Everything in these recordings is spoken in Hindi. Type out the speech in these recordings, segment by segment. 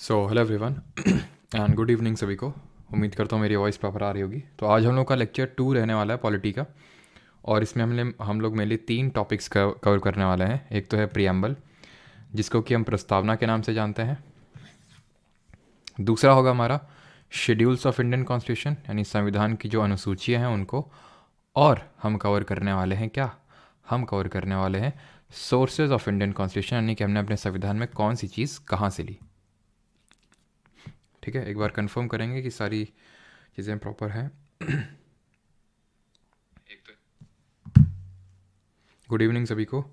Hello everyone and good evening सभी को। उम्मीद करता हूँ मेरी वॉइस प्रॉपर आ रही होगी। तो आज हम लोग का लेक्चर 2 रहने वाला है पॉलिटी का, और इसमें हम लोग मेनली 3 टॉपिक्स कवर करने वाले हैं। एक तो है प्रियम्बल, जिसको कि हम प्रस्तावना के नाम से जानते हैं। दूसरा होगा हमारा शेड्यूल्स ऑफ इंडियन कॉन्स्टिट्यूशन, यानी संविधान की जो अनुसूचियाँ हैं उनको। और हम कवर करने वाले हैं क्या, हम कवर करने वाले हैं सोर्सेज ऑफ इंडियन कॉन्स्टिट्यूशन, यानी कि हमने अपने संविधान में कौन सी चीज़ कहाँ से ली। ठीक है, एक बार कंफर्म करेंगे कि सारी चीज़ें प्रॉपर हैं। एक तो गुड इवनिंग सभी को।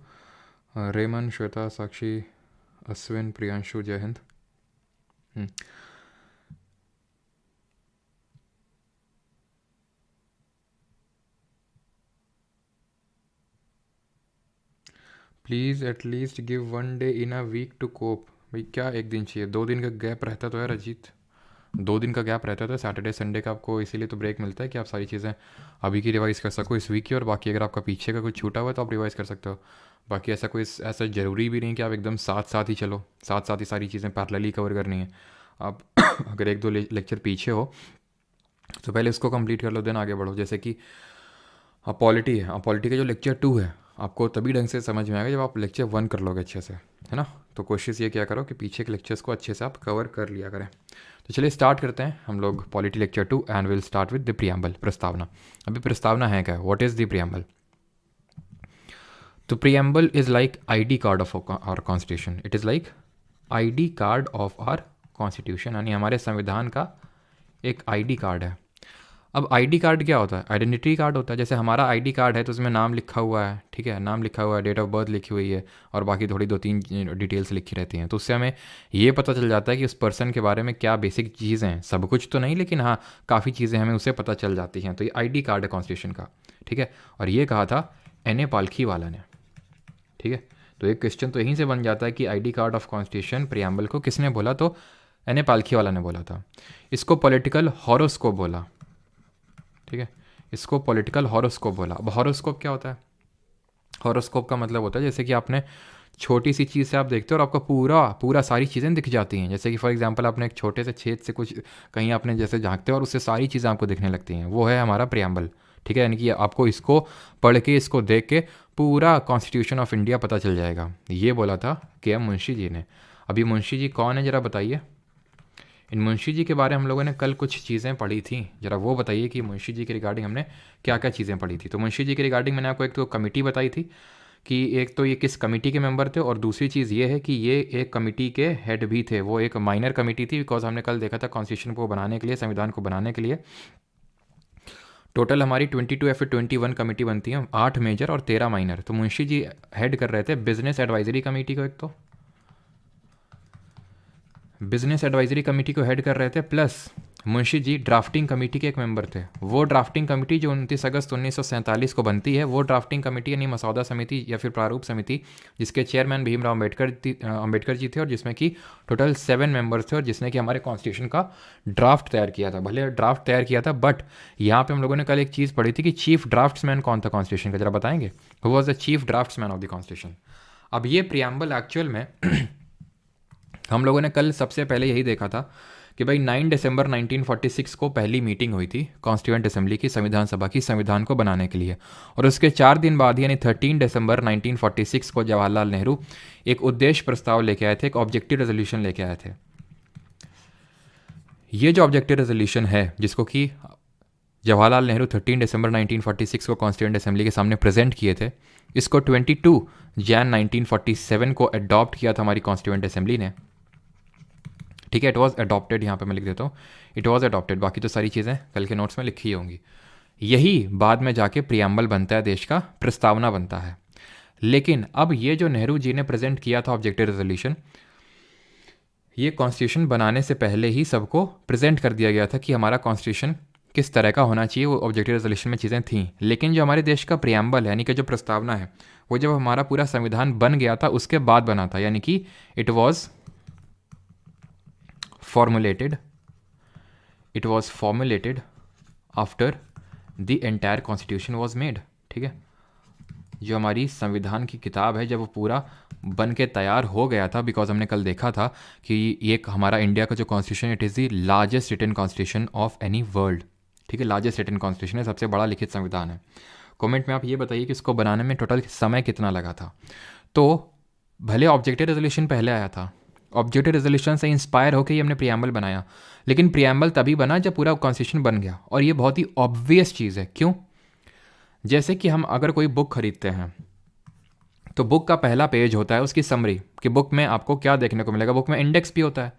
रेमन, श्वेता, साक्षी, अश्विन, प्रियांशु, जय हिंद। Please at least give 1 day in a week to cope. भाई क्या 1 दिन चाहिए? 2 दिन का गैप रहता तो है अजीत, 2 दिन का गैप रहता है सैटरडे संडे का आपको, इसीलिए तो ब्रेक मिलता है कि आप सारी चीज़ें अभी की रिवाइज़ कर सको इस वीक की, और बाकी अगर आपका पीछे का कुछ छूटा हुआ है तो आप रिवाइज़ कर सकते हो। बाकी ऐसा ज़रूरी भी नहीं कि आप एकदम साथ साथ ही चलो, साथ साथ ही सारी चीज़ें पैरेलली कवर करनी है। आप अगर 1-2 लेक्चर पीछे हो तो पहले इसको कंप्लीट कर लो, देन आगे बढ़ो। जैसे कि पॉलिटी है, पॉलिटी का जो लेक्चर 2 है आपको तभी ढंग से समझ में आएगा जब आप लेक्चर 1 कर लोगे अच्छे से, है ना। तो कोशिश ये क्या करो कि पीछे के लेक्चर्स को अच्छे से आप कवर कर लिया करें। तो चलिए स्टार्ट करते हैं हम लोग polity lecture 2 and will start with the preamble, प्रस्तावना। अभी प्रस्तावना है क्या, व्हाट इज़ द प्रियम्बल? तो preamble is like ID card of our constitution. It is like ID card of our constitution, यानी हमारे संविधान का एक ID कार्ड है। अब आईडी कार्ड क्या होता है? आइडेंटिटी कार्ड होता है। जैसे हमारा आईडी कार्ड है तो उसमें नाम लिखा हुआ है, ठीक है, नाम लिखा हुआ है, डेट ऑफ बर्थ लिखी हुई है, और बाकी थोड़ी 2-3 डिटेल्स लिखी रहती हैं। तो उससे हमें ये पता चल जाता है कि उस पर्सन के बारे में क्या बेसिक चीज़ें हैं, सब कुछ तो नहीं लेकिन हाँ काफ़ी चीज़ें हमें उससे पता चल जाती हैं। तो ये आईडी कार्ड है कॉन्स्टिट्यूशन का, ठीक है। और ये कहा था NA पालखी वाला ने, ठीक है। तो एक क्वेश्चन तो यहीं से बन जाता है कि ID card of constitution preamble को किसने बोला? तो NA पालखी वाला ने बोला था। इसको पॉलिटिकल हॉरोस्कोप बोला, ठीक है, इसको पॉलिटिकल हॉरोस्कोप बोला। अब हॉरोस्कोप क्या होता है? हॉरोस्कोप का मतलब होता है जैसे कि आपने छोटी सी चीज़ से आप देखते हो और आपका पूरा पूरा सारी चीज़ें दिख जाती हैं। जैसे कि फॉर एग्जांपल आपने एक छोटे से छेद से कुछ कहीं आपने जैसे झांकते हो और उससे सारी चीज़ें आपको दिखने लगती हैं, वो है हमारा प्रियम्बल, ठीक है। यानी कि आपको इसको पढ़ के, इसको देख के पूरा कॉन्स्टिट्यूशन ऑफ इंडिया पता चल जाएगा। ये बोला था KM मुंशी जी ने। अभी मुंशी जी कौन है ज़रा बताइए। इन मुंशी जी के बारे में हम लोगों ने कल कुछ चीज़ें पढ़ी थी, ज़रा वो बताइए कि मुंशी जी के रिगार्डिंग हमने क्या क्या चीज़ें पढ़ी थी। तो मुंशी जी के रिगार्डिंग मैंने आपको एक तो कमेटी बताई थी कि एक तो ये किस कमेटी के मेंबर थे, और दूसरी चीज़ ये है कि ये एक कमेटी के हेड भी थे। वो एक माइनर कमेटी थी, बिकॉज हमने कल देखा था कॉन्स्टिट्यूशन को बनाने के लिए, संविधान को बनाने के लिए टोटल हमारी 22 या फिर 21 कमेटी बनती है, 8 मेजर और 13 माइनर। तो मुंशी जी हेड कर रहे थे बिजनेस एडवाइजरी कमेटी को, एक तो बिजनेस एडवाइजरी कमेटी को हेड कर रहे थे, plus Munshi ji drafting committee के एक मेंबर थे। वो ड्राफ्टिंग कमेटी जो 29 अगस्त 1947 को बनती है, वो ड्राफ्टिंग कमेटी यानी मसौदा समिति या फिर प्रारूप समिति, जिसके चेयरमैन भीमराव अम्बेडकर जी थे, और जिसमें कि टोटल 7 मेंबर्स थे, और जिसने कि हमारे कॉन्स्टिट्यूशन का ड्राफ्ट तैयार किया था। भले ड्राफ्ट तैयार किया था, बट यहाँ पे हम लोगों ने कल एक चीज़ पढ़ी थी कि चीफ ड्राफ्ट्समैन कौन था कॉन्स्टिट्यूशन का, जरा बताएंगे। Who was the chief draughtsman of the constitution? अब ये प्रियम्बल एक्चुअल में हम लोगों ने कल सबसे पहले यही देखा था कि भाई 9 दिसंबर 1946 को पहली मीटिंग हुई थी कॉन्स्टिट्यूएंट असेंबली की, संविधान सभा की, संविधान को बनाने के लिए। और उसके 4 दिन बाद यानी 13 दिसंबर 1946 को जवाहरलाल नेहरू एक उद्देश्य प्रस्ताव लेके आए थे, एक ऑब्जेक्टिव रेजोल्यूशन लेके आए थे। ये जो ऑब्जेक्टिव रेजोल्यूशन है, जिसको कि जवाहरलाल नेहरू 13 दिसंबर 1946 को कॉन्स्टिट्यूएंट असेंबली के सामने प्रेजेंट किए थे, इसको 22 जैन 1947 को अडॉप्ट किया था हमारी कॉन्स्टिट्यूएंट असेंबली ने, ठीक है। इट वॉज अडॉप्टेड, यहाँ पे मैं लिख देता हूँ, इट वॉज अडॉप्टेड। बाकी तो सारी चीज़ें कल के नोट्स में लिखी होंगी। यही बाद में जाके प्रियम्बल बनता है, देश का प्रस्तावना बनता है। लेकिन अब ये जो नेहरू जी ने प्रेजेंट किया था ऑब्जेक्टिव रेजोल्यूशन, ये कॉन्स्टिट्यूशन बनाने से पहले ही सबको प्रेजेंट कर दिया गया था कि हमारा कॉन्स्टिट्यूशन किस तरह का होना चाहिए। वो ऑब्जेक्टिव रेजोल्यूशन में चीज़ें थीं, लेकिन जो हमारे देश का प्रियम्बल है, यानी कि जो प्रस्तावना है, वो जब हमारा पूरा संविधान बन गया था उसके बाद बना था। यानी कि it was formulated after the entire constitution was made, ठीक है। जो हमारी संविधान की किताब है, जब वो पूरा बन के तैयार हो गया था, बिकॉज हमने कल देखा था कि ये हमारा इंडिया का जो constitution, it is the largest written constitution of any world. ठीक है, लार्जेस्ट रिटन कॉन्स्टिट्यूशन है, सबसे बड़ा लिखित संविधान है। कमेंट में आप ये बताइए कि इसको बनाने में टोटल समय कितना लगा था। तो भले ऑब्जेक्टिव रेजोल्यूशन पहले आया था, ऑब्जेक्टिव रेजोल्यूशन से इंस्पायर होकर ही हमने प्रियम्बल बनाया, लेकिन प्रियम्बल तभी बना जब पूरा कॉन्स्टिट्यूशन बन गया। और ये बहुत ही ऑब्वियस चीज़ है। क्यों? जैसे कि हम अगर कोई बुक खरीदते हैं तो बुक का पहला पेज होता है उसकी समरी, कि बुक में आपको क्या देखने को मिलेगा। बुक में इंडेक्स भी होता है।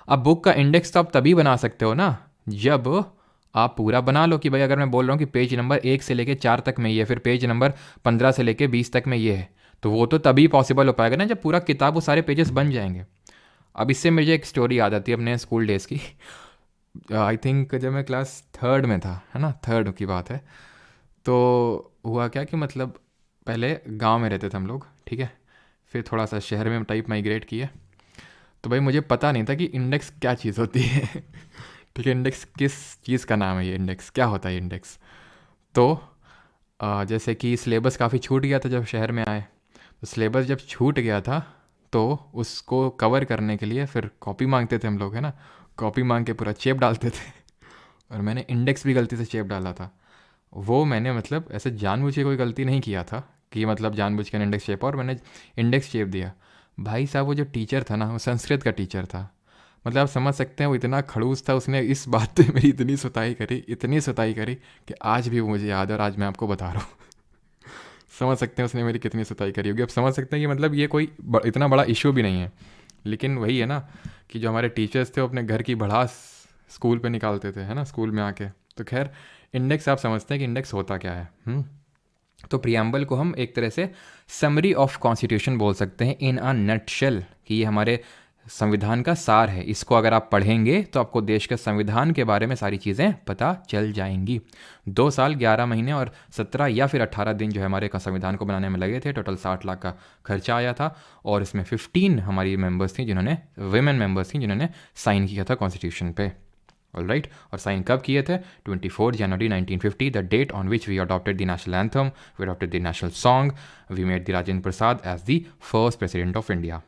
अब बुक का इंडेक्स तो आप तभी बना सकते हो ना जब आप पूरा बना लो कि भाई अगर मैं बोल रहा हूँ कि पेज नंबर 1 से लेके 4 तक में ये है, फिर पेज नंबर 15 से लेके 20 तक में ये है, तो वो तो तभी पॉसिबल हो पाएगा ना जब पूरा किताब वो सारे पेजेस बन जाएंगे। अब इससे मुझे एक स्टोरी याद आती है अपने स्कूल डेज़ की। आई थिंक जब मैं क्लास 3rd में था, है ना, 3rd की बात है। तो हुआ क्या कि मतलब पहले गांव में रहते थे हम लोग, ठीक है, फिर थोड़ा सा शहर में टाइप माइग्रेट किए। तो भाई मुझे पता नहीं था कि इंडेक्स क्या चीज़ होती है। ठीक है, इंडेक्स किस चीज़ का नाम है, ये इंडेक्स क्या होता है इंडेक्स। तो जैसे कि सिलेबस काफ़ी छूट गया था जब शहर में आए, तो सिलेबस जब छूट गया था तो उसको कवर करने के लिए फिर कॉपी मांगते थे हम लोग, है ना, कॉपी मांग के पूरा चेप डालते थे। और मैंने इंडेक्स भी गलती से चेप डाला था। वो मैंने मतलब ऐसे जानबूझ के कोई गलती नहीं किया था कि मतलब जानबूझ के इंडेक्स चेप, और मैंने इंडेक्स चेप दिया। भाई साहब वो जो टीचर था ना, वो संस्कृत का टीचर था। मतलब आप समझ सकते हैं वो इतना खड़ूस था, उसने इस बात पे मेरी इतनी सुताई करी, इतनी सुताई करी कि आज भी वो मुझे याद है और आज मैं आपको बता रहा हूँ। समझ सकते हैं उसने मेरी कितनी सुताई करी होगी। अब समझ सकते हैं कि मतलब ये कोई इतना बड़ा इशू भी नहीं है, लेकिन वही है ना कि जो हमारे टीचर्स थे वो अपने घर की भड़ास स्कूल पे निकालते थे, है ना, स्कूल में आके। तो खैर इंडेक्स आप समझते हैं कि इंडेक्स होता क्या है। तो प्रियम्बल को हम एक तरह से समरी ऑफ कॉन्स्टिट्यूशन बोल सकते हैं, इन अ नटशेल, कि ये हमारे संविधान का सार है। इसको अगर आप पढ़ेंगे तो आपको देश के संविधान के बारे में सारी चीज़ें पता चल जाएंगी। 2 साल 11 महीने और 17 या फिर 18 दिन जो है हमारे संविधान को बनाने में लगे थे। टोटल 60 लाख का खर्चा आया था, और इसमें 15 हमारी मेंबर्स थी जिन्होंने, विमेन मेंबर्स थी जिन्होंने साइन किया था कॉन्स्टिट्यूशन पे। ऑलराइट, और साइन कब किए थे? 24 जनवरी 1950, the date on which we adopted the national anthem, we adopted the national song, we made the Rajendra Prasad as the first president of India.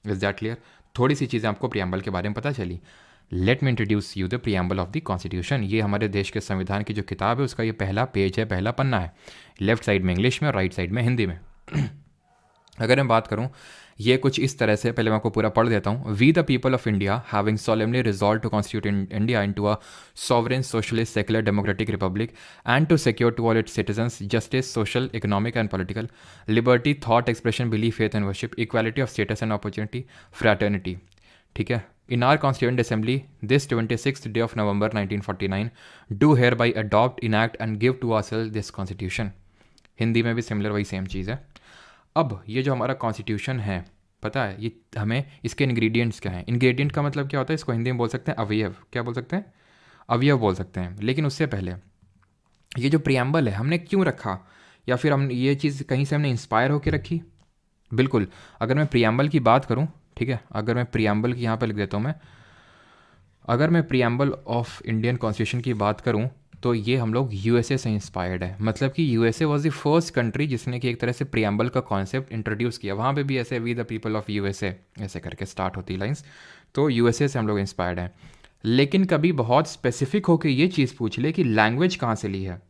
Is that clear? थोड़ी सी चीज़ें आपको प्रियम्बल के बारे में पता चली। Let me introduce you the preamble of the constitution. ये हमारे देश के संविधान की जो किताब है उसका ये पहला पेज है, पहला पन्ना है। लेफ्ट साइड में इंग्लिश में और राइट साइड में हिंदी में। अगर मैं बात करूं, ये कुछ इस तरह से, पहले मैं आपको पूरा पढ़ देता हूँ। We the people of India having solemnly resolved to constitute India into a sovereign socialist secular democratic republic and to secure to all its citizens justice, social, economic and political liberty, thought expression, belief, faith and worship, equality of status and opportunity, fraternity। ठीक है, in our constituent assembly this 26th day of November 1949 do hereby adopt, enact and give to ourselves this constitution। Hindi में भी सिमिलर वही सेम चीज़ है। अब ये जो हमारा कॉन्स्टिट्यूशन है, पता है ये हमें इसके इंग्रेडिएंट्स क्या हैं? इंग्रेडिएंट का मतलब क्या होता है? इसको हिंदी में बोल सकते हैं अवयव। क्या बोल सकते हैं? अवयव बोल सकते हैं। लेकिन उससे पहले ये जो प्रियम्बल है हमने क्यों रखा, या फिर हम ये चीज़ कहीं से हमने इंस्पायर होकर रखी? बिल्कुल, अगर मैं प्रियम्बल की बात करूँ, ठीक है, अगर मैं प्रियम्बल की यहाँ पर लिख देता हूँ अगर मैं प्रियम्बल ऑफ इंडियन कॉन्स्टिट्यूशन की बात करूँ तो ये हम लोग यूएसए से इंस्पायर्ड है। मतलब कि USA was the first country जिसने कि एक तरह से प्रियम्बल का कॉन्सेप्ट इंट्रोड्यूस किया। वहाँ पे भी ऐसे we the people of USA ऐसे करके स्टार्ट होती लाइंस। तो यूएसए से हम लोग इंस्पायर्ड हैं। लेकिन कभी बहुत स्पेसिफिक होकर ये चीज़ पूछ ले कि लैंग्वेज कहाँ से ली है,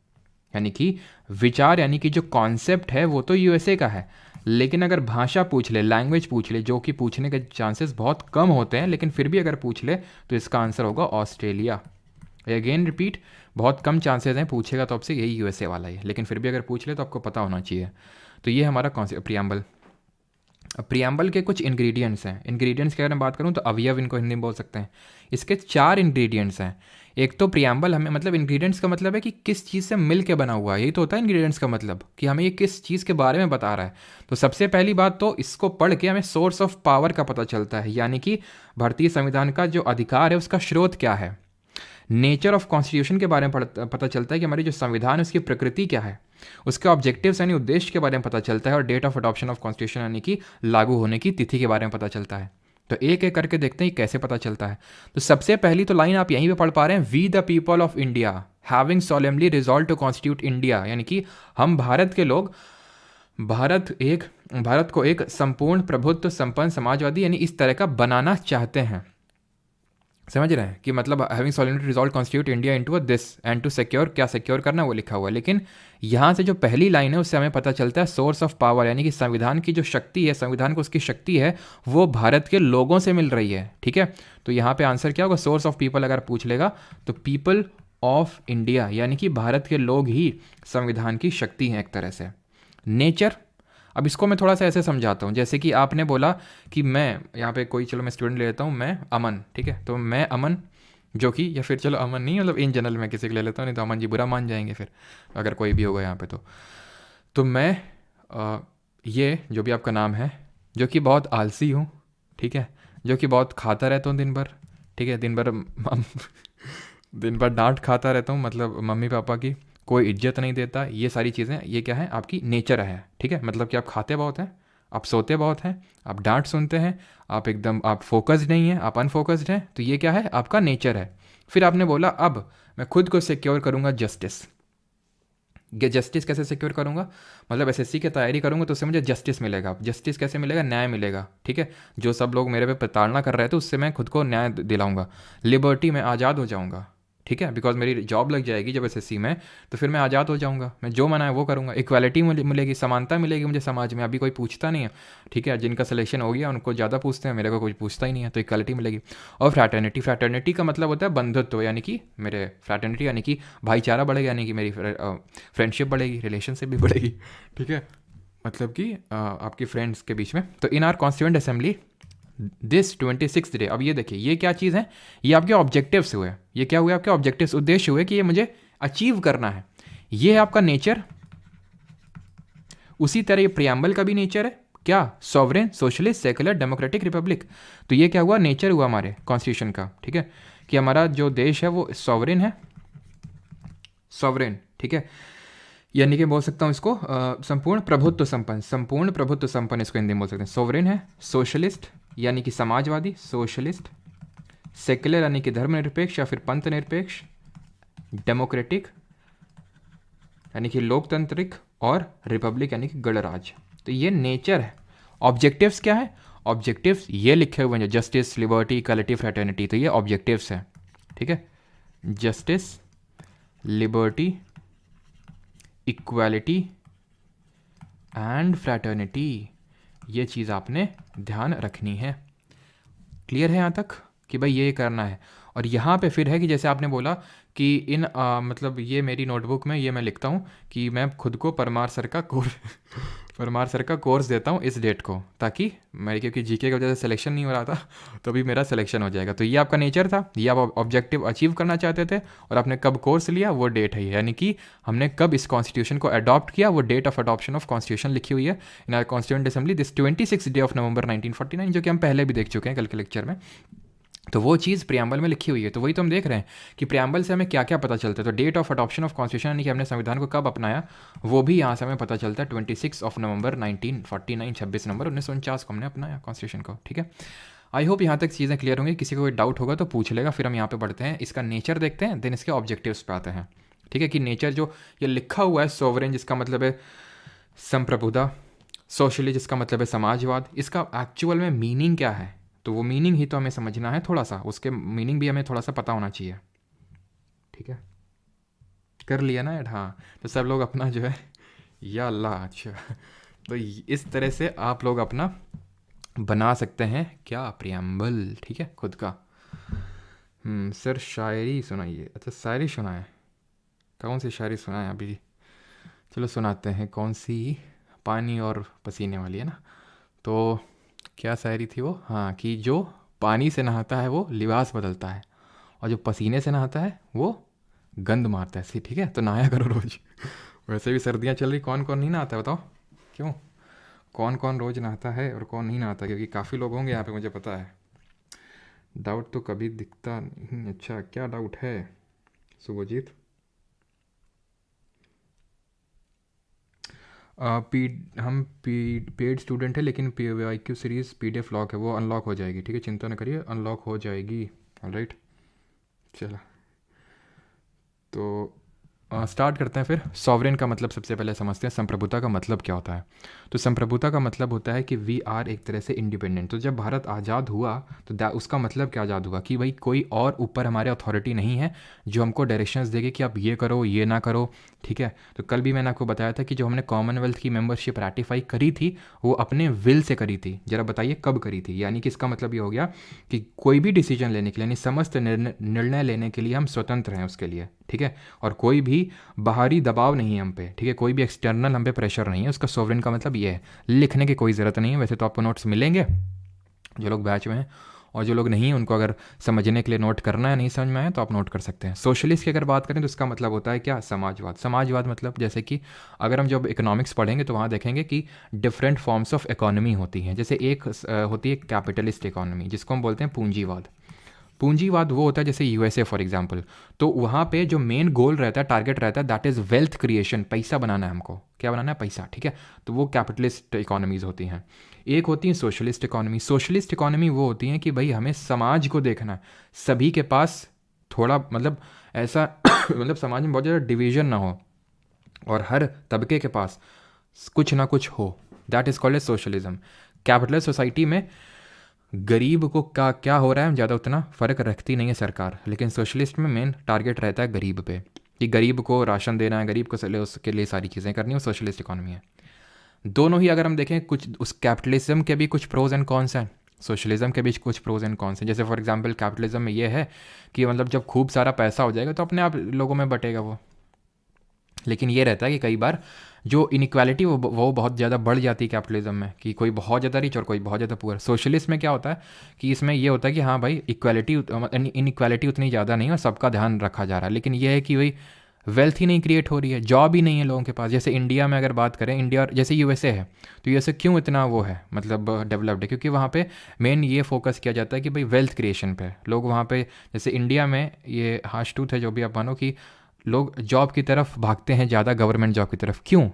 यानी कि विचार, यानी कि जो कॉन्सेप्ट है वो तो यूएसए का है, लेकिन अगर भाषा पूछ ले, लैंग्वेज पूछ ले, जो कि पूछने के चांसेस बहुत कम होते हैं, लेकिन फिर भी अगर पूछ ले तो इसका आंसर होगा ऑस्ट्रेलिया। अगेन रिपीट, बहुत कम चांसेस हैं, पूछेगा तो आपसे यही यूएसए वाला ही है, लेकिन फिर भी अगर पूछ ले तो आपको पता होना चाहिए। तो ये हमारा प्रियम्बल। प्रियम्बल के कुछ इंग्रेडिएंट्स हैं। इंग्रेडिएंट्स की अगर मैं बात करूँ तो अवयव इनको हिंदी में बोल सकते हैं। इसके 4 इंग्रेडिएंट्स हैं। एक तो प्रियम्बल हमें, मतलब इंग्रेडिएंट्स का मतलब है कि किस चीज़ से मिल के बना हुआ है, यही तो होता है इंग्रेडिएंट्स का मतलब, कि हमें ये किस चीज़ के बारे में बता रहा है। तो सबसे पहली बात तो इसको पढ़ के हमें सोर्स ऑफ पावर का पता चलता है, यानी कि भारतीय संविधान का जो अधिकार है उसका स्रोत क्या है। नेचर ऑफ कॉन्स्टिट्यूशन के बारे में पता चलता है कि हमारी जो संविधान है उसकी प्रकृति क्या है। उसके ऑब्जेक्टिव्स यानी उद्देश्य के बारे में पता चलता है, और date of adoption of constitution यानी कि लागू होने की तिथि के बारे में पता चलता है। तो एक एक करके देखते हैं कैसे पता चलता है। तो सबसे पहली तो लाइन आप यहीं पे पढ़ पा रहे हैं, we the people of India having solemnly resolved to constitute India, यानी कि हम भारत के लोग भारत को एक संपूर्ण प्रभुत्व संपन्न समाजवादी यानी इस तरह का बनाना चाहते हैं। समझ रहे हैं कि मतलब having solidarity resolve constitute India into this and to secure, क्या सिक्योर करना वो लिखा हुआ है। लेकिन यहाँ से जो पहली लाइन है उससे हमें पता चलता है सोर्स ऑफ पावर, यानी कि संविधान की जो शक्ति है, संविधान को उसकी शक्ति है वो भारत के लोगों से मिल रही है। ठीक है, तो यहाँ पे आंसर क्या होगा, सोर्स ऑफ पीपल अगर पूछ लेगा तो पीपल ऑफ इंडिया, यानी कि भारत के लोग ही संविधान की शक्ति हैं एक तरह से। नेचर, अब इसको मैं थोड़ा सा ऐसे समझाता हूँ, जैसे कि आपने बोला कि मैं यहाँ पे कोई, चलो मैं स्टूडेंट ले लेता हूँ, मैं अमन, ठीक है, तो मैं अमन जो कि, या फिर चलो अमन नहीं, मतलब इन जनरल मैं किसी को ले लेता हूँ, नहीं तो अमन जी बुरा मान जाएंगे फिर अगर कोई भी होगा यहाँ पे। तो मैं ये जो भी आपका नाम है, जो कि बहुत आलसी हूँ, ठीक है, जो कि बहुत खाता रहता हूँ दिन भर, ठीक है, दिन भर दिन भर डांट खाता रहता हूँ, मतलब मम्मी पापा की, कोई इज्जत नहीं देता, ये सारी चीज़ें, ये क्या है, आपकी नेचर है। ठीक है, मतलब कि आप खाते बहुत हैं, आप सोते बहुत हैं, आप डांट सुनते हैं, आप एकदम, आप फोकस्ड नहीं हैं, आप अनफोकस्ड हैं, तो ये क्या है, आपका नेचर है। फिर आपने बोला अब मैं खुद को सिक्योर करूँगा जस्टिस। ये जस्टिस कैसे सिक्योर करूँगा, मतलब एसएससी की तैयारी करूँगा तो उससे मुझे जस्टिस मिलेगा। जस्टिस कैसे मिलेगा, न्याय मिलेगा। ठीक है, जो सब लोग मेरे पे प्रताड़ना कर रहे थे उससे मैं खुद को न्याय दिलाऊंगा। लिबर्टी, में आज़ाद हो जाऊँगा। ठीक है, बिकॉज मेरी जॉब लग जाएगी जब एसएससी में, तो फिर मैं आज़ाद हो जाऊँगा, मैं जो मना है वो करूँगा। इक्वालिटी मिलेगी, समानता मिलेगी मुझे समाज में, अभी कोई पूछता नहीं है। ठीक है, जिनका सिलेक्शन हो गया उनको ज़्यादा पूछते हैं, मेरे को कोई पूछता ही नहीं है, तो इक्वालिटी मिलेगी। और फ्रैटर्निटी, फ्रैटर्निटी का मतलब होता है बंधुत्व, यानी कि मेरे फ्रैटर्निटी यानी कि भाईचारा बढ़ेगा, यानी कि मेरी फ्रेंडशिप बढ़ेगी, रिलेशनशिप भी बढ़ेगी। ठीक है, मतलब कि आपकी फ्रेंड्स के बीच में। तो इन our constituent assembly this 26th day, अब ये देखिए ये क्या चीज़ है, ये आपके ऑब्जेक्टिव्स हुए, ये क्या हुए आपके ऑब्जेक्टिव्स, उद्देश्य हुए कि ये मुझे अचीव करना है। ये है आपका नेचर। उसी तरह ये प्रियम्बल का भी नेचर है, क्या, sovereign, socialist, secular, democratic, Republic. तो ये क्या हुआ, नेचर हुआ हमारे कॉन्स्टिट्यूशन का। ठीक है, कि हमारा जो देश है वो सॉवरेन है, सॉवरेन। ठीक है, यानी कि बोल सकता हूँ इसको संपूर्ण प्रभुत्व संपन्न, संपूर्ण प्रभुत्व संपन्न इसको हिंदी में बोल सकते हैं। सोवरेन है, सोशलिस्ट यानी कि समाजवादी, सोशलिस्ट, सेक्युलर यानी कि धर्मनिरपेक्ष या फिर पंथ निरपेक्ष, डेमोक्रेटिक यानी कि लोकतांत्रिक, और रिपब्लिक यानी कि गणराज्य। तो ये नेचर है। ऑब्जेक्टिव्स क्या है, ऑब्जेक्टिव्स ये लिखे हुए हैं, जस्टिस, लिबर्टी, इक्वालिटी, फ्रेटर्निटी, तो ये ऑब्जेक्टिव्स हैं। ठीक है, justice, liberty, equality and fraternity, ये चीज़ आपने ध्यान रखनी है। क्लियर है यहाँ तक कि भाई ये करना है। और यहाँ पे फिर है कि जैसे आपने बोला कि इन मतलब ये मेरी नोटबुक में ये मैं लिखता हूँ कि मैं खुद को परमार सर का कोर्स परमार सर का कोर्स देता हूँ इस डेट को, ताकि मेरी, क्योंकि जीके की वजह से सिलेक्शन नहीं हो रहा था, तो अभी मेरा सिलेक्शन हो जाएगा। तो ये आपका नेचर था, ये आप ऑब्जेक्टिव अचीव करना चाहते थे, और आपने कब कोर्स लिया वो डेट है, यानी कि हमने कब इस कॉन्स्टिट्यूशन को अडॉप्ट किया, वो date of adoption of constitution लिखी हुई है in our constituent assembly this 26 day of November 1949, जो कि हम पहले भी देख चुके हैं कल के लेक्चर में। तो वो चीज़ प्रियम्बल में लिखी हुई है। तो वही तो हम देख रहे हैं कि प्रियम्बल से हमें क्या क्या पता चलता है। तो date of adoption of constitution यानी कि हमने संविधान को कब अपनाया, वो भी यहाँ से हमें पता चलता है 26 नवंबर 1949, 26 नवंबर 1949 को हमने अपनाया कॉन्स्टिट्यूशन को। ठीक है, आई होप यहाँ तक चीज़ें क्लियर होंगी। किसी को कोई डाउट होगा तो पूछ लेगा। फिर हम यहाँ पे बढ़ते हैं, इसका नेचर देखते हैं, देन इसके ऑब्जेक्टिव्स पे आते हैं। ठीक है, कि नेचर जो ये लिखा हुआ है, सोवरेन जिसका मतलब है संप्रभुता, सोशलिस्ट जिसका मतलब है समाजवाद, इसका एक्चुअल में मीनिंग क्या है, तो वो मीनिंग ही तो हमें समझना है थोड़ा सा, उसके मीनिंग भी हमें थोड़ा सा पता होना चाहिए। ठीक है, कर लिया ना ऐड, हाँ। तो सब लोग अपना जो है, या अल्लाह, अच्छा, तो इस तरह से आप लोग अपना बना सकते हैं क्या, प्रियम्बल। ठीक है, खुद का। सर शायरी सुनाइए। अच्छा, शायरी सुनाए, कौन सी शायरी सुनाए अभी, चलो सुनाते हैं। कौन सी, पानी और पसीने वाली है ना। तो क्या शायरी थी वो, हाँ, कि जो पानी से नहाता है वो लिबास बदलता है, और जो पसीने से नहाता है वो गंद मारता है। ठीक है, तो नहाया करो रोज। वैसे भी सर्दियाँ चल रही, कौन कौन नहीं नहाता है बताओ, क्यों, कौन कौन रोज़ नहाता है और कौन नहीं नहाता, क्योंकि काफ़ी लोग होंगे यहाँ पे, मुझे पता है। डाउट तो कभी दिखता नहीं। अच्छा, क्या डाउट है शुभजीत? हम पेड स्टूडेंट है, लेकिन IQ सीरीज़ PDF लॉक है, वो अनलॉक हो जाएगी। ठीक है, चिंता न करिए, अनलॉक हो जाएगी। ऑलराइट, चलो। तो स्टार्ट करते हैं फिर। सॉवरेन का मतलब सबसे पहले समझते हैं, संप्रभुता का मतलब क्या होता है। तो संप्रभुता का मतलब होता है कि वी आर एक तरह से इंडिपेंडेंट। तो जब भारत आज़ाद हुआ तो उसका मतलब क्या आज़ाद हुआ कि भाई कोई और ऊपर हमारे अथॉरिटी नहीं है जो हमको डायरेक्शंस देगे कि आप ये करो ये ना करो, ठीक है। तो कल भी मैंने आपको बताया था कि जो हमने कॉमनवेल्थ की मेंबरशिप रैटिफाई करी थी वो अपने विल से करी थी। जरा बताइए कब करी थी, यानी कि इसका मतलब ये हो गया कि कोई भी डिसीजन लेने के लिए, यानी समस्त निर्णय लेने के लिए हम स्वतंत्र हैं उसके लिए, ठीक है। और कोई भी बाहरी दबाव नहीं है हम पे, ठीक है, कोई भी एक्सटर्नल हम पे प्रेशर नहीं है। उसका सोवरेन का मतलब ये है। लिखने की कोई ज़रूरत नहीं है, वैसे तो आपको नोट्स मिलेंगे जो लोग बैच में हैं, और जो लोग नहीं हैं उनको अगर समझने के लिए नोट करना है, नहीं समझ में आया तो आप नोट कर सकते हैं। सोशलिस्ट की अगर बात करें तो इसका मतलब होता है क्या, समाजवाद। समाजवाद मतलब जैसे कि अगर हम जब इकोनॉमिक्स पढ़ेंगे तो वहाँ देखेंगे कि डिफरेंट फॉर्म्स ऑफ इकोनॉमी होती हैं। जैसे एक होती है कैपिटलिस्ट इकोनॉमी जिसको हम बोलते हैं पूंजीवाद। पूंजीवाद वो होता है जैसे यूएसए फॉर एग्जांपल, तो वहाँ पे जो मेन गोल रहता है, टारगेट रहता है, दैट इज़ वेल्थ क्रिएशन, पैसा बनाना है हमको। क्या बनाना है, पैसा, ठीक है। तो वो कैपिटलिस्ट इकोनॉमीज होती हैं। एक होती है सोशलिस्ट इकोनॉमी। सोशलिस्ट इकोनॉमी वो होती हैं कि भाई हमें समाज को देखना है, सभी के पास थोड़ा मतलब ऐसा मतलब समाज में बहुत ज़्यादा डिवीजन ना हो और हर तबके के पास कुछ ना कुछ हो, that is called as socialism. Capitalist society में गरीब को क्या हो रहा है ज़्यादा उतना फ़र्क रखती नहीं है सरकार, लेकिन सोशलिस्ट में मेन टारगेट रहता है गरीब पे, कि गरीब को राशन देना है, गरीब को उसके लिए सारी चीज़ें करनी है, वो सोशलिस्ट इकोनॉमी है। दोनों ही अगर हम देखें, कुछ उस कैपिटलिज्म के भी कुछ प्रोज एंड कॉन्स हैं, सोशलिज्म के बीच कुछ प्रोज एंड कॉन्स हैं। जैसे फॉर एग्जांपल कैपिटलिज्म में ये है कि मतलब जब खूब सारा पैसा हो जाएगा तो अपने आप लोगों में बटेगा वो, लेकिन ये रहता है कि कई बार जो इनइक्वालिटी वो बहुत ज़्यादा बढ़ जाती है कैपिटलिज्म में, कि कोई बहुत ज़्यादा रिच और कोई बहुत ज़्यादा पुअर। सोशलिस्ट में क्या होता है कि इसमें ये होता है कि हाँ भाई इक्वालिटी, इनइक्वालिटी उतनी ज़्यादा नहीं है और सबका ध्यान रखा जा रहा है, लेकिन ये है कि भाई वेल्थ ही नहीं क्रिएट हो रही है, जॉब ही नहीं है लोगों के पास। जैसे इंडिया में अगर बात करें, इंडिया जैसे यूएसए है, तो यूएसए क्यों इतना वो है मतलब डेवलप्ड है, क्योंकि वहाँ पे मेन ये फोकस किया जाता है कि भाई वेल्थ क्रिएशन पे लोग वहाँ पे, जैसे इंडिया में ये हाश ट्रूथ है जो भी आप मानो कि लोग जॉब की तरफ भागते हैं ज़्यादा, गवर्नमेंट जॉब की तरफ। क्यों,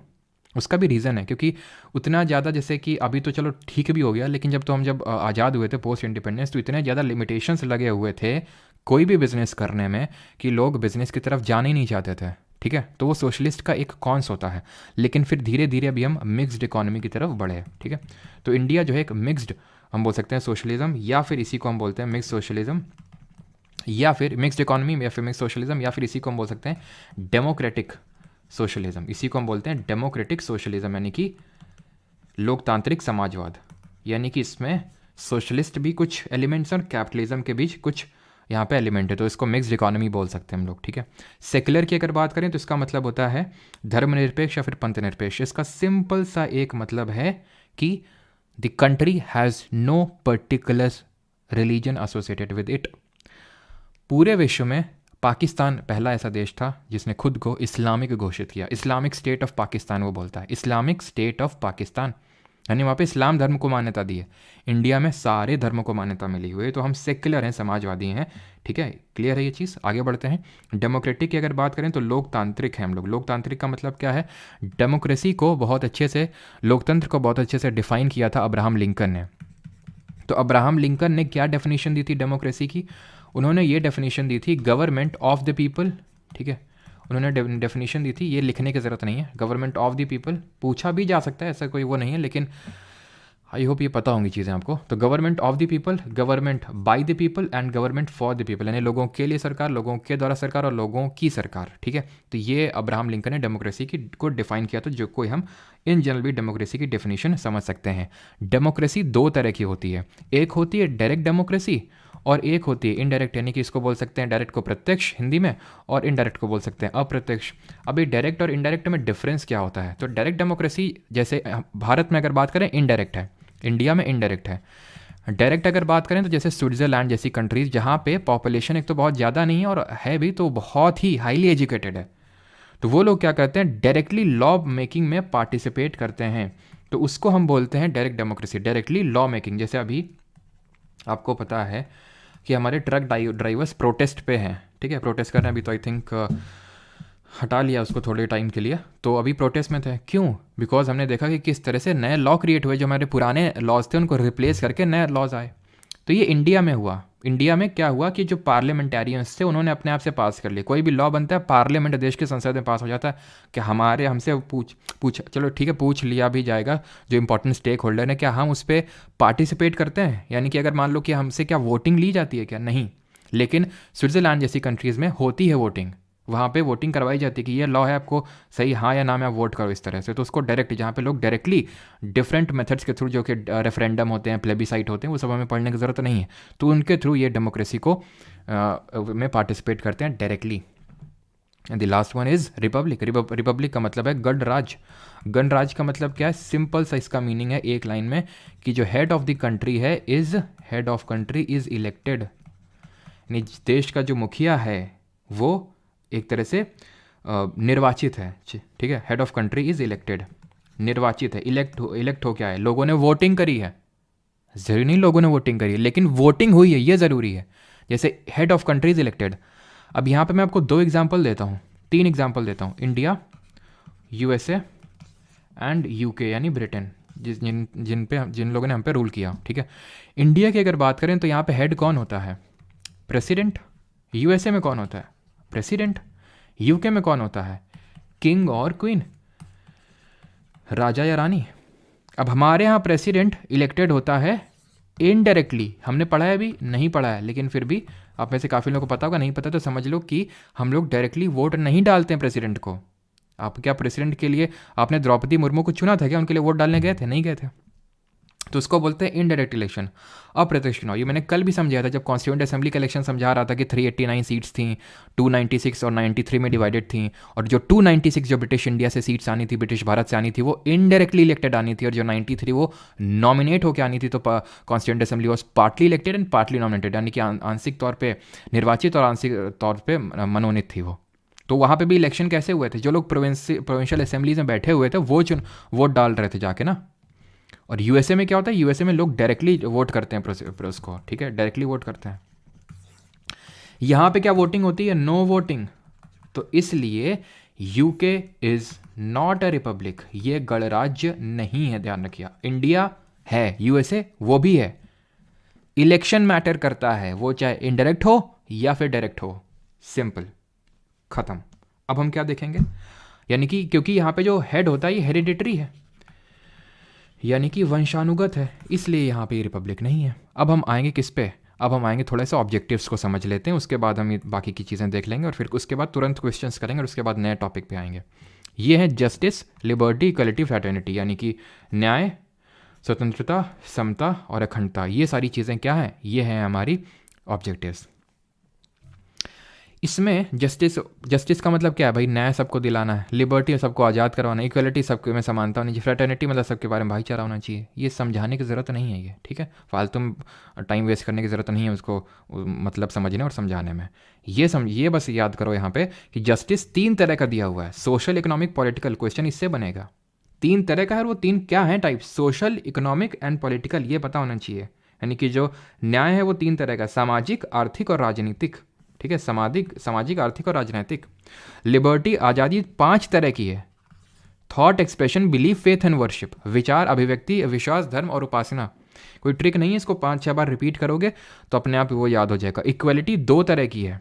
उसका भी रीज़न है, क्योंकि उतना ज़्यादा, जैसे कि अभी तो चलो ठीक भी हो गया, लेकिन जब आज़ाद हुए थे पोस्ट इंडिपेंडेंस, तो इतने ज़्यादा लिमिटेशंस लगे हुए थे कोई भी बिज़नेस करने में कि लोग बिज़नेस की तरफ जाने ही नहीं चाहते थे, ठीक है। तो वो सोशलिस्ट का एक कॉन्स होता है, लेकिन फिर धीरे धीरे अभी हम मिक्स्ड इकोनॉमी की तरफ बढ़े, ठीक है। तो इंडिया जो है एक मिक्स्ड, हम बोल सकते हैं सोशलिज्म, या फिर इसी को हम बोलते हैं मिक्स सोशलिज्म, या फिर मिक्स्ड इकोनॉमी, या फिर मिक्स सोशलिज्म, या फिर इसी को हम बोल सकते हैं डेमोक्रेटिक सोशलिज्म। इसी को हम बोलते हैं डेमोक्रेटिक सोशलिज्म, यानी कि लोकतांत्रिक समाजवाद। यानी कि इसमें सोशलिस्ट भी कुछ एलिमेंट्स और कैपिटलिज्म के बीच कुछ यहाँ पे एलिमेंट है, तो इसको मिक्स्ड इकोनॉमी बोल सकते हैं हम लोग, ठीक है। सेक्युलर की अगर बात करें तो इसका मतलब होता है धर्मनिरपेक्ष या फिर पंथनिरपेक्ष। इसका सिंपल सा एक मतलब है कि the country has no particular religion associated with it. पूरे विश्व में पाकिस्तान पहला ऐसा देश था जिसने खुद को इस्लामिक घोषित किया। इस्लामिक स्टेट ऑफ पाकिस्तान वो बोलता है, इस्लामिक स्टेट ऑफ पाकिस्तान, यानी वहाँ पे इस्लाम धर्म को मान्यता दी है। इंडिया में सारे धर्मों को मान्यता मिली हुई है, तो हम सेक्युलर हैं, समाजवादी हैं, ठीक है। क्लियर है ये चीज़, आगे बढ़ते हैं। डेमोक्रेटिक की अगर बात करें तो लोकतांत्रिक है हम लोग। लोकतांत्रिक का मतलब क्या है, डेमोक्रेसी को बहुत अच्छे से, लोकतंत्र को बहुत अच्छे से डिफाइन किया था अब्राहम लिंकन ने। तो अब्राहम लिंकन ने क्या डेफिनेशन दी थी डेमोक्रेसी की, उन्होंने ये डेफिनेशन दी थी गवर्नमेंट ऑफ द पीपल, ठीक है। उन्होंने डेफिनेशन दी थी, ये लिखने की ज़रूरत नहीं है, गवर्नमेंट ऑफ द पीपल, पूछा भी जा सकता है, ऐसा कोई वो नहीं है, लेकिन आई होप ये पता होंगी चीज़ें आपको। तो government of the people, government by the people and government for the people, यानी लोगों के लिए सरकार, लोगों के द्वारा सरकार और लोगों की सरकार, ठीक है। तो ये अब्राहम लिंकन ने डेमोक्रेसी की को डिफाइन किया, तो जो कोई हम इन जनरल भी डेमोक्रेसी की डेफिनेशन समझ सकते हैं। डेमोक्रेसी दो तरह की होती है, एक होती है डायरेक्ट डेमोक्रेसी और एक होती है इनडायरेक्ट, यानी कि इसको बोल सकते हैं डायरेक्ट को प्रत्यक्ष हिंदी में, और इनडायरेक्ट को बोल सकते हैं अप्रत्यक्ष। अभी डायरेक्ट और इनडायरेक्ट में डिफरेंस क्या होता है, तो डायरेक्ट डेमोक्रेसी जैसे भारत में अगर बात करें इनडायरेक्ट है, इंडिया में इनडायरेक्ट है। डायरेक्ट अगर बात करें तो जैसे स्विट्ज़रलैंड जैसी कंट्रीज़ जहाँ पे पॉपुलेशन एक तो बहुत ज़्यादा नहीं है और है भी तो बहुत ही हाईली एजुकेटेड है, तो वो लोग क्या करते हैं, डायरेक्टली लॉ मेकिंग में पार्टिसिपेट करते हैं, तो उसको हम बोलते हैं direct democracy, directly law making. जैसे अभी आपको पता है कि हमारे ट्रक ड्राइवर्स प्रोटेस्ट पे हैं, ठीक है, प्रोटेस्ट कर रहे हैं। अभी तो आई थिंक हटा लिया उसको थोड़े टाइम के लिए, तो अभी प्रोटेस्ट में थे। क्यों, बिकॉज हमने देखा कि किस तरह से नए लॉ क्रिएट हुए, जो हमारे पुराने लॉज थे उनको रिप्लेस करके नए लॉज आए। तो ये इंडिया में हुआ। इंडिया में क्या हुआ कि जो पार्लियामेंटेरियंस थे उन्होंने अपने आप से पास कर लिया। कोई भी लॉ बनता है पार्लियामेंट देश के संसद में पास हो जाता है कि हमारे हमसे पूछ चलो ठीक है, पूछ लिया भी जाएगा जो इंपॉर्टेंट स्टेक होल्डर है, क्या हम उस पर पार्टिसिपेट करते हैं? यानी कि अगर मान लो कि हमसे क्या वोटिंग ली जाती है क्या? नहीं। लेकिन स्विट्ज़रलैंड जैसी कंट्रीज़ में होती है वोटिंग, वहाँ पे वोटिंग करवाई जाती है कि ये लॉ है, आपको सही हाँ या ना में आप वोट करो इस तरह से। तो उसको डायरेक्ट, जहाँ पे लोग डायरेक्टली डिफरेंट मेथड्स के थ्रू, जो कि रेफरेंडम होते हैं, प्लेबिसाइट होते हैं, वो सब हमें पढ़ने की ज़रूरत नहीं है, तो उनके थ्रू ये डेमोक्रेसी को में पार्टिसिपेट करते हैं directly. The last one is Republic. Republic का मतलब है गणराज। गणराज का मतलब क्या है? सिंपल सा इसका मीनिंग है एक लाइन में कि जो हेड ऑफ द कंट्री है head of country is elected, यानी देश का जो मुखिया है वो एक तरह से निर्वाचित है। ठीक है, head of country is elected, निर्वाचित है। इलेक्ट हो क्या है? लोगों ने वोटिंग करी है। ज़रूरी नहीं लोगों ने वोटिंग करी है, लेकिन वोटिंग हुई है, ये ज़रूरी है। जैसे head of country is elected. अब यहाँ पे मैं आपको 2 एग्जाम्पल देता हूँ, 3 एग्जाम्पल देता हूँ। इंडिया, यूएसए एंड यूके यानी ब्रिटेन, जिन लोगों ने हम पे रूल किया। ठीक है, इंडिया की अगर बात करें तो यहाँ पे हेड कौन होता है? प्रेसिडेंट। यूएसए में कौन होता है? प्रेसिडेंट। यूके में कौन होता है? किंग और क्वीन, राजा या रानी। अब हमारे यहाँ प्रेसिडेंट इलेक्टेड होता है इनडायरेक्टली। हमने पढ़ा है अभी? नहीं पढ़ा है, लेकिन फिर भी आप में से काफ़ी लोगों को पता होगा, नहीं पता तो समझ लो कि हम लोग डायरेक्टली वोट नहीं डालते हैं प्रेसिडेंट को। आप क्या प्रेसिडेंट के लिए आपने द्रौपदी मुर्मू को चुना था क्या? उनके लिए वोट डालने गए थे? नहीं गए थे। तो उसको बोलते हैं इनडायरेक्ट इलेक्शन, अप्रत्यक्ष चुनाव। ये मैंने कल भी समझाया था जब कॉन्स्टिट्यूएंट असेंबली का इलेक्शन समझा रहा था कि 389 सीट्स थी, 296 और 93 में डिवाइडेड थी, और जो 296 जो ब्रिटिश इंडिया से सीट्स आनी थी, ब्रिटिश भारत से आनी थी, वो इनडायरेक्टली इलेक्टेड आनी थी, और जो 93 वो नॉमिनेट होकर आनी थी। तो constituent assembly was partly elected and partly nominated, यानी कि आंशिक तौर पर निर्वाचित और आंशिक तौर पर मनोनीत थी वो। तो वहाँ पे भी इलेक्शन कैसे हुए थे? जो लोग प्रोविंशियल असेंबलीज में बैठे हुए थे वो वोट डाल रहे थे जाके ना। और यूएसए में क्या होता है? यूएसए में लोग डायरेक्टली वोट करते हैं उसको। ठीक है, डायरेक्टली वोट करते हैं। यहाँ पे क्या वोटिंग होती है? No voting. तो इसलिए UK is not a republic, ये गणराज्य नहीं है, ध्यान रखिए। इंडिया है, यूएसए वो भी है। इलेक्शन मैटर करता है, वो चाहे इनडायरेक्ट हो या फिर डायरेक्ट हो, सिंपल, खत्म। अब हम क्या देखेंगे? यानी कि क्योंकि यहाँ पे जो हेड होता है ये हेरिडिटरी है, यानी कि वंशानुगत है, इसलिए यहाँ पे रिपब्लिक नहीं है। अब हम आएंगे किस पे? अब हम आएंगे थोड़ा सा ऑब्जेक्टिव्स को समझ लेते हैं, उसके बाद हम बाकी की चीज़ें देख लेंगे, और फिर उसके बाद तुरंत क्वेश्चंस करेंगे, और उसके बाद नए टॉपिक पे आएंगे। ये है जस्टिस, लिबर्टी, इक्वलिटी, फ्रैटर्निटी, यानी कि न्याय, स्वतंत्रता, समता और अखंडता। ये सारी चीज़ें क्या हैं? ये हैं हमारी ऑब्जेक्टिव्स। इसमें जस्टिस का मतलब क्या है भाई? न्याय सबको दिलाना है, लिबर्टी सबको आज़ाद करवाना, इक्वलिटी सबके में समानता होनी चाहिए, फ्रेटर्निटी मतलब सबके बारे में भाईचारा होना चाहिए। ये समझाने की ज़रूरत नहीं है ये, ठीक है, फालतू टाइम वेस्ट करने की ज़रूरत नहीं है उसको मतलब समझने और समझाने में। ये बस याद करो यहाँ पे कि जस्टिस 3 तरह का दिया हुआ है, सोशल, इकोनॉमिक, पॉलिटिकल। क्वेश्चन इससे बनेगा 3 तरह का है, और वो 3 क्या हैं type? Social, economic and political, ये पता होना चाहिए। यानी कि जो न्याय है वो 3 तरह का, सामाजिक, आर्थिक और राजनीतिक। ठीक है, सामाजिक, आर्थिक और राजनीतिक। लिबर्टी, आज़ादी 5 तरह की है, thought, expression, belief, faith and worship. विचार, अभिव्यक्ति, विश्वास, धर्म और उपासना। कोई ट्रिक नहीं है, इसको 5-6 बार रिपीट करोगे तो अपने आप वो याद हो जाएगा। इक्वलिटी 2 तरह की है,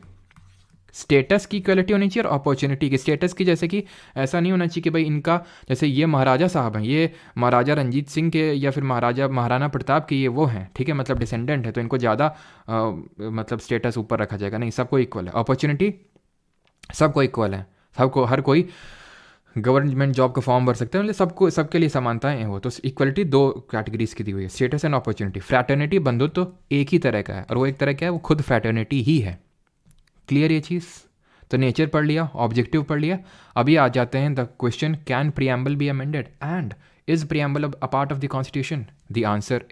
स्टेटस की इक्वलिटी होनी चाहिए और अपॉर्चुनिटी की। स्टेटस की जैसे कि ऐसा नहीं होना चाहिए कि भाई इनका, जैसे ये महाराजा साहब हैं, ये महाराजा रंजीत सिंह के या फिर महाराणा प्रताप के ये वो हैं, ठीक है, मतलब डिसेंडेंट है, तो इनको ज़्यादा मतलब स्टेटस ऊपर रखा जाएगा, नहीं, सबको इक्वल है। अपॉर्चुनिटी, सबको इक्वल है, सबको, हर कोई गवर्नमेंट जॉब का फॉर्म भर सकते हैं, मतलब सबके लिए समानताएं हैं वो। तो इक्वलिटी 2 कैटेगरीज की दी हुई है, स्टेटस एंड अपॉर्चुनिटी। फ्रैटर्निटी, बंधुत्व, तो एक ही तरह का है, और वो एक तरह क्या है? वो खुद फ्रैटर्निटी ही है। क्लियर ये चीज़? तो नेचर पढ़ लिया, ऑब्जेक्टिव पढ़ लिया। अभी आ जाते हैं the question, can preamble be amended and is preamble a part of the constitution? The answer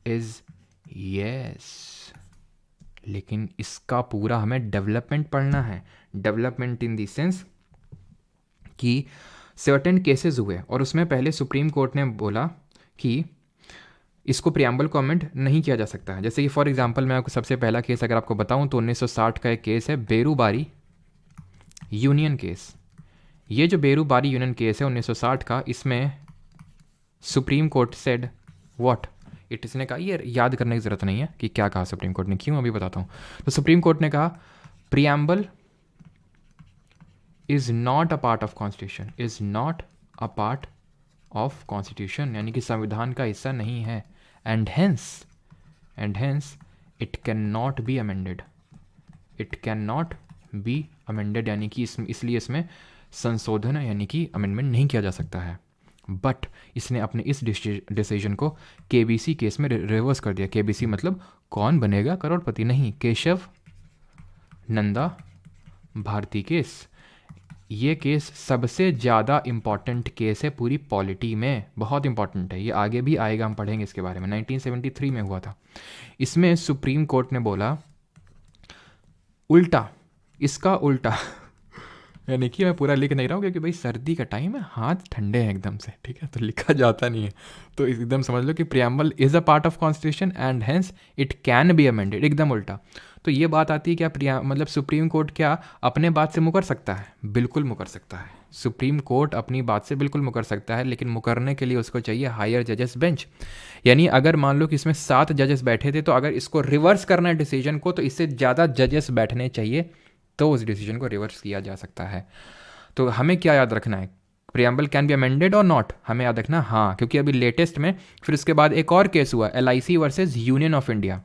is yes. लेकिन इसका पूरा हमें डेवलपमेंट पढ़ना है। डेवलपमेंट इन द सेंस कि सर्टेन केसेस हुए, और उसमें पहले सुप्रीम कोर्ट ने बोला कि इसको प्रियम्बल को अमेंड नहीं किया जा सकता है। जैसे कि फॉर एग्जांपल मैं आपको सबसे पहला केस अगर आपको बताऊं तो 1960 का एक केस है, बेरूबारी यूनियन केस। ये जो बेरूबारी यूनियन केस है 1960 का, इसमें सुप्रीम कोर्ट सेड व्हाट इसने कहा, ये याद करने की ज़रूरत नहीं है कि क्या कहा सुप्रीम कोर्ट ने, क्यों अभी बताता हूँ। तो सुप्रीम कोर्ट ने कहा preamble is not a part of constitution, is not a part of constitution, यानी कि संविधान का हिस्सा नहीं है। And hence it can not be amended, it can not be amended, यानी कि इसलिए इसमें संशोधन यानी कि अमेंडमेंट नहीं किया जा सकता है। बट इसने अपने इस डिसीजन को केबीसी केस में रिवर्स कर दिया। केबीसी मतलब कौन बनेगा करोड़पति, नहीं, केशव नंदा भारती केस। ये केस सबसे ज़्यादा इम्पॉर्टेंट केस है पूरी पॉलिटी में, बहुत इंपॉर्टेंट है, ये आगे भी आएगा, हम पढ़ेंगे इसके बारे में। 1973 में हुआ था। इसमें सुप्रीम कोर्ट ने बोला उल्टा, इसका उल्टा यानी कि मैं पूरा लिख नहीं रहा हूँ क्योंकि भाई सर्दी का टाइम है, हाथ ठंडे हैं एकदम से, ठीक है, तो लिखा जाता नहीं है, तो एकदम समझ लो कि preamble is a part of constitution and hence it can be amended, एकदम उल्टा। तो ये बात आती है क्या मतलब सुप्रीम कोर्ट क्या अपने बात से मुकर सकता है? बिल्कुल मुकर सकता है, सुप्रीम कोर्ट अपनी बात से बिल्कुल मुकर सकता है, लेकिन मुकरने के लिए उसको चाहिए हायर जजेस बेंच। यानी अगर मान लो कि इसमें 7 जजेस बैठे थे, तो अगर इसको रिवर्स करना है डिसीजन को, तो इससे ज़्यादा जजेस बैठने चाहिए, तो उस डिसीजन को रिवर्स किया जा सकता है। तो हमें क्या याद रखना है? प्रियम्बल कैन बी अमेंडेड और नॉट, हमें याद रखना हाँ, क्योंकि अभी लेटेस्ट में फिर उसके बाद एक और केस हुआ LIC versus union of India.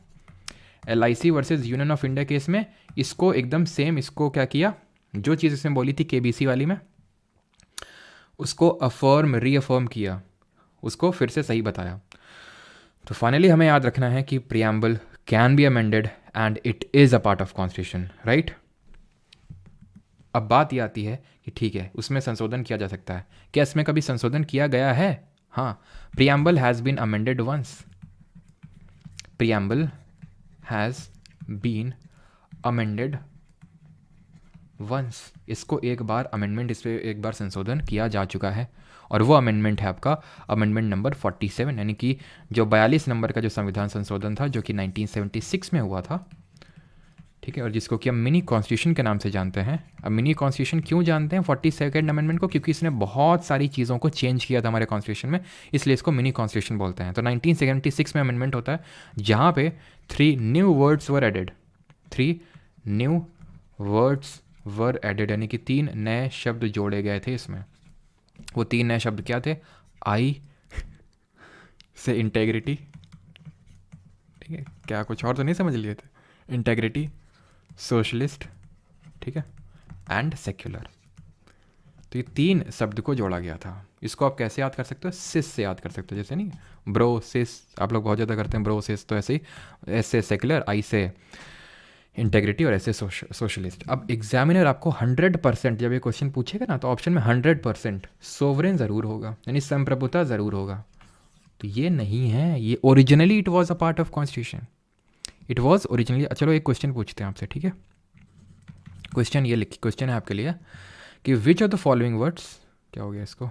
LIC versus union of India case में इसको एकदम सेम, इसको क्या किया, जो चीज़ इसमें बोली थी KBC वाली में, उसको रीअफर्म किया, उसको फिर से सही बताया। तो फाइनली हमें याद रखना है कि preamble can be amended and it is a part of constitution, right. अब बात ये आती है कि ठीक है, उसमें संशोधन किया जा सकता है, क्या इसमें कभी संशोधन किया गया है? हाँ, preamble has been amended once, preamble has been amended once, इसको एक बार अमेंडमेंट, इस पर एक बार संशोधन किया जा चुका है, और वो अमेंडमेंट है आपका अमेंडमेंट नंबर 47, यानी कि जो 42 नंबर का जो संविधान संशोधन था, जो कि 1976 में हुआ था, ठीक है, और जिसको कि हम मिनी कॉन्स्टिट्यूशन के नाम से जानते हैं। अब मिनी कॉन्स्टिट्यूशन क्यों जानते हैं 42nd अमेंडमेंट को? क्योंकि इसने बहुत सारी चीज़ों को चेंज किया था हमारे कॉन्स्टिट्यूशन में, इसलिए इसको मिनी कॉन्स्टिट्यूशन बोलते हैं। तो 1976 में अमेंडमेंट होता है, जहाँ पे 3 new words were added, 3 new words were added, यानी कि 3 नए शब्द जोड़े गए थे इसमें। वो 3 नए शब्द क्या थे? आई से इंटेग्रिटी, ठीक है, क्या कुछ और तो नहीं समझ लिए थे? इंटेग्रिटी, सोशलिस्ट, ठीक है, एंड सेक्युलर। तो ये 3 शब्द को जोड़ा गया था। इसको आप कैसे याद कर सकते हो? सिस से याद कर सकते हो, जैसे नहीं ब्रो सिस, आप लोग बहुत ज़्यादा करते हैं ब्रो सिस, तो ऐसे ही ऐसे सेक्युलर, आई से इंटेग्रिटी और ऐसे सोशलिस्ट। अब एग्जामिनर आपको 100%, जब ये क्वेश्चन पूछेगा ना, तो ऑप्शन में 100% सोवरेन ज़रूर होगा, यानी संप्रभुता ज़रूर होगा। तो ये नहीं है, ये originally it was a part of constitution, it was originally. चलो एक क्वेश्चन पूछते हैं आपसे, ठीक है। क्वेश्चन ये लिखिए, क्वेश्चन है आपके लिए कि विच ऑफ द फॉलोइंग वर्ड्स, क्या हो गया इसको,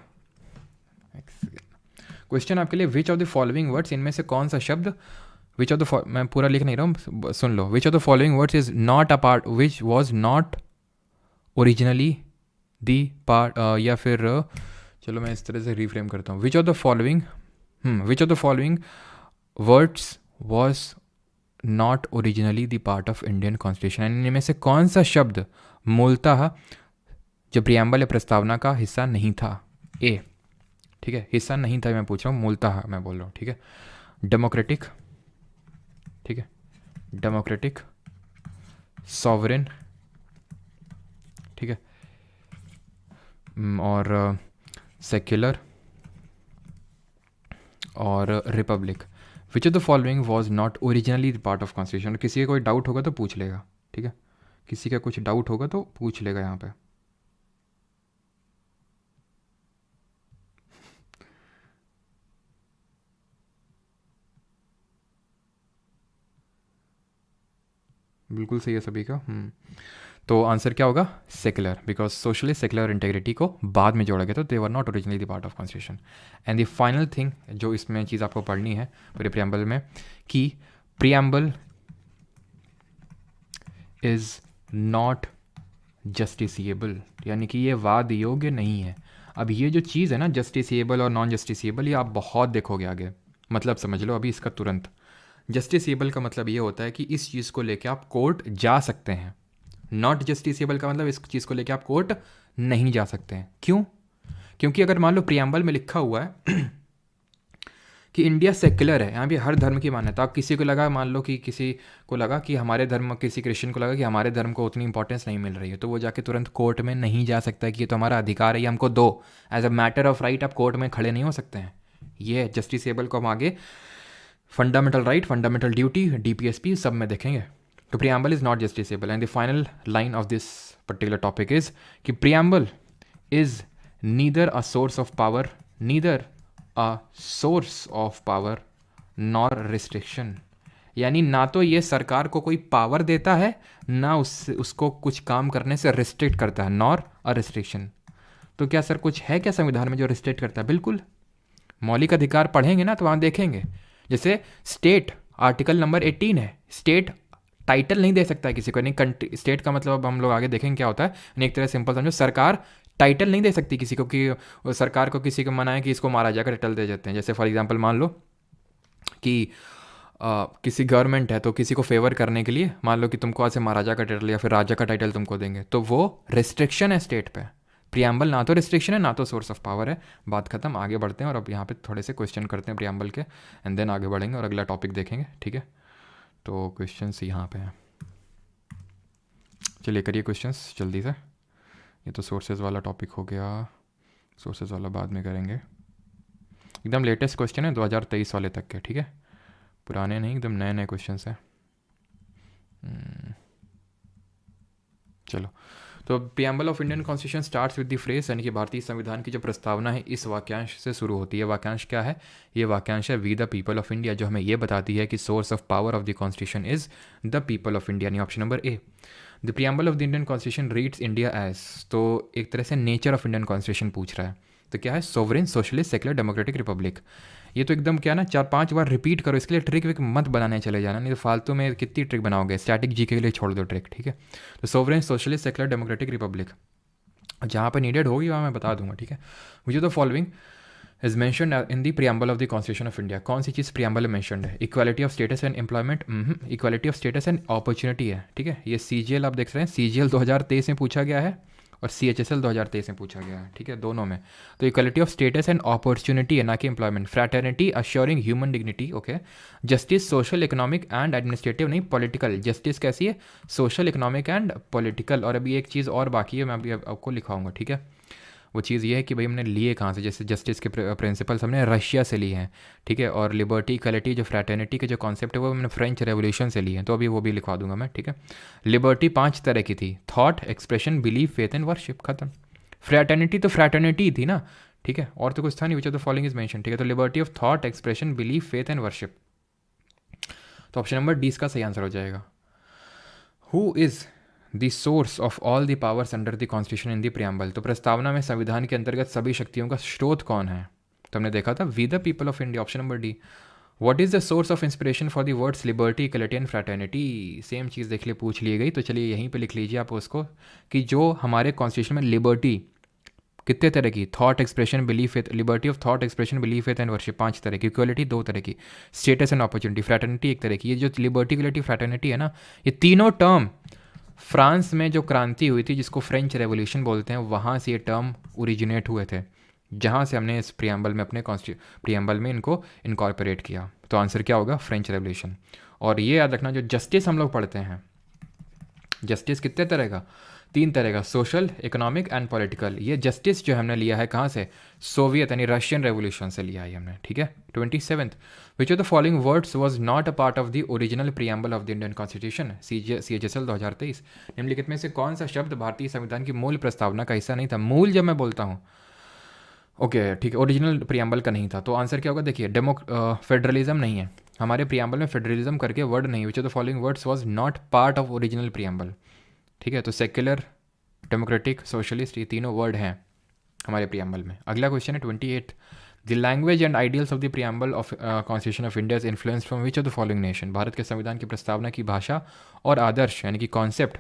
क्वेश्चन आपके लिए विच ऑफ द फॉलोइंग वर्ड्स, इनमें से कौन सा शब्द, विच ऑफ द, मैं पूरा लिख नहीं रहा हूँ, सुन लो, which of the following words is not a part, which was not originally the part, या फिर चलो मैं इस तरह से रिफ्रेम करता हूँ, विच of the following words was not originally the part of Indian constitution, इनमें से कौन सा शब्द मूलतः जो प्रियम्बल या प्रस्तावना का हिस्सा नहीं था? ए, ठीक है, हिस्सा नहीं था, मैं पूछ रहा हूँ, मूलतः मैं बोल रहा हूँ, ठीक है। डेमोक्रेटिक, ठीक है, डेमोक्रेटिक, सॉवरेन, ठीक है, और सेक्युलर और Republic. Which of the following was not originally part of constitution? किसी का कोई डाउट होगा तो पूछ लेगा, ठीक है, किसी का कुछ डाउट होगा तो पूछ लेगा यहाँ पे। बिल्कुल सही है सभी का। तो आंसर क्या होगा? सेक्युलर, बिकॉज सोशलिस्ट, सेक्युलर और इंटेग्रिटी को बाद में जोड़ा गया था, they were not originally the part of constitution. And the final thing जो इसमें चीज़ आपको पढ़नी है पूरे प्रियम्बल में, कि प्रियम्बल इज़ नॉट जस्टिसिएबल, यानी कि ये वाद योग्य नहीं है। अब ये जो चीज़ है ना, जस्टिसिएबल और नॉन जस्टिसिएबल, ये आप बहुत देखोगे आगे, मतलब समझ लो अभी इसका तुरंत। जस्टिसेबल का मतलब ये होता है कि इस चीज़ को लेके आप कोर्ट जा सकते हैं। नॉट जस्टिसेबल का मतलब इस चीज़ को लेके आप कोर्ट नहीं जा सकते हैं। क्यों? क्योंकि अगर मान लो प्रियम्बल में लिखा हुआ है कि इंडिया सेक्युलर है, यहाँ भी हर धर्म की मान्यता, अब किसी को लगा, मान लो कि किसी को लगा कि हमारे धर्म, किसी क्रिश्चियन को लगा कि हमारे धर्म को उतनी इंपॉर्टेंस नहीं मिल रही है, तो वो जाके तुरंत कोर्ट में नहीं जा सकता कि ये तो हमारा अधिकार है, ये हमको दो। As a matter of right आप कोर्ट में खड़े नहीं हो सकते हैं। ये जस्टिसेबल को हम आगे fundamental right, fundamental duty, DPSP सब में देखेंगे। तो preamble is not justiciable and the final line of this particular topic is कि preamble is neither a source of power, neither a source of power nor restriction. यानी ना तो ये सरकार को कोई पावर देता है, ना उसको कुछ काम करने से रिस्ट्रिक्ट करता है, नॉर अ रिस्ट्रिक्शन। तो क्या सर कुछ है क्या संविधान में जो रिस्ट्रिक्ट करता है? बिल्कुल। मौलिक अधिकार पढ़ेंगे ना तो वहाँ देखेंगे, जैसे स्टेट आर्टिकल नंबर 18 है, स्टेट टाइटल नहीं दे सकता है किसी को, नहीं कंट्री, स्टेट का मतलब अब हम लोग आगे देखेंगे क्या होता है, एक तरह सिंपल समझो, सरकार टाइटल नहीं दे सकती किसी को, कि सरकार को किसी को मना है कि इसको महाराजा का टाइटल दे देते हैं। जैसे फॉर एग्जांपल मान लो कि किसी गवर्नमेंट है तो किसी को फेवर करने के लिए मान लो कि तुमको आज से महाराजा का टाइटल या फिर राजा का टाइटल तुमको देंगे, तो वो रिस्ट्रिक्शन है स्टेट पे। प्रियम्बल ना तो रिस्ट्रिक्शन है ना तो सोर्स ऑफ पावर है। बात खत्म, आगे बढ़ते हैं और अब यहाँ पे थोड़े से क्वेश्चन करते हैं प्रियम्बल के, एंड देन आगे बढ़ेंगे और अगला टॉपिक देखेंगे, ठीक है। तो क्वेश्चंस यहाँ पे हैं, चलिए करिए क्वेश्चंस जल्दी से। ये तो सोर्सेज वाला टॉपिक हो गया, सोर्सेज वाला बाद में करेंगे। एकदम लेटेस्ट क्वेश्चन है 2023 वाले तक के, ठीक है, पुराने नहीं, एकदम नए नए क्वेश्चंस हैं। चलो, तो preamble of Indian constitution starts with the phrase, यानी कि भारतीय संविधान की जो प्रस्तावना है इस वाक्यांश से शुरू होती है। वाक्यांश क्या है? ये वाक्यांश है we the people of India, जो हमें ये बताती है कि source of power of the constitution is the people of India, यानी option number A. The preamble of the Indian constitution reads India as, तो एक तरह से नेचर ऑफ इंडियन कॉन्स्टिट्यूशन पूछ रहा है, तो क्या है? Sovereign, socialist, secular, democratic, Republic. ये तो एकदम क्या ना 4-5 बार रिपीट करो, इसके लिए ट्रिक विक मत बनाने चले जाना, नहीं तो फालतू में कितनी ट्रिक बनाओगे, स्टैटिक जी के लिए छोड़ दो ट्रिक, ठीक है। तो sovereign, socialist, secular, democratic, Republic, जहाँ पर नीडेड होगी वहाँ मैं बता दूंगा, ठीक है। मुझे तो following is mentioned in the preamble of the constitution of India. कौन सी चीज़ प्रियम्बल में मैंशनड है? Equality of status and employment, equality of status and opportunity है, ठीक है। ये CGL आप देख रहे हैं, CGL 2023 में पूछा गया है और CHSL 2023 में पूछा गया है, ठीक है, दोनों में। तो equality of status and opportunity है, ना कि employment. Fraternity assuring human dignity, okay. Justice social, economic and administrative, नहीं पॉलिटिकल। जस्टिस कैसी है? Social, economic and political. और अभी एक चीज़ और बाकी है, मैं अभी आपको लिखाऊंगा, ठीक है। वो चीज़ ये है कि भाई हमने लिए कहाँ से, जैसे जस्टिस के प्रिंसिपल्स हमने रशिया से लिए हैं, ठीक है। और लिबर्टी, इक्वलिटी, जो फ्रैटर्निटी के जो कॉन्सेप्ट है वो हमने फ्रेंच रेवोल्यूशन से लिए हैं, तो अभी वो भी लिखवा दूंगा मैं, ठीक है। लिबर्टी 5 तरह की थी, thought, expression, belief, faith and worship, खत्म। फ्रैटर्निटी तो फ्रैटर्निटी ही थी ना, ठीक है, और तो कुछ था नहीं, विच of the following is mention, ठीक है। तो liberty of thought, expression, belief, faith and worship, तो ऑप्शन नंबर डी इसका सही आंसर हो जाएगा। Who is the source of all the powers under the constitution in the preamble, तो प्रस्तावना में संविधान के अंतर्गत सभी शक्तियों का स्रोत कौन है? तो हमने देखा था we the people of India, option number D. What is the source of inspiration for the words liberty, equality and fraternity? Same चीज़ देख लिए, पूछ ली गई, तो चलिए यहीं पे लिख लीजिए आप उसको, कि जो हमारे कॉन्स्टिट्यूशन में लिबर्टी कितने तरह की, thought, expression, belief, faith, liberty of thought, expression, belief, faith and worship 5 तरह की, इक्वलिटी 2 तरह की, स्टेटस एंड अपॉर्चुनिटी, फ्रैटर्निटी 1 तरह की। ये जो लिबर्टी, इक्वलिटी, फ्रैटर्निटी है ना, ये तीनों टर्म फ्रांस में जो क्रांति हुई थी, जिसको फ्रेंच रेवोल्यूशन बोलते हैं, वहाँ से ये टर्म ओरिजिनेट हुए थे, जहाँ से हमने इस प्रियम्बल में, अपने प्रियम्बल में इनको इनकॉर्पोरेट किया। तो आंसर क्या होगा? French revolution. और ये याद रखना, जो जस्टिस हम लोग पढ़ते हैं, जस्टिस कितने तरह का? 3 तरह का, सोशल, इकोनॉमिक एंड पॉलिटिकल। ये जस्टिस जो हमने लिया है कहाँ से? सोवियत यानी रशियन रेवोल्यूशन से लिया है हमने, ठीक है। 27th, which of the following words was not a part of the original preamble of the Indian constitution, CHSL 2023। निम्नलिखित में से कौन सा शब्द भारतीय संविधान की मूल प्रस्तावना का हिस्सा नहीं था? मूल जब मैं बोलता हूँ, ओके ठीक है, ओरिजिनल प्रियम्बल का नहीं था, तो आंसर क्या होगा? देखिए, फेडरलिज्म नहीं है हमारे प्रियम्बल में, फेडरलिज्म करके वर्ड नहीं। विच of the following words was not part of original preamble, ठीक है। तो सेक्युलर, डेमोक्रेटिक, सोशलिस्ट, ये तीनों वर्ड हैं हमारे प्रियम्बल में। अगला क्वेश्चन है 28, the language and ideals of the preamble of constitution of India is influence from which of the following nation? Bharat के संविधान की प्रस्तावना की भाषा और आदर्श यानी कि कॉन्सेप्ट,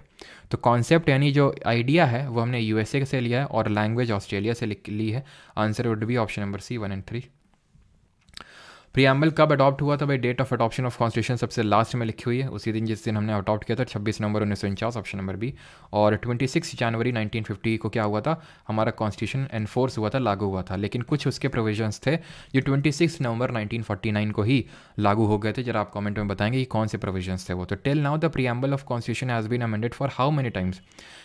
तो कॉन्सेप्ट यानी जो आइडिया है वो हमने USA से लिया है और लैंग्वेज ऑस्ट्रेलिया से ली है। Answer would be option number C 1 and 3। Preamble कब अडॉप्ट हुआ था भाई? Date of adoption of constitution सबसे लास्ट में लिखी हुई है, उसी दिन जिस दिन हमने अडॉप्ट किया था, 26 नवंबर 1949, ऑप्शन नंबर बी। और 26 जनवरी 1950 को क्या हुआ था, हमारा कॉन्स्टिट्यूशन एनफोर्स हुआ था, लागू हुआ था। लेकिन कुछ उसके प्रोविजंस थे जो 26 नवंबर 1949 को ही लागू हो गए थे। जरा आप कमेंट में बताएंगे कि कौन से प्रोविजंस थे वो। तो till now the preamble of constitution has been amended for how many times?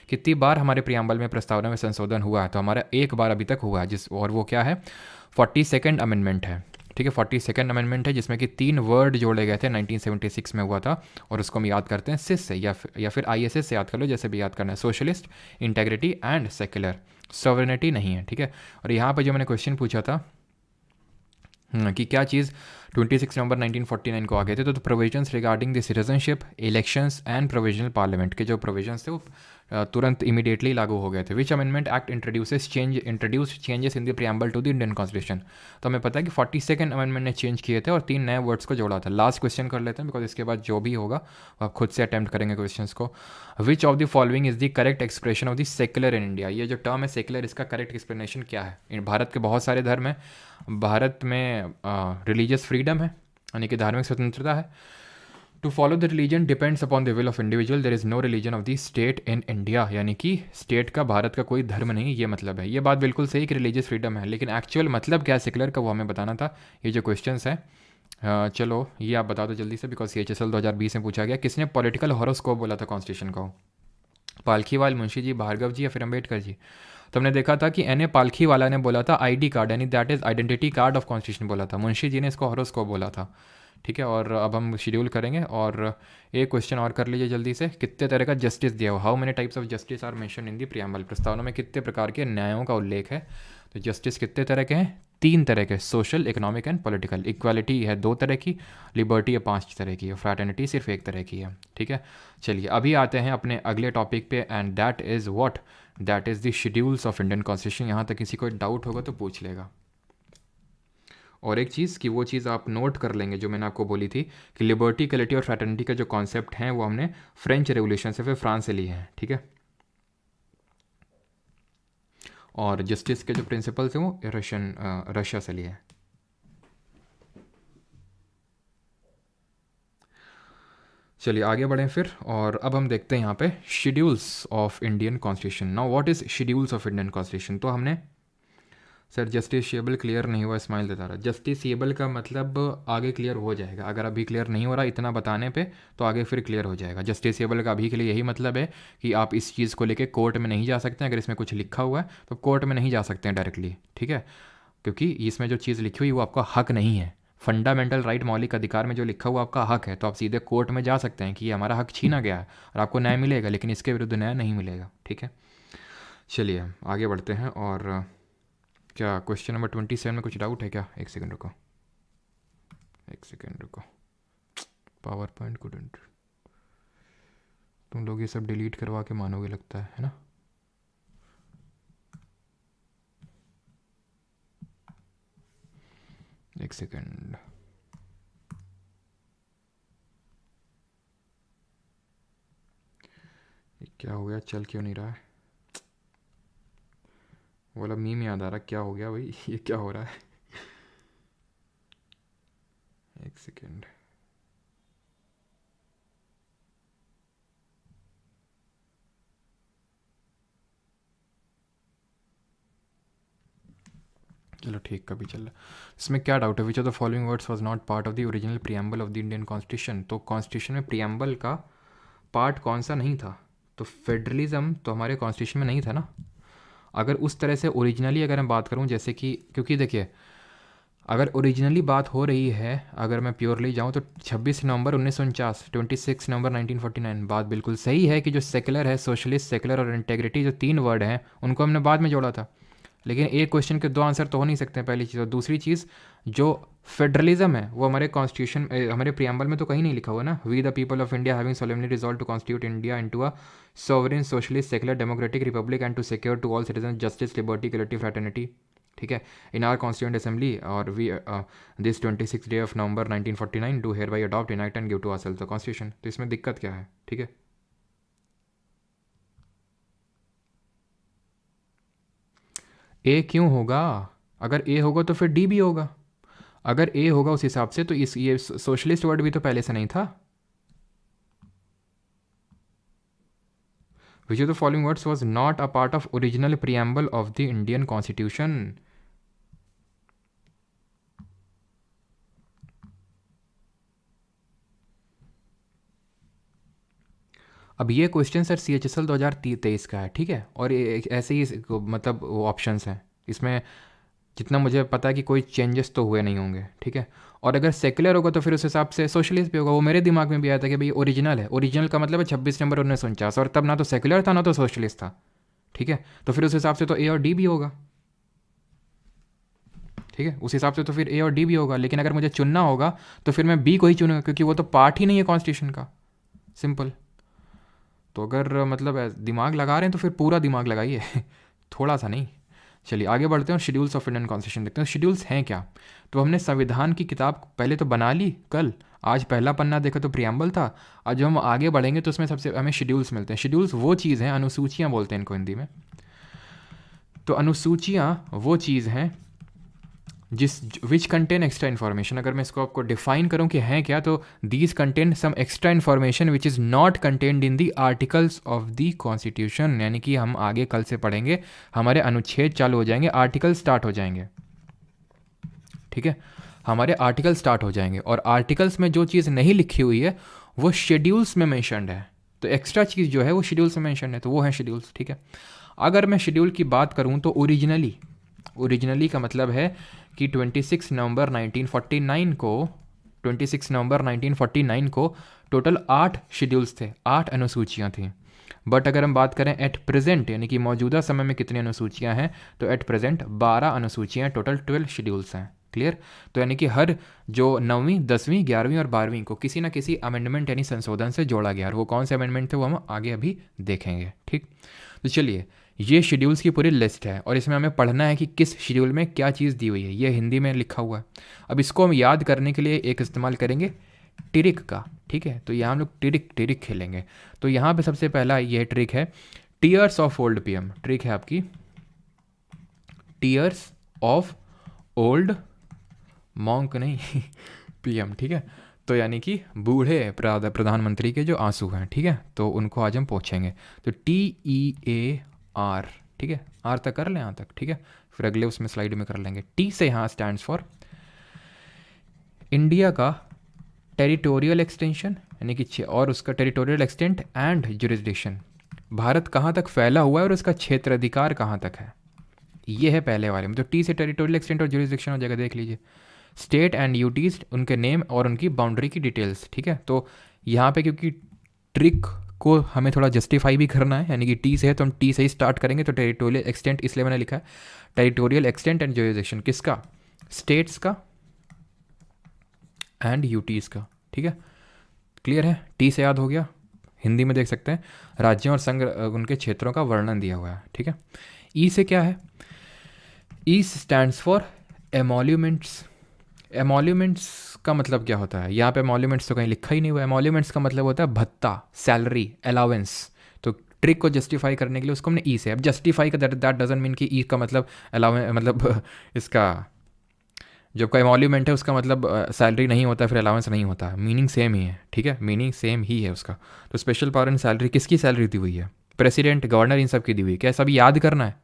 कितनी बार हमारे प्रियम्बल में प्रस्तावना में संशोधन हुआ है? तो हमारा एक बार अभी तक हुआ है, और वो क्या है, 42nd अमेंडमेंट है। ठीक है, 42nd अमेंडमेंट है, जिसमें कि 3 वर्ड जोड़े गए थे, 1976 में हुआ था। और उसको हम याद करते हैं सिस से, या फिर ISS से याद कर लो, जैसे भी याद करना है। Socialist, integrity and secular, sovereignty नहीं है। ठीक है, और यहाँ पर जो मैंने क्वेश्चन पूछा था कि क्या चीज़ 26 नवंबर 1949 को आ गए थे, तो provisions regarding the citizenship, elections and provisional parliament के जो प्रोविजंस थे वो तुरंत इमीडिएटली लागू हो गए थे। Which amendment act introduce changes in the preamble to the Indian constitution? तो हमें पता है कि 42nd अमेंडमेंट ने चेंज किए थे और 3 नए वर्ड्स को जोड़ा था। लास्ट क्वेश्चन कर लेते हैं, बिकॉज इसके बाद जो भी होगा आप खुद से अटैम्प्ट करेंगे क्वेश्चन को। विच of the following is the correct expression of the secular in India? ये जो टर्म है सेक्युलर, इसका करेक्ट एक्सप्लेनेशन क्या है? भारत के बहुत सारे धर्म हैं, भारत में रिलीजियस फ्रीडम है, यानी कि धार्मिक स्वतंत्रता है। To follow the religion depends upon the will of individual, there is no religion of the state in India, यानी कि स्टेट का, भारत का कोई धर्म नहीं, ये मतलब है। ये बात बिल्कुल सही कि रिलीजियस फ्रीडम है, लेकिन एक्चुअल मतलब क्या है सेक्युलर का, वो हमें बताना था। ये जो क्वेश्चन है, चलो ये आप बता दो जल्दी से, बिकॉज CHSL 2020 में पूछा गया। किसने पॉलिटिकल हॉरोस्कोप बोला था कॉन्स्टिट्यूशन को? पालखीवाल, मुंशी जी, भार्गव जी, या फिर अम्बेडकर जी? तो हमने देखा था कि NA पालखीवाला ने बोला था ID कार्ड, यानी that is identity card of constitution बोला था। मुंशी जी ने इसको हॉरोस्कोप बोला था। ठीक है, और अब हम शेड्यूल करेंगे। और एक क्वेश्चन और कर लीजिए जल्दी से। कितने तरह का जस्टिस दिया हुआ? How many types of justice are mention in the preamble? प्रस्तावना में कितने प्रकार के न्यायों का उल्लेख है? तो जस्टिस कितने तरह के हैं? 3 तरह के, social, economic and political. Equality है 2 तरह की, लिबर्टी है 5 तरह की, और फ्रैटर्निटी सिर्फ 1 तरह की है। ठीक है, चलिए अभी आते हैं अपने अगले टॉपिक पे, and that is what, that is the schedules of Indian constitution. यहाँ तक किसी को डाउट होगा तो पूछ लेगा। और एक चीज़ कि वो चीज़ आप नोट कर लेंगे जो मैंने आपको बोली थी कि लिबर्टी, इक्वलिटी और फ्रैटर्निटी का जो कॉन्सेप्ट हैं वो हमने फ्रेंच रेवोल्यूशन से, फिर फ्रांस से लिए हैं। ठीक है, और जस्टिस के जो प्रिंसिपल्स हैं वो रशिया से लिए हैं। चलिए आगे बढ़ें फिर, और अब हम देखते हैं यहाँ पे schedules of Indian constitution. Now what is schedules of Indian constitution? तो हमने, सर जस्टिसएबल क्लियर नहीं हुआ, स्माइल देता रहा। जस्टिसएबल का मतलब आगे क्लियर हो जाएगा, अगर अभी क्लियर नहीं हो रहा इतना बताने पे तो आगे फिर क्लियर हो जाएगा। जस्टिसएबल का अभी के लिए यही मतलब है कि आप इस चीज़ को लेके कोर्ट में नहीं जा सकते हैं। अगर इसमें कुछ लिखा हुआ है तो कोर्ट में नहीं जा सकते हैं डायरेक्टली। ठीक है, क्योंकि इसमें जो चीज़ लिखी हुई वो आपका हक नहीं है। फंडामेंटल राइट, मौलिक अधिकार में जो लिखा हुआ आपका हक है, तो आप सीधे कोर्ट में जा सकते हैं कि ये हमारा हक छीना गया है और आपको न्याय मिलेगा, लेकिन इसके विरुद्ध न्याय नहीं मिलेगा। ठीक है, चलिए आगे बढ़ते हैं। और क्या क्वेश्चन नंबर 27 में कुछ डाउट है क्या? एक सेकंड रुको, पावर पॉइंट कुडंट, तुम लोग ये सब डिलीट करवा के मानोगे लगता है ना? एक सेकंड, क्या हो गया, चल क्यों नहीं रहा है? बोला मीम याद आ रहा, क्या हो गया भाई? ये क्या हो रहा है? एक सेकंड, चलो ठीक, कभी चल रहा। इसमें क्या डाउट है? विच of the following words was not part of the original preamble of the Indian constitution? तो कॉन्स्टिट्यूशन में प्रियम्बल का पार्ट कौन सा नहीं था? तो फेडरलिज्म तो हमारे कॉन्स्टिट्यूशन में नहीं था ना। अगर उस तरह से ओरिजिनली अगर मैं बात करूं, जैसे कि, क्योंकि देखिए अगर ओरिजिनली बात हो रही है, अगर मैं प्योरली जाऊं तो 26 नवंबर 1949, 26 नवंबर 1949, बात बिल्कुल सही है कि जो सेकुलर है, सोशलिस्ट, सेकुलर और इंटेग्रिटी, जो 3 वर्ड हैं उनको हमने बाद में जोड़ा था। लेकिन एक क्वेश्चन के 2 आंसर तो हो नहीं सकते हैं, पहली चीज़। और दूसरी चीज़, जो फेडरलिज्म है वो हमारे कॉन्स्टिट्यूशन, हमारे प्रियम्बल में तो कहीं नहीं लिखा हुआ ना। We the people of India having solemnly resolve to constitute India into a sovereign socialist secular democratic republic and to secure to all citizen justice, liberty, equality, fraternity. ठीक है, इन आर कॉन्स्टिट्यूंट असेंबली और we this 26 day of November 1949 do hereby adopt, enact and give to ourselves the constitution. तो इसमें दिक्कत क्या है? ठीक है, ए क्यों होगा? अगर ए होगा तो फिर डी भी होगा। अगर ए होगा उस हिसाब से तो इस ये सोशलिस्ट वर्ड भी तो पहले से नहीं था। विच of the following words was not a part of original preamble of the Indian constitution. अब ये क्वेश्चन सर CHSL 2023 का है, ठीक है, और ऐसे ही मतलब ऑप्शंस हैं इसमें, जितना मुझे पता है कि कोई चेंजेस तो हुए नहीं होंगे, ठीक है। और अगर सेकुलर होगा तो फिर उस हिसाब से सोशलिस्ट भी होगा। वो मेरे दिमाग में भी आया था कि भाई ओरिजिनल है, ओरिजिनल का मतलब है 26 नवंबर 1949, और तब ना तो सेकुलर था ना तो सोशलिस्ट था, ठीक है। तो फिर उस हिसाब से तो ए और डी भी होगा, ठीक है, उस हिसाब से तो फिर ए और डी भी होगा। लेकिन अगर मुझे चुनना होगा तो फिर मैं बी को ही चुनूंगा, क्योंकि वो तो पार्ट ही नहीं है कॉन्स्टिट्यूशन का, सिंपल। तो अगर मतलब दिमाग लगा रहे हैं तो फिर पूरा दिमाग लगाइए थोड़ा सा नहीं। चलिए आगे बढ़ते हैं और शेड्यूल्स ऑफ इंडियन कॉन्स्टिट्यूशन देखते हैं। शेड्यूल्स हैं क्या? तो हमने संविधान की किताब पहले तो बना ली कल, आज पहला पन्ना देखा तो प्रियम्बल था। आज जब हम आगे बढ़ेंगे तो उसमें सबसे हमें शेड्यूल्स मिलते हैं। शेड्यूल्स वो चीज़ हैं, अनुसूचियाँ बोलते हैं इनको हिंदी में। तो अनुसूचियाँ वो चीज़ हैं जिस विच कंटेन एक्स्ट्रा इन्फॉर्मेशन। अगर मैं इसको आपको डिफाइन करूं कि हैं क्या, तो these contain some extra information which is not contained in the articles of the constitution. यानी कि हम आगे कल से पढ़ेंगे, हमारे अनुच्छेद चालू हो जाएंगे, आर्टिकल स्टार्ट हो जाएंगे, ठीक है, हमारे आर्टिकल स्टार्ट हो जाएंगे। और आर्टिकल्स में जो चीज़ नहीं लिखी हुई है वो शेड्यूल्स में मैंशनड है। तो एक्स्ट्रा चीज़ जो है वो शेड्यूल्स में मैंशनड है, तो वो है शेड्यूल्स, ठीक है। अगर मैं शेड्यूल की बात करूँ तो ओरिजिनली का मतलब है कि 26 नवंबर 1949 को टोटल 8 शेड्यूल्स थे, 8 अनुसूचियाँ थीं। बट अगर हम बात करें एट प्रेजेंट, यानी कि मौजूदा समय में कितनी अनुसूचियाँ हैं, तो एट प्रेजेंट 12 अनुसूचियाँ, टोटल 12 शेड्यूल्स हैं। क्लियर? तो यानी कि हर जो 9वीं 10वीं 11वीं और 12वीं को किसी ना किसी अमेंडमेंट यानी संशोधन से जोड़ा गया, और वो कौन से अमेंडमेंट थे वो हम आगे अभी देखेंगे, ठीक। तो चलिए, ये शेड्यूल्स की पूरी लिस्ट है और इसमें हमें पढ़ना है कि किस शेड्यूल में क्या चीज़ दी हुई है। ये हिंदी में लिखा हुआ है। अब इसको हम याद करने के लिए एक इस्तेमाल करेंगे ट्रिक का, ठीक है। तो यहाँ हम लोग ट्रिक खेलेंगे। तो यहाँ पे सबसे पहला ये ट्रिक है tears of old PM. Trick है आपकी टीयर्स ऑफ ओल्ड मॉन्क नहीं पीएम, ठीक है। तो यानी कि बूढ़े प्रधानमंत्री के जो आंसू हैं, ठीक है, तो उनको आज हम पूछेंगे। तो TEAR, ठीक है, आर तक कर लें, यहाँ तक, ठीक है, फिर अगले उसमें स्लाइड में कर लेंगे। टी से यहाँ स्टैंड्स फॉर इंडिया का टेरिटोरियल एक्सटेंशन, यानी कि और उसका territorial extent and jurisdiction. Bharat कहाँ तक फैला हुआ है और उसका क्षेत्राधिकार कहाँ तक है, ये है पहले वाले में। तो टी से टेरिटोरियल एक्सटेंट और जुरिस्डिक्शन हो जाएगा, देख लीजिए। स्टेट एंड यूटीज, उनके नेम और उनकी बाउंड्री की डिटेल्स, ठीक है। तो यहाँ पे क्योंकि ट्रिक को हमें थोड़ा जस्टिफाई भी करना है, यानी कि टी से है तो हम टी से ही स्टार्ट करेंगे। तो टेरिटोरियल एक्सटेंट इसलिए मैंने लिखा है टेरिटोरियल एक्सटेंट एंड जुरिस्डिक्शन, किसका, स्टेट्स का एंड यूटीज का, ठीक है। क्लियर है? टी से याद हो गया। हिंदी में देख सकते हैं राज्यों और संघ उनके क्षेत्रों का वर्णन दिया हुआ है, ठीक है। ई से क्या है? ई स्टैंड्स फॉर एमोल्यूमेंट्स। एमोल्यूमेंट्स का मतलब क्या होता है? यहाँ पे एमोल्यूमेंट्स तो कहीं लिखा ही नहीं हुआ है। एमोल्यूमेंट्स का मतलब होता है भत्ता, सैलरी, अलाउंस। तो ट्रिक को जस्टिफाई करने के लिए उसको हमने ई से। अब जस्टिफाई का दैट डजंट मीन कि ई का मतलब अलाउंस, मतलब इसका जो का एमोल्यूमेंट है उसका मतलब सैलरी नहीं होता, फिर अलाउंस नहीं होता। मीनिंग सेम ही है, ठीक है, मीनिंग सेम ही है उसका। तो स्पेशल पावर एंड सैलरी, किसकी सैलरी दी हुई है? प्रेसिडेंट, गवर्नर, इन सब की दी हुई है। क्या सब याद करना है?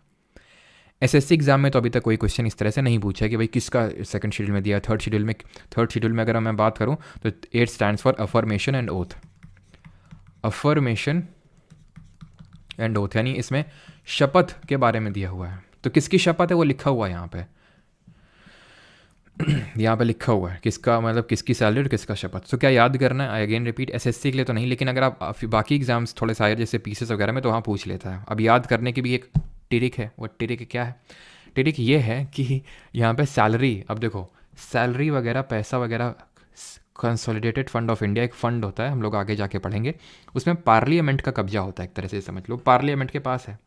SSC एग्जाम में तो अभी तक कोई क्वेश्चन इस तरह से नहीं पूछा है कि भाई किसका सेकंड शेड्यूल में दिया। थर्ड शेड्यूल में अगर मैं बात करूं तो 8 stands for affirmation and oath. Affirmation and oath यानी इसमें शपथ के बारे में दिया हुआ है। तो किसकी शपथ है वो लिखा हुआ है यहाँ पे यहाँ पे लिखा हुआ है किसका, मतलब किसकी सैलरी और किसका शपथ। तो क्या याद करना है? आई अगेन रिपीट, SSC के लिए तो नहीं, लेकिन अगर आप बाकी एग्जाम्स थोड़े सारे जैसे पीसेस वगैरह में तो वहाँ पूछ लेता है। अब याद करने की भी एक ट्रिक है। वो ट्रिक क्या है? ट्रिक ये है कि यहाँ पे सैलरी, अब देखो सैलरी वगैरह, पैसा वगैरह, कंसोलिडेटेड फंड ऑफ इंडिया एक फंड होता है, हम लोग आगे जाके पढ़ेंगे। उसमें पार्लियामेंट का कब्जा होता है, एक तरह से समझ लो। पार्लियामेंट के पास है,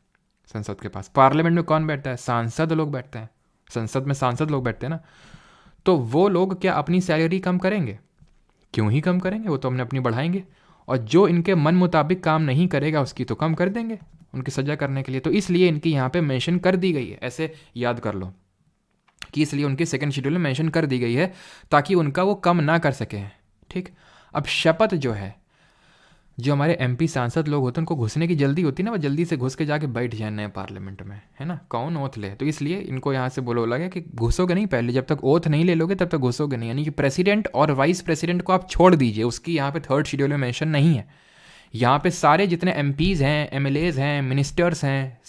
संसद के पास। पार्लियामेंट में कौन बैठता है? सांसद लोग बैठते हैं। संसद में सांसद लोग बैठते हैं ना। तो वो लोग क्या अपनी सैलरी कम करेंगे? क्यों ही कम करेंगे, वो तो हमने अपनी बढ़ाएंगे। और जो इनके मन मुताबिक काम नहीं करेगा उसकी तो कम कर देंगे, उनकी सजा करने के लिए। तो इसलिए इनकी यहाँ पे मेंशन कर दी गई है, ऐसे याद कर लो। कि इसलिए उनके सेकंड शेड्यूल में मेंशन कर दी गई है ताकि उनका वो कम ना कर सकें। ठीक। अब शपथ जो है, जो हमारे एमपी सांसद लोग होते हैं उनको घुसने की जल्दी होती है ना, वो जल्दी से घुस के जाके बैठ जाए नए पार्लियामेंट में, है ना, कौन ओथ ले। तो इसलिए इनको यहाँ से बोला गया कि घुसोगे नहीं, पहले जब तक ओथ नहीं ले लोगे तब तक घुसोगे नहीं। यानी कि प्रेसिडेंट और वाइस प्रेसिडेंट को आप छोड़ दीजिए, उसकी यहाँ पे थर्ड शेड्यूल में मेंशन नहीं है। यहाँ पे सारे जितने एमपीज़ हैं, एमएलएज हैं, मिनिस्टर्स हैं,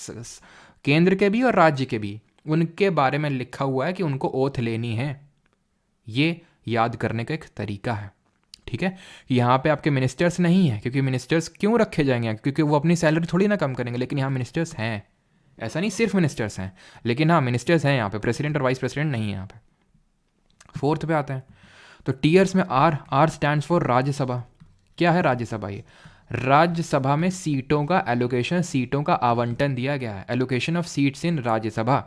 केंद्र के भी और राज्य के भी, उनके बारे में लिखा हुआ है कि उनको ओथ लेनी है। ये याद करने का एक तरीका है। ठीक है। यहाँ पे आपके मिनिस्टर्स नहीं है, क्योंकि मिनिस्टर्स क्यों रखे जाएंगे, क्योंकि वो अपनी सैलरी थोड़ी ना कम करेंगे, लेकिन यहाँ मिनिस्टर्स हैं। ऐसा नहीं सिर्फ मिनिस्टर्स हैं, लेकिन हाँ मिनिस्टर्स हैं यहाँ पे, प्रेसिडेंट और वाइस प्रेसिडेंट नहीं है यहाँ पे। फोर्थ पे आते हैं तो टीयर्स में आर स्टैंड्स फॉर राज्यसभा। क्या है राज्यसभा? ये राज्यसभा में सीटों का एलोकेशन, सीटों का आवंटन दिया गया है। Allocation of seats in Rajya Sabha.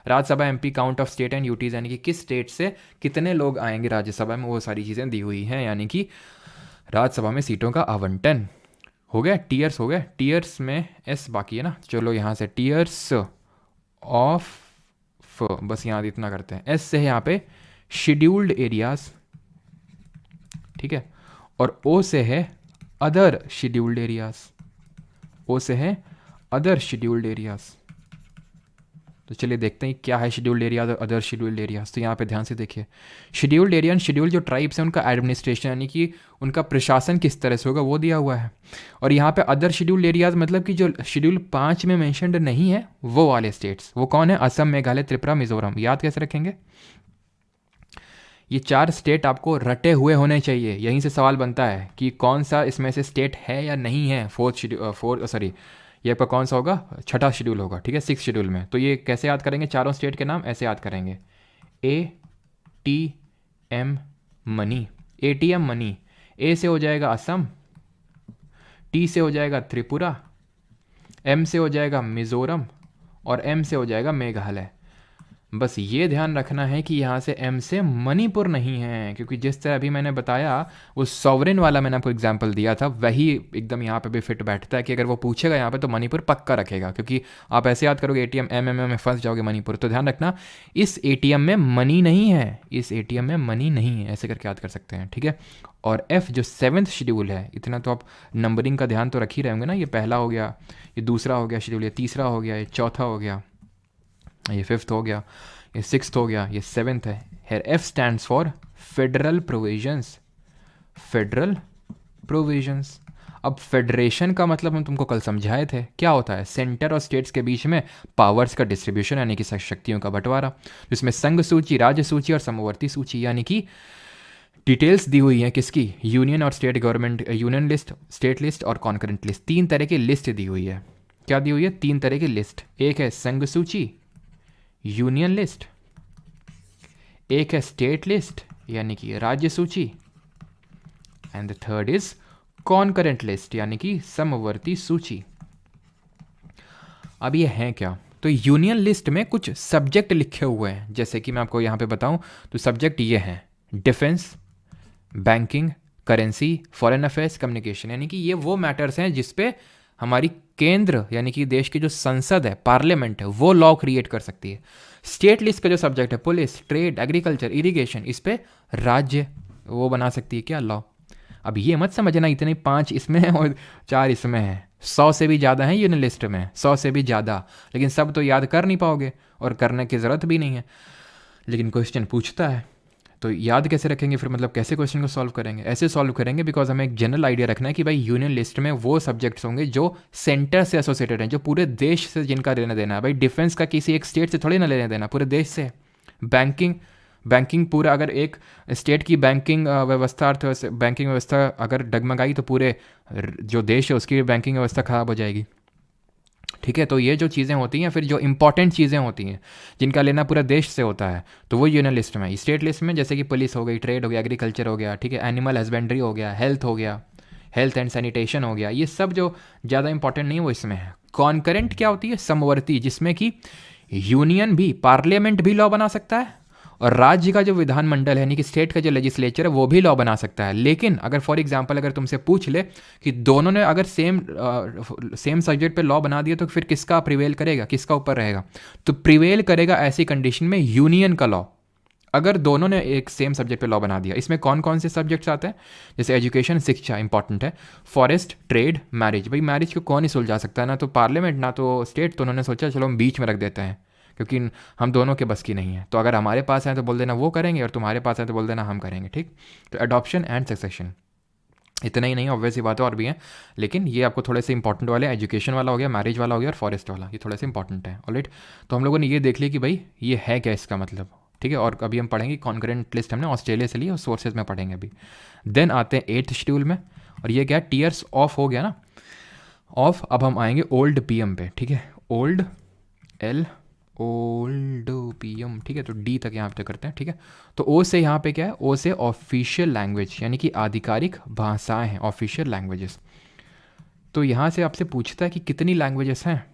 Rajya Sabha MP count of state and UTs, यानी कि किस स्टेट से कितने लोग आएंगे राज्यसभा में, वो सारी चीज़ें दी हुई हैं। यानी कि राज्यसभा में सीटों का आवंटन हो गया। टीयर्स हो गया। टीयर्स में एस बाकी है ना, चलो यहाँ से टीयर्स ऑफ, बस यहाँ इतना करते हैं। एस से है यहाँ पे शेड्यूल्ड एरियाज, ठीक है, और ओ से है अदर शेड्यूल्ड एरियाज। ओ से है अदर शेड्यूल्ड एरियाज। तो चलिए देखते हैं क्या है शेड्यूल्ड एरियाज और अदर शेड्यूल्ड एरियाज। तो यहाँ पे ध्यान से देखिए, शेड्यूल्ड एरिया एंड शेड्यूल जो ट्राइब्स हैं उनका एडमिनिस्ट्रेशन, यानी कि उनका प्रशासन किस तरह से होगा वो दिया हुआ है। और यहाँ पे अदर शेड्यूल्ड एरियाज मतलब कि जो शेड्यूल 5 में मैंशनड नहीं है वो वाले स्टेट्स, वो कौन है? असम, मेघालय, त्रिपुरा, मिजोरम। याद कैसे रखेंगे? ये 4 स्टेट आपको रटे हुए होने चाहिए। यहीं से सवाल बनता है कि कौन सा इसमें से स्टेट है या नहीं है। ये आपका कौन सा होगा? छठा शेड्यूल होगा, ठीक है, 6 शेड्यूल में। तो ये कैसे याद करेंगे? चारों स्टेट के नाम ऐसे याद करेंगे। ATM money, ATM money. A से हो जाएगा असम, टी से हो जाएगा त्रिपुरा, एम से हो जाएगा मिजोरम और एम से हो जाएगा मेघालय। बस ये ध्यान रखना है कि यहाँ से एम से मणिपुर नहीं है, क्योंकि जिस तरह अभी मैंने बताया वो सॉवरेन वाला मैंने आपको एग्जांपल दिया था, वही एकदम यहाँ पे भी फिट बैठता है कि अगर वो पूछेगा यहाँ पे तो मणिपुर पक्का रखेगा, क्योंकि आप ऐसे याद करोगे ATM एम में फंस जाओगे मणिपुर। तो ध्यान रखना इस ATM में मनी नहीं है, इस ATM में मनी नहीं है, ऐसे करके याद कर सकते हैं, ठीक है। और F जो 7th शेड्यूल है, इतना तो आप नंबरिंग का ध्यान तो रख ही रहे होंगे ना। ये पहला हो गया, ये दूसरा हो गया शेड्यूल, ये तीसरा हो गया, ये चौथा हो गया, ये 5th हो गया, ये 6th हो गया, ये 7th है। Here F stands for federal provisions. Federal provisions. अब फेडरेशन का मतलब हम तुमको कल समझाए थे, क्या होता है? सेंटर और स्टेट्स के बीच में पावर्स का डिस्ट्रीब्यूशन, यानी कि शक्तियों का बंटवारा, जिसमें संघ सूची, राज्य सूची और समवर्ती सूची, यानी कि डिटेल्स दी हुई है किसकी? यूनियन और state government, union list, state list और कॉन्करेंट लिस्ट। 3 तरह की लिस्ट दी हुई है। क्या दी हुई है? 3 तरह की लिस्ट। एक है संघ सूची, यूनियन लिस्ट, एक है स्टेट लिस्ट यानी कि राज्य सूची, and the third is concurrent list यानी कि समवर्ती सूची। अब ये है क्या? तो यूनियन लिस्ट में कुछ सब्जेक्ट लिखे हुए हैं, जैसे कि मैं आपको यहाँ पे बताऊं तो सब्जेक्ट ये हैं: defence, banking, currency, foreign affairs, communication. यानी कि ये वो मैटर्स हैं जिसपे हमारी केंद्र यानी कि देश की जो संसद है, पार्लियामेंट है, वो लॉ क्रिएट कर सकती है। स्टेट लिस्ट का जो सब्जेक्ट है, पुलिस, ट्रेड, एग्रीकल्चर, इरिगेशन, इस पे राज्य वो बना सकती है क्या? लॉ। अब ये मत समझना इतने 5 इसमें हैं और 4 इसमें हैं, 100 से भी ज़्यादा हैं यूनियन लिस्ट में, 100 से भी ज़्यादा। लेकिन सब तो याद कर नहीं पाओगे और करने की ज़रूरत भी नहीं है, लेकिन क्वेश्चन पूछता है तो याद कैसे रखेंगे फिर? मतलब कैसे क्वेश्चन को सॉल्व करेंगे? ऐसे सॉल्व करेंगे बिकॉज हमें एक जनरल आइडिया रखना है कि भाई यूनियन लिस्ट में वो सब्जेक्ट्स होंगे जो सेंटर से एसोसिएटेड हैं, जो पूरे देश से जिनका लेना देना है। भाई डिफेंस का किसी एक स्टेट से थोड़ी ना लेना देना, पूरे देश से। बैंकिंग पूरा, अगर एक स्टेट की बैंकिंग व्यवस्था, अर्थव्यवस्था, बैंकिंग व्यवस्था अगर डगमगाई तो पूरे जो देश है उसकी बैंकिंग व्यवस्था खराब हो जाएगी, ठीक है। तो ये जो चीज़ें होती हैं, फिर जो इंपॉर्टेंट चीज़ें होती हैं जिनका लेना पूरा देश से होता है, तो वो यूनियन लिस्ट में। स्टेट लिस्ट में जैसे कि पुलिस हो गई, ट्रेड हो गया, एग्रीकल्चर हो गया, ठीक है, एनिमल हस्बेंड्री हो गया, हेल्थ हो गया, हेल्थ एंड सैनिटेशन हो गया, ये सब जो ज़्यादा इंपॉर्टेंट नहीं वो इसमें है। कॉन्करेंट क्या होती है? समवर्ती, जिसमें कि यूनियन भी, पार्लियामेंट भी लॉ बना सकता है और राज्य का जो विधानमंडल है यानी कि स्टेट का जो लेजिस्लेचर है वो भी लॉ बना सकता है। लेकिन अगर फॉर एग्जांपल अगर तुमसे पूछ ले कि दोनों ने अगर सेम सब्जेक्ट पे लॉ बना दिया तो फिर किसका प्रिवेल करेगा, किसका ऊपर रहेगा? तो प्रिवेल करेगा ऐसी कंडीशन में यूनियन का लॉ, अगर दोनों ने एक सेम सब्जेक्ट पे लॉ बना दिया। इसमें कौन कौन से सब्जेक्ट्स आते हैं? जैसे एजुकेशन, शिक्षा इंपॉर्टेंट है, फॉरेस्ट, ट्रेड, मैरिज। भाई मैरिज को कौन ही सुलझा सकता है, ना तो पार्लियामेंट ना तो स्टेट। तो उन्होंने सोचा चलो हम बीच में रख देते हैं क्योंकि हम दोनों के बस की नहीं है। तो अगर हमारे पास है तो बोल देना वो करेंगे और तुम्हारे पास है तो बोल देना हम करेंगे, ठीक। तो अडॉप्शन एंड सक्सेशन, इतना ही नहीं, ऑब्वियस ही बात है और भी है, लेकिन ये आपको थोड़े से इंपॉर्टेंट वाले, एजुकेशन वाला हो गया, मैरिज वाला हो गया और फॉरेस्ट वाला, ये थोड़े से इंपॉर्टेंट है। ऑलराइट, तो हम लोगों ने ये देख लिया कि भाई ये है क्या इसका मतलब, ठीक है। और अभी हम पढ़ेंगे कॉन्करेंट लिस्ट, हमने ऑस्ट्रेलिया से ली और सोर्सेज में पढ़ेंगे अभी। देन आते हैं 8th शेड्यूल में, और ये क्या, टीयर्स ऑफ हो गया ना, ऑफ। अब हम आएंगे ओल्ड पीएम पे, ठीक है, ओल्ड ओल्ड पीएम, ठीक है। तो डी तक यहाँ पे करते हैं, ठीक है। तो ओ से यहाँ पे क्या है, ओ से ऑफिशियल लैंग्वेज यानी कि आधिकारिक भाषाएं हैं, ऑफिशियल लैंग्वेजेस। तो यहाँ से आपसे पूछता है कि कितनी लैंग्वेजेस हैं,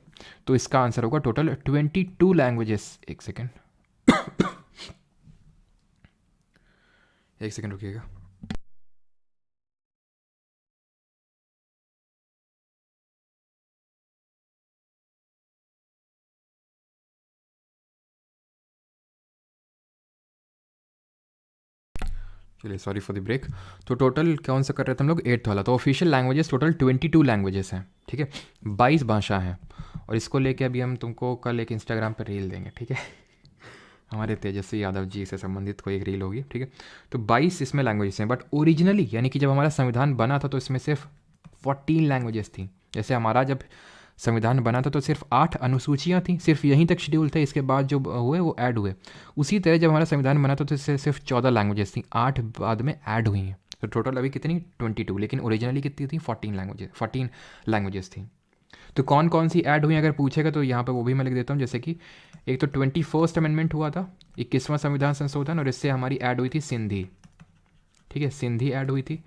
तो इसका आंसर होगा टोटल 22 लैंग्वेजेस। एक सेकेंड रुकिएगा। चलिए, सॉरी फॉर द ब्रेक। तो टोटल कौन सा कर रहे थे हम लोग, 8th वाला। तो ऑफिशियल लैंग्वेजेस टोटल 22 लैंग्वेजेस हैं, ठीक है, 22 भाषा हैं। और इसको लेके अभी हम तुमको कल एक इंस्टाग्राम पर रील देंगे, ठीक है। हमारे तेजस्वी यादव जी से संबंधित कोई एक रील होगी, ठीक है। तो 22 इसमें लैंग्वेजेस हैं, बट ओरिजिनली यानी कि जब हमारा संविधान बना था तो इसमें सिर्फ 14 लैंग्वेजेस थी। जैसे हमारा जब संविधान बना था तो सिर्फ 8 अनुसूचियाँ थी, सिर्फ यहीं तक शेड्यूल थे, इसके बाद जो हुए वो ऐड हुए। उसी तरह जब हमारा संविधान बना था तो इससे सिर्फ 14 लैंग्वेजेस थी, 8 बाद में ऐड हुई हैं। तो टोटल अभी कितनी, 22, लेकिन ओरिजिनली कितनी थी, 14 लैंग्वेजेस थी। तो कौन कौन सी ऐड हुई अगर पूछेगा तो यहाँ पर वो भी मैं लिख देता हूँ। जैसे कि एक तो 21st अमेंडमेंट हुआ था, 21वां संविधान संशोधन, और इससे हमारी ऐड हुई थी सिंधी, ठीक है, सिंधी ऐड हुई थी।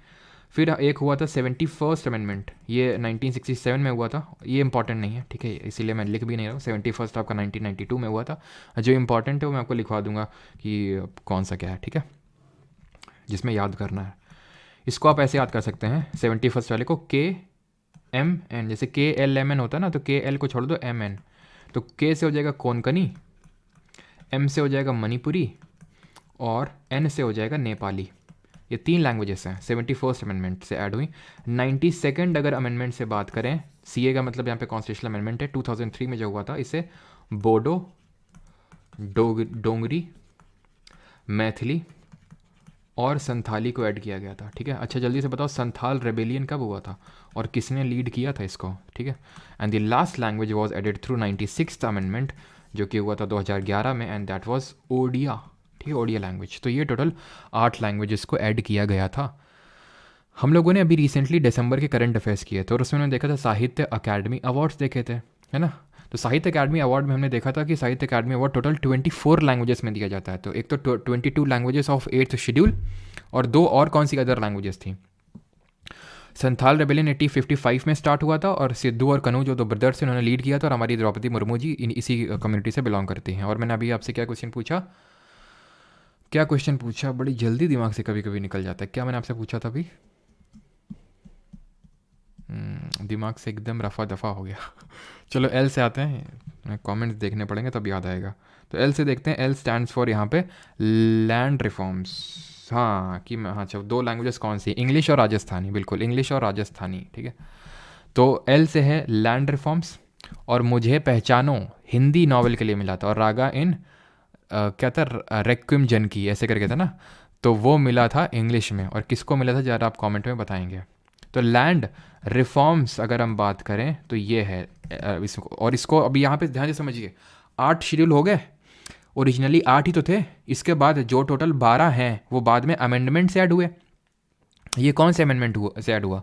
फिर एक हुआ था 71st अमेंडमेंट, ये 1967 में हुआ था, ये इंपॉर्टेंट नहीं है, ठीक है, इसीलिए मैं लिख भी नहीं रहा हूँ। 71st आपका 1992 में हुआ था। जो इंपॉर्टेंट है वो मैं आपको लिखवा दूंगा कि कौन सा क्या है, ठीक है, जिसमें याद करना है। इसको आप ऐसे याद कर सकते हैं, 71st वाले को KMN, जैसे KLMN होता है ना, तो KL को छोड़ दो MN, तो K से हो जाएगा कोंकणी, M से हो जाएगा मणिपुरी, और N से हो जाएगा नेपाली। ये 3 लैंग्वेजेस हैं, 71st अमेंडमेंट से ऐड हुई। 92nd अगर अमेंडमेंट से बात करें, CA का मतलब यहाँ पे कॉन्स्टिट्यूशनल अमेंडमेंट है, 2003 में जो हुआ था, इसे बोडो, डोंगरी, मैथिली और संथाली को ऐड किया गया था, ठीक है। अच्छा जल्दी से बताओ, संथाल रेबेलियन कब हुआ था और किसने लीड किया था इसको, ठीक है। And the last language was added through 96th amendment, जो कि हुआ था 2011 में, एंड दैट वॉज ओडिया, ठीक है, ओडिया लैंग्वेज। तो ये टोटल 8 लैंग्वेजेस को ऐड किया गया था। हम लोगों ने अभी रिसेंटली दिसंबर के करंट अफेयर्स किए थे और उसमें हमने देखा था साहित्य अकादमी अवार्ड्स देखे थे, है ना। तो साहित्य अकादमी अवार्ड में हमने देखा था कि साहित्य अकादमी अवार्ड टोटल 24 लैंग्वेजेस में दिया जाता है। तो एक तो 22 लैंग्वेजेस ऑफ 8th शेड्यूल, और 2 और कौन सी अदर लैंग्वेजेस थी। संथाल रेबेलियन 1855 में स्टार्ट हुआ था, और सिद्धू और कनू जो 2 ब्रदर्स थे उन्होंने लीड किया था, और हमारी द्रौपदी मुर्मू जी इसी कम्युनिटी से बिलोंग करती हैं। और मैंने अभी आपसे क्या क्वेश्चन पूछा, बड़ी जल्दी दिमाग से कभी कभी निकल जाता है। क्या मैंने आपसे पूछा था अभी, दिमाग से एकदम रफा दफा हो गया। चलो एल से आते हैं, कमेंट्स देखने पड़ेंगे तब याद आएगा। तो एल से देखते हैं, एल स्टैंड्स फॉर यहाँ पे लैंड रिफॉर्म्स। हाँ कि हाँ चलो, 2 लैंग्वेजेस कौन सी, इंग्लिश और राजस्थानी, बिल्कुल इंग्लिश और राजस्थानी, ठीक है। तो एल से है लैंड रिफॉर्म्स, और मुझे पहचानो हिंदी नॉवल के लिए मिला था, और रागा इन क्या था, रेक्विम जन की ऐसे करके था ना, तो वो मिला था इंग्लिश में। और किसको मिला था ज़रा आप कमेंट में बताएंगे। तो लैंड रिफॉर्म्स अगर हम बात करें तो ये है इसको, और इसको अभी यहाँ पे ध्यान से समझिए, 8 शेड्यूल हो गए, ओरिजिनली 8 ही तो थे, इसके बाद जो टोटल 12 हैं वो बाद में अमेंडमेंट से ऐड हुए। ये कौन से अमेंडमेंट से ऐड हुआ,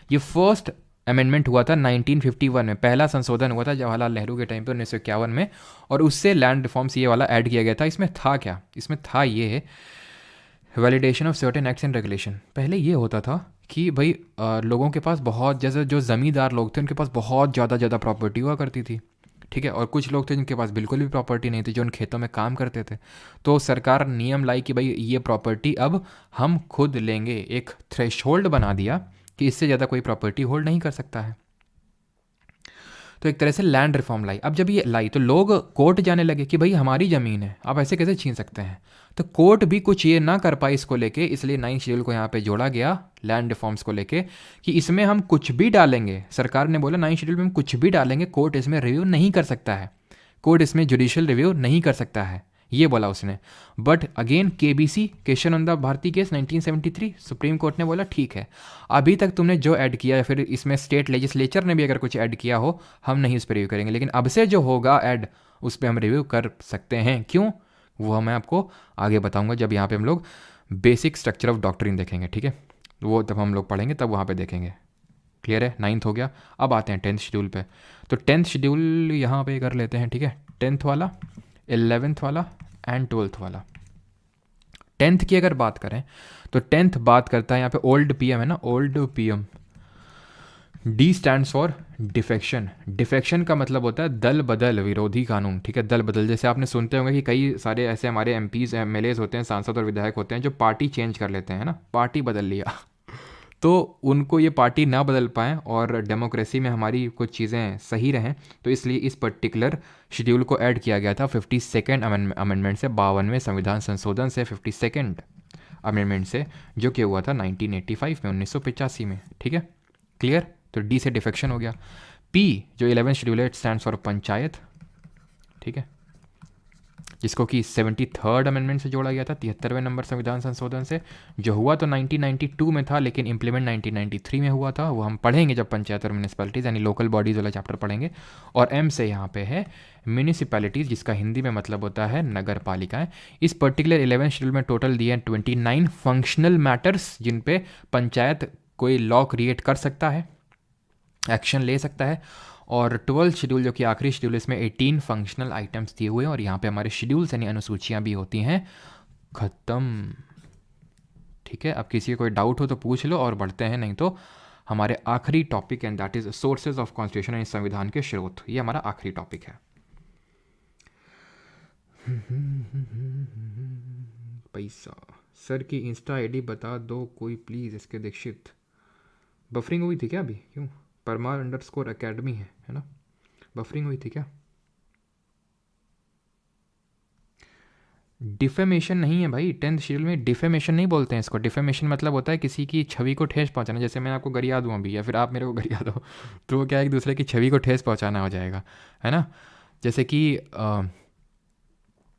ये फर्स्ट अमेंडमेंट हुआ था 1951 में, पहला संशोधन हुआ था जवाहरलाल नेहरू के टाइम पे 1951 में, और उससे लैंड रिफॉर्म्स ये वाला ऐड किया गया था। इसमें था क्या, इसमें था ये validation of certain acts and regulation. पहले ये होता था कि भाई लोगों के पास बहुत, जैसे जो ज़मींदार लोग थे उनके पास बहुत ज़्यादा प्रॉपर्टी हुआ करती थी, ठीक है। और कुछ लोग थे जिनके पास बिल्कुल भी प्रॉपर्टी नहीं थी, जो उन खेतों में काम करते थे। तो सरकार नियम लाई कि भाई ये प्रॉपर्टी अब हम खुद लेंगे, एक थ्रेशोल्ड बना दिया कि इससे ज़्यादा कोई प्रॉपर्टी होल्ड नहीं कर सकता है। तो एक तरह से लैंड रिफॉर्म लाई। अब जब ये लाई तो लोग कोर्ट जाने लगे कि भाई हमारी ज़मीन है, आप ऐसे कैसे छीन सकते हैं। तो कोर्ट भी कुछ ये ना कर पाई इसको लेके, इसलिए 9 शेड्यूल को यहाँ पे जोड़ा गया लैंड रिफॉर्म्स को लेके कि इसमें हम कुछ भी डालेंगे। सरकार ने बोला 9 शेड्यूल में हम कुछ भी डालेंगे, कोर्ट इसमें रिव्यू नहीं कर सकता है, कोर्ट इसमें जुडिशियल रिव्यू नहीं कर सकता है, ये बोला उसने। But again KBC, Kesavananda Bharati case 1973, supreme court ने बोला ठीक है, अभी तक तुमने जो ऐड किया या फिर इसमें स्टेट लेजिस्लेचर ने भी अगर कुछ ऐड किया हो, हम नहीं उस पर रिव्यू करेंगे, लेकिन अब से जो होगा ऐड उस पर हम रिव्यू कर सकते हैं। क्यों, वो मैं आपको आगे बताऊंगा जब यहाँ पे हम लोग बेसिक स्ट्रक्चर ऑफ डॉक्ट्रिन देखेंगे, ठीक है। वो तब हम लोग पढ़ेंगे, तब वहाँ पे देखेंगे। क्लियर है, 9th हो गया। अब आते हैं 10th शेड्यूल पे। तो 10th शेड्यूल यहाँ पे कर लेते हैं, ठीक है। 10th वाला, 11th वाला एंड 12th वाला। 10th की अगर बात करें तो 10th बात करता है यहाँ पे ओल्ड पीएम है ना, old PM. D stands for defection. Defection का मतलब होता है दल बदल, विरोधी कानून, ठीक है। दल बदल, जैसे आपने सुनते होंगे कि कई सारे ऐसे हमारे एमपीज एमएलएज होते हैं, सांसद और विधायक होते हैं जो पार्टी चेंज कर लेते हैं ना, पार्टी बदल लिया तो उनको ये पार्टी ना बदल पाएँ और डेमोक्रेसी में हमारी कुछ चीज़ें सही रहें, तो इसलिए इस पर्टिकुलर शेड्यूल को ऐड किया गया था 52nd अमेंडमेंट से, 52वें संविधान संशोधन से, 52nd अमेंडमेंट से, जो कि हुआ था 1985 में, 1985 में, ठीक है। क्लियर। तो डी से डिफेक्शन हो गया। पी जो 11th शेड्यूल है, इट स्टैंड्स फॉर पंचायत, ठीक है, जिसको कि 73rd अमेंडमेंट से जोड़ा गया था, 73वें नंबर संविधान संशोधन से, जो हुआ तो 1992 में था, लेकिन इम्प्लीमेंट 1993 में हुआ था। वो हम पढ़ेंगे जब पंचायत और म्यूनिसिपैलिटीज़ यानी लोकल बॉडीज़ वाला चैप्टर पढ़ेंगे। और एम से यहाँ पे है म्यूनिसिपैलिटीज़, जिसका हिंदी में मतलब होता है नगर पालिकाएँ। इस पर्टिकुलर 11th शेड्यूल में टोटल दिए हैं 29 फंक्शनल मैटर्स, जिन पे पंचायत कोई लॉ क्रिएट कर सकता है, एक्शन ले सकता है। और 12th शेड्यूल जो कि आखिरी शेड्यूल, इसमें 18 फंक्शनल आइटम्स दिए हुए हैं। और यहाँ पे हमारे शेड्यूल्स यानी अनुसूचियाँ भी होती हैं ख़त्म, ठीक है। अब किसी को कोई डाउट हो तो पूछ लो और बढ़ते हैं, नहीं तो हमारे आखिरी topic and that is sources of constitution यानी संविधान के स्रोत, ये हमारा आखिरी टॉपिक है। पैसा सर की इंस्टा आईडी बता दो कोई प्लीज़, इसके दीक्षित। बफरिंग हुई थी क्या अभी, क्यों? परमार _academy है ना, बफरिंग हुई थी क्या? डिफेमेशन नहीं है भाई, 10th शेड्यूल में डिफेमेशन नहीं बोलते हैं इसको। डिफेमेशन मतलब होता है किसी की छवि को ठेस पहुंचाना, जैसे मैं आपको गरिया दूँ अभी या फिर आप मेरे को गरिया दो, तो वो क्या है, एक दूसरे की छवि को ठेस पहुंचाना हो जाएगा, है ना। जैसे कि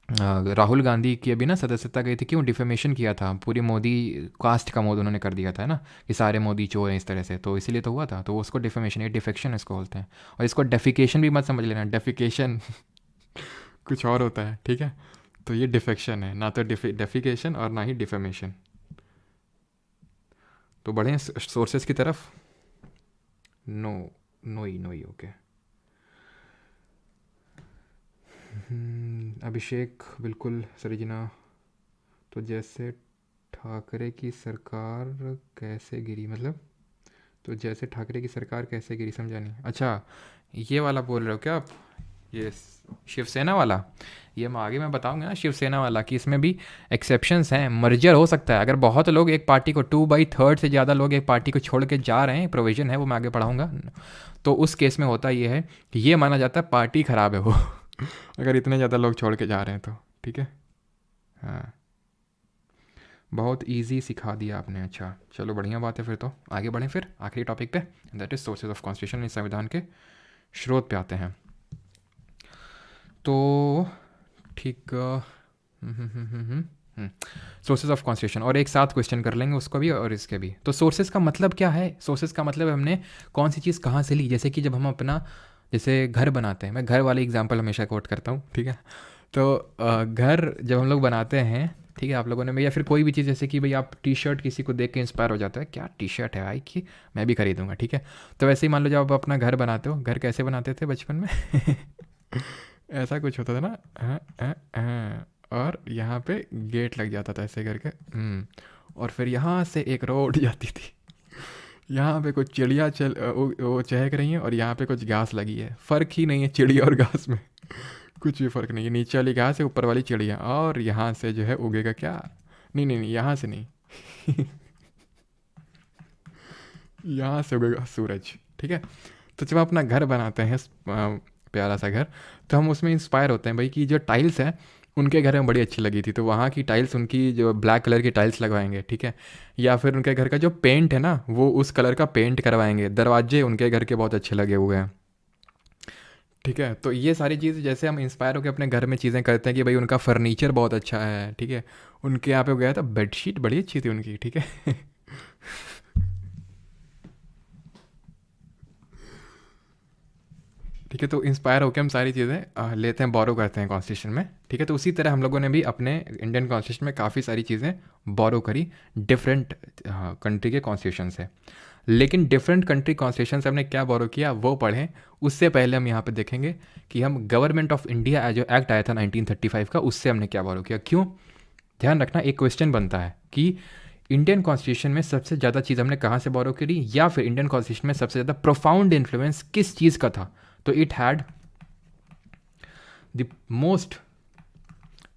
राहुल गांधी की अभी ना सदस्यता गई थी, क्यों? डिफेमेशन किया था, पूरी मोदी कास्ट का मोद उन्होंने कर दिया था, है ना, कि सारे मोदी चोर हैं इस तरह से, तो इसीलिए तो हुआ था। तो उसको डिफेमेशन या डिफेक्शन इसको बोलते हैं। और इसको डेफिकेशन भी मत समझ लेना, डेफिकेशन कुछ और होता है, ठीक है। तो ये डिफेक्शन है, ना तो डेफिकेशन और ना ही डिफेमेशन। तो बढ़ें सोर्सेज की तरफ। नोई ओके। अभिषेक बिल्कुल सरिजना। तो जैसे ठाकरे की सरकार कैसे गिरी, मतलब तो जैसे ठाकरे की सरकार कैसे गिरी, समझा नहीं। अच्छा ये वाला बोल रहे हो क्या आप, ये शिवसेना वाला? ये मैं आगे मैं बताऊंगा ना, शिवसेना वाला, कि इसमें भी एक्सेप्शंस हैं, मर्जर हो सकता है। अगर बहुत लोग एक पार्टी को 2/3 से ज़्यादा लोग एक पार्टी को छोड़ के जा रहे हैं, प्रोविज़न है, वो मैं आगे पढ़ाऊँगा। तो उस केस में होता ये है कि ये माना जाता है पार्टी ख़राब है वो अगर इतने ज़्यादा लोग छोड़ के जा रहे हैं तो, ठीक है। हाँ बहुत इजी सिखा दिया आपने। अच्छा चलो बढ़िया बात है, फिर तो आगे बढ़ें फिर आखिरी टॉपिक पे, that is sources of constitution, इस संविधान के स्रोत पे आते हैं। तो ठीक, सोर्सेज ऑफ कॉन्स्टिट्यूशन, और एक साथ क्वेश्चन कर लेंगे उसको भी और इसके भी। तो सोर्सेज का मतलब क्या है? सोर्सेज का मतलब हमने कौन सी चीज़ कहाँ से ली। जैसे कि जब हम अपना जैसे घर बनाते हैं, मैं घर वाले एग्जांपल हमेशा कोट करता हूँ, ठीक है। तो घर जब हम लोग बनाते हैं, ठीक है, आप लोगों ने, या फिर कोई भी चीज़, जैसे कि भाई आप टी शर्ट किसी को देख के इंस्पायर हो जाता है, क्या टी शर्ट है भाई, कि मैं भी खरीदूंगा, ठीक है। तो वैसे ही मान लो जब आप अपना घर बनाते हो, घर कैसे बनाते थे बचपन में ऐसा कुछ होता था ना, और यहाँ पे गेट लग जाता था ऐसे करके, और फिर यहाँ से एक रोड जाती थी, यहाँ पे कुछ चिड़िया वो चहक रही हैं और यहाँ पे कुछ घास लगी है, फ़र्क ही नहीं है चिड़िया और घास में। कुछ भी फ़र्क नहीं है, नीचे वाली घास है, ऊपर वाली चिड़िया, और यहाँ से जो है उगेगा क्या? नहीं नहीं नहीं, यहाँ से नहीं। यहाँ से उगेगा सूरज, ठीक है। तो जब हम अपना घर बनाते हैं प्यारा सा घर, तो हम उसमें इंस्पायर होते हैं भाई कि जो टाइल्स है उनके घर में बड़ी अच्छी लगी थी, तो वहाँ की टाइल्स, उनकी जो ब्लैक कलर की टाइल्स लगवाएंगे, ठीक है। या फिर उनके घर का जो पेंट है ना, वो उस कलर का पेंट करवाएंगे। दरवाजे उनके घर के बहुत अच्छे लगे हुए हैं, ठीक है। तो ये सारी चीज़ जैसे हम इंस्पायर होकर अपने घर में चीज़ें करते हैं कि भाई उनका फर्नीचर बहुत अच्छा है, ठीक है। उनके यहाँ पे गया था, बेडशीट बड़ी अच्छी थी उनकी, ठीक है। ठीक है, तो इंस्पायर होकर हम सारी चीज़ें लेते हैं, बोरो करते हैं कॉन्स्टिट्यूशन में, ठीक है। तो उसी तरह हम लोगों ने भी अपने इंडियन कॉन्स्टिट्यूशन में काफ़ी सारी चीज़ें बोरो करी डिफरेंट कंट्री के कॉन्स्टिट्यूशन से। लेकिन डिफरेंट कंट्री कॉन्स्टिट्यूशन से हमने क्या बोरो किया वो पढ़ें, उससे पहले हम यहाँ पे देखेंगे कि हम गवर्नमेंट ऑफ इंडिया जो एक्ट आया था 1935 का, उससे हमने क्या बोरो किया, क्यों। ध्यान रखना, एक क्वेश्चन बनता है कि इंडियन कॉन्स्टिट्यूशन में सबसे ज़्यादा चीज़ हमने कहाँ से बोरो करी, या फिर इंडियन कॉन्स्टिट्यूशन में सबसे ज़्यादा प्रोफाउंड इन्फ्लुएंस किस चीज़ का था। तो it had the most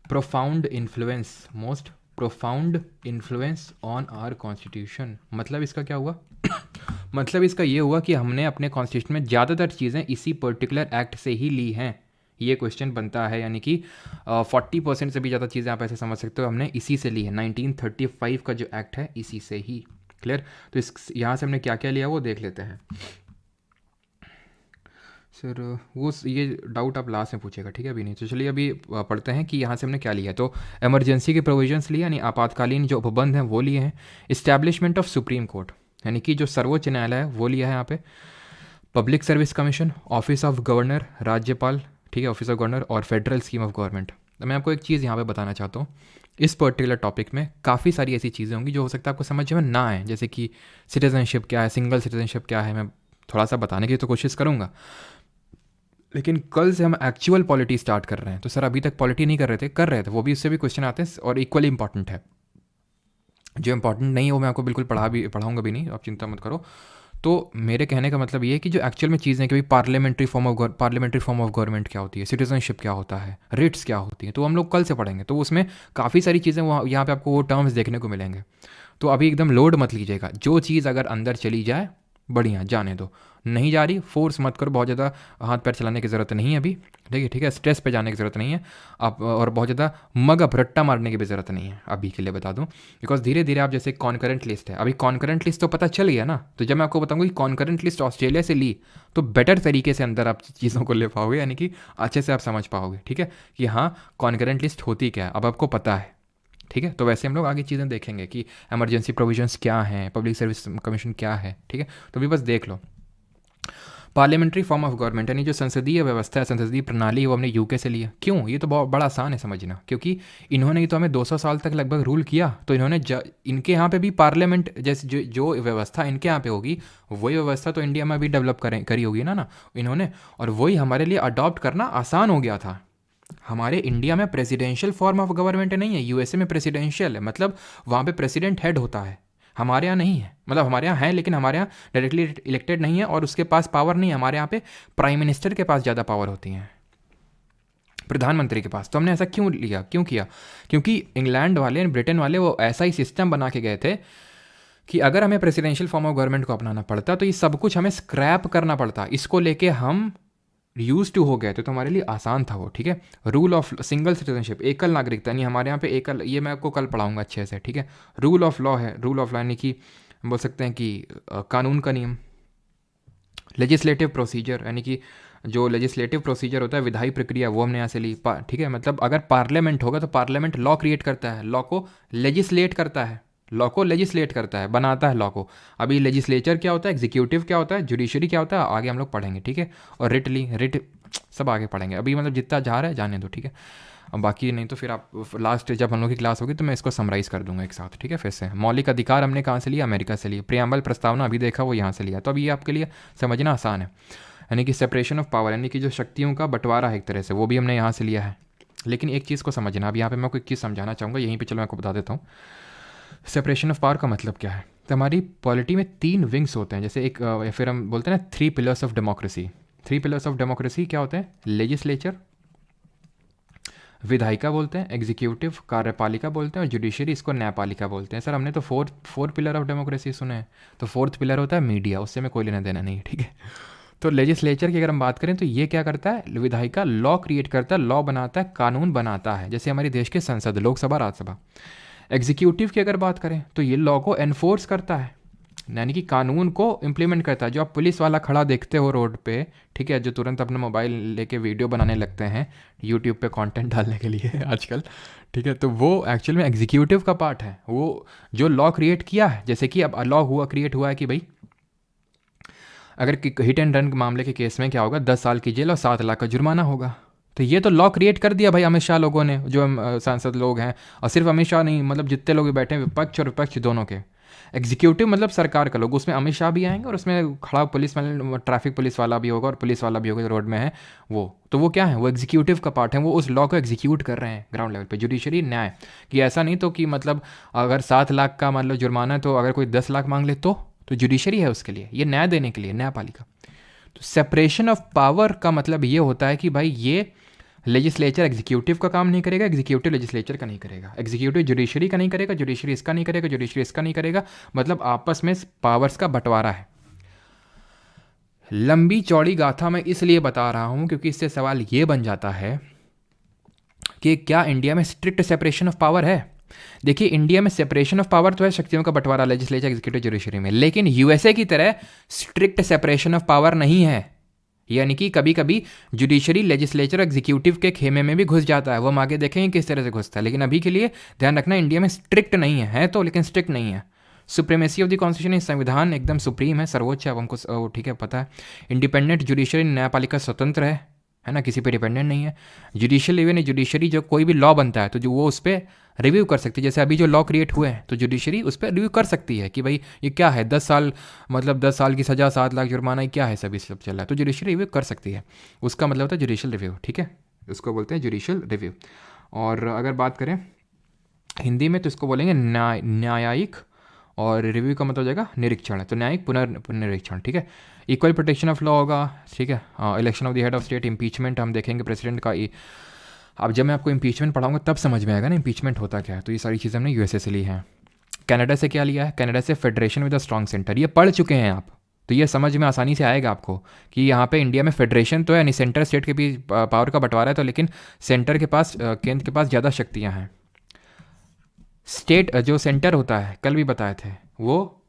profound influence on our constitution. मतलब इसका क्या हुआ? मतलब इसका ये हुआ कि हमने अपने कॉन्स्टिट्यूशन में ज़्यादातर चीज़ें इसी पर्टिकुलर एक्ट से ही ली हैं। ये क्वेश्चन बनता है, यानी कि 40% से भी ज़्यादा चीज़ें आप ऐसे समझ सकते हो हमने इसी से ली है। 1935 का जो एक्ट है इसी से ही, क्लियर। तो इस यहाँ से हमने क्या क्या लिया वो देख लेते हैं। सर वो ये डाउट आप लास्ट में पूछेगा, ठीक है, अभी नहीं। तो चलिए अभी पढ़ते हैं कि यहाँ से हमने क्या लिया है। तो इमरजेंसी के प्रोविजंस लिए, यानी आपातकालीन जो उपबंध हैं वो लिए हैं। इस्टेब्लिशमेंट ऑफ सुप्रीम कोर्ट, यानी कि जो सर्वोच्च न्यायालय है वो लिया है यहाँ पे। Public service commission, office of governor, राज्यपाल, ठीक है, ऑफिस ऑफ गवर्नर, और फेडरल स्कीम ऑफ गवर्नमेंट। तो मैं आपको एक चीज़ यहाँ पे बताना चाहता हूँ, इस पर्टिकुलर टॉपिक में काफ़ी सारी ऐसी चीज़ें होंगी जो हो सकता है आपको समझ में ना आए, जैसे कि सिटीजनशिप क्या है, सिंगल सिटीजनशिप क्या है। मैं थोड़ा सा बताने की तो कोशिश करूँगा, लेकिन कल से हम एक्चुअल पॉलिटी स्टार्ट कर रहे हैं। तो सर अभी तक पॉलिटी नहीं कर रहे थे, वो भी उससे भी क्वेश्चन आते हैं और इक्वली इंपॉर्टेंट है। जो इंपॉर्टेंट नहीं है वो मैं आपको बिल्कुल पढ़ाऊंगा भी नहीं, आप चिंता मत करो। तो मेरे कहने का मतलब ये है कि जो एक्चुअल में चीज़ें कि भाई पार्लियामेंट्री फॉर्म ऑफ गवर्नमेंट क्या होती है, सिटीजनशिप क्या होता है, रिट्स क्या होती है, तो हम लोग कल से पढ़ेंगे। तो उसमें काफ़ी सारी चीज़ें वहाँ यहाँ पे आपको वो टर्म्स देखने को मिलेंगे। तो अभी एकदम लोड मत लीजिएगा, जो चीज़ अगर अंदर चली जाए बढ़िया, जाने दो। नहीं जा रही फोर्स मत करो, बहुत ज़्यादा हाथ पैर चलाने की ज़रूरत नहीं है अभी, ठीक है, स्ट्रेस पे जाने की ज़रूरत नहीं है आप, और बहुत ज़्यादा मगअप रट्टा मारने की भी ज़रूरत नहीं है अभी के लिए, बता दूं। बिकॉज धीरे धीरे आप, जैसे कॉन्करेंट लिस्ट है, अभी कॉन्करेंट लिस्ट तो पता चल गया ना, तो जब मैं आपको बताऊंगा कि कॉन्करेंट लिस्ट ऑस्ट्रेलिया से ली, तो बेटर तरीके से अंदर आप चीज़ों को ले पाओगे, यानी कि अच्छे से आप समझ पाओगे, ठीक है, कि हाँ कॉन्करेंट लिस्ट होती क्या है, अब आपको पता है, ठीक है। तो वैसे हम लोग आगे चीज़ें देखेंगे कि इमरजेंसी प्रोविजंस क्या हैं, पब्लिक सर्विस कमीशन क्या है, ठीक है। तो भी बस देख लो। पार्लियामेंट्री फॉर्म ऑफ गवर्नमेंट, यानी जो संसदीय व्यवस्था है, संसदीय प्रणाली है, वो हमने यूके से लिया। क्यों? ये तो बहुत बड़ा आसान है समझना, क्योंकि इन्होंने ही तो हमें 200 साल तक लगभग रूल किया, तो इन्होंने इनके यहाँ पे भी पार्लियामेंट जैसे जो व्यवस्था इनके यहाँ पे होगी, वही व्यवस्था तो इंडिया में भी डेवलप करी होगी ना इन्होंने, और वही हमारे लिए अडॉप्ट करना आसान हो गया था। हमारे इंडिया में प्रेसिडेंशियल फॉर्म ऑफ गवर्नमेंट नहीं है, यूएसए में प्रेसिडेंशियल है, मतलब वहाँ पे प्रेसिडेंट हेड होता है, हमारे यहाँ नहीं है। मतलब हमारे यहाँ है, लेकिन हमारे यहाँ डायरेक्टली इलेक्टेड नहीं है और उसके पास पावर नहीं है। हमारे यहाँ पे प्राइम मिनिस्टर के पास ज़्यादा पावर होती हैं, प्रधानमंत्री के पास। तो हमने ऐसा क्यों किया? क्योंकि इंग्लैंड वाले, ब्रिटेन वाले, वो ऐसा ही सिस्टम बना के गए थे कि अगर हमें प्रेसिडेंशियल फॉर्म ऑफ गवर्नमेंट को अपनाना पड़ता तो ये सब कुछ हमें स्क्रैप करना पड़ता। इसको लेके हम यूज टू हो गए थे, तो हमारे लिए आसान था वो, ठीक है। रूल ऑफ सिंगल सिटीजनशिप, एकल नागरिकता, यानी हमारे यहाँ पे एकल, ये मैं आपको कल पढ़ाऊंगा अच्छे से, ठीक है। रूल ऑफ लॉ है, रूल ऑफ लॉ यानी कि बोल सकते हैं कि कानून का नियम। लेजिस्लेटिव प्रोसीजर, यानी कि जो लेजिस्लेटिव प्रोसीजर होता है, विधायी प्रक्रिया, वो हमने यहाँ से ली, ठीक है। मतलब अगर पार्लियामेंट होगा तो पार्लियामेंट लॉ क्रिएट करता है, लॉ को लेजिस्लेट करता है, बनाता है लॉ को। अभी लेजिस्लेचर क्या होता है, एग्जीक्यूटिव क्या होता है, जुडिशरी क्या होता है, आगे हम लोग पढ़ेंगे, ठीक है। और रिट सब आगे पढ़ेंगे, अभी मतलब जितना जा रहा है जाने दो, ठीक है। अब बाकी नहीं तो फिर आप लास्ट जब हम लोग की क्लास होगी तो मैं इसको समराइज़ कर दूंगा एक साथ, ठीक है। फिर से मौलिक अधिकार हमने कहाँ से लिया, अमेरिका से लिया। प्रियम्बल प्रस्तावना अभी देखा, वो यहाँ से लिया। तो अब ये आपके लिए समझना आसान है, यानी कि सेपरेशन ऑफ पावर, यानी कि जो शक्तियों का बंटवारा है एक तरह से, वो भी हमने यहाँ से लिया है। लेकिन एक चीज़ को समझना, अब यहाँ पे मैं आपको एक चीज़ समझाना चाहूँगा, यहीं पे चलो मैं आपको बता देता हूँ। सेपरेशन ऑफ पावर का मतलब क्या है? तो हमारी पॉलिटी में 3 विंग्स होते हैं, जैसे एक या फिर हम बोलते हैं ना 3 pillars of democracy. 3 pillars of democracy क्या होते हैं? लेजिस्लेचर, विधायिका बोलते हैं, एग्जीक्यूटिव कार्यपालिका बोलते हैं, और जुडिशरी इसको न्यायपालिका बोलते हैं। सर हमने तो फोर पिलर ऑफ डेमोक्रेसी सुने हैं, तो फोर्थ पिलर होता है मीडिया, उससे में कोई लेना देना नहीं है, ठीक है। तो लेजिस्लेचर की अगर हम बात करें तो ये क्या करता है? विधायिका लॉ क्रिएट करता है, लॉ बनाता है, कानून बनाता है, जैसे हमारे देश के संसद, लोकसभा, राज्यसभा। एग्जीक्यूटिव की अगर बात करें तो ये लॉ को एनफोर्स करता है, यानी कि कानून को इम्प्लीमेंट करता है। जो आप पुलिस वाला खड़ा देखते हो रोड पे, ठीक है, जो तुरंत अपना मोबाइल लेके वीडियो बनाने लगते हैं यूट्यूब पे कंटेंट डालने के लिए आजकल, ठीक है, तो वो एक्चुअल में एग्जीक्यूटिव का पार्ट है। वो जो लॉ क्रिएट किया है, जैसे कि अब लॉ क्रिएट हुआ है कि भाई अगर हिट एंड रन मामले के केस में क्या होगा, 10 साल की जेल और 7 लाख का जुर्माना होगा। तो ये तो लॉ क्रिएट कर दिया भाई अमित शाह लोगों ने, जो सांसद लोग हैं, और सिर्फ अमित शाह नहीं, मतलब जितने लोग बैठे हैं विपक्ष और विपक्ष दोनों के। एग्जीक्यूटिव मतलब सरकार का लोग, उसमें अमित शाह भी आएंगे और उसमें खड़ा पुलिस वाले, ट्रैफिक पुलिस वाला भी होगा और पुलिस वाला भी होगा जो रोड में है वो। तो वो क्या है? वो एग्जीक्यूटिव का पार्ट है, वो उस लॉ को एग्जीक्यूट कर रहे हैं ग्राउंड लेवल पे। जुडिशरी न्याय, कि ऐसा नहीं तो कि मतलब अगर 7 लाख का मान लो जुर्माना है तो अगर कोई 10 लाख मांग ले तो जुडिशरी है उसके लिए, ये न्याय देने के लिए, न्यायपालिका। तो सेपरेशन ऑफ पावर का मतलब ये होता है कि भाई ये लेजिस्लेचर एग्जीक्यूटिव का काम नहीं करेगा, एग्जीक्यूटिव लेजिस्लेचर का नहीं करेगा, एग्जीक्यूटिव जुडिशरी का नहीं करेगा, जुडिशरी इसका नहीं करेगा, जुडिशरी इसका नहीं करेगा। मतलब आपस में पावर्स का बंटवारा है। लंबी चौड़ी गाथा मैं इसलिए बता रहा हूं क्योंकि इससे सवाल ये बन जाता है कि क्या इंडिया में स्ट्रिक्ट सेपरेशन ऑफ पावर है? देखिए, इंडिया में सेपरेशन ऑफ पावर तो है, शक्तियों का बंटवारा लेजिस्लेचर एग्जीक्यूटिव जुडिशरी में, लेकिन यूएसए की तरह स्ट्रिक्ट सेपरेशन ऑफ पावर नहीं है। यानी कि कभी कभी जुडिशरी लेजिस्लेचर एग्जीक्यूटिव के खेमे में भी घुस जाता है, वो हम आगे देखेंगे किस तरह से घुसता है। लेकिन अभी के लिए ध्यान रखना, इंडिया में स्ट्रिक्ट नहीं है तो, लेकिन स्ट्रिक्ट नहीं है। सुप्रीमेसी ऑफ द कॉन्स्टिट्यूशन, संविधान एकदम सुप्रीम है, सर्वोच्च है, अब हमको ठीक है पता है। इंडिपेंडेंट जुडिशरी, न्यायपालिका स्वतंत्र है ना, किसी पे डिपेंडेंट नहीं है। जुडिशियल इवन जुडिशरी जो कोई भी लॉ बनता है तो जो वो उस पर रिव्यू कर सकती है। जैसे अभी जो लॉ क्रिएट हुए हैं तो जुडिशरी उस पर रिव्यू कर सकती है कि भाई ये क्या है, 10 साल मतलब 10 साल की सज़ा, 7 लाख जुर्माना, ये क्या है, सभी सब चल रहा है, तो जुडिशरी रिव्यू कर सकती है। उसका मतलब होता है जुडिशियल रिव्यू, ठीक है, उसको बोलते हैं जुडिशियल रिव्यू। और अगर बात करें हिंदी में तो इसको बोलेंगे न्यायिक, और रिव्यू का मतलब हो जाएगा निरीक्षण है, तो न्यायिक पुनर्निरीक्षण, ठीक है। इक्वल प्रोटेक्शन ऑफ लॉ होगा, ठीक है। Election of the head of state, impeachment हम देखेंगे प्रेसिडेंट का। अब जब मैं आपको इम्पीचमेंट पढ़ाऊंगा तब समझ में आएगा ना इम्पीचमेंट होता क्या है। तो ये सारी चीज़ें हमने यूएसए से ली हैं। कनाडा से क्या लिया है? कनाडा से federation with a strong centre, ये पढ़ चुके हैं आप, तो ये समझ में आसानी से आएगा आपको कि यहाँ पे इंडिया में फेडरेशन तो है नहीं, सेंटर स्टेट के बीच पावर का बंटवारा है, तो लेकिन सेंटर के पास, केंद्र के पास ज़्यादा शक्तियाँ हैं। स्टेट जो सेंटर होता है, कल भी बताए थे, वो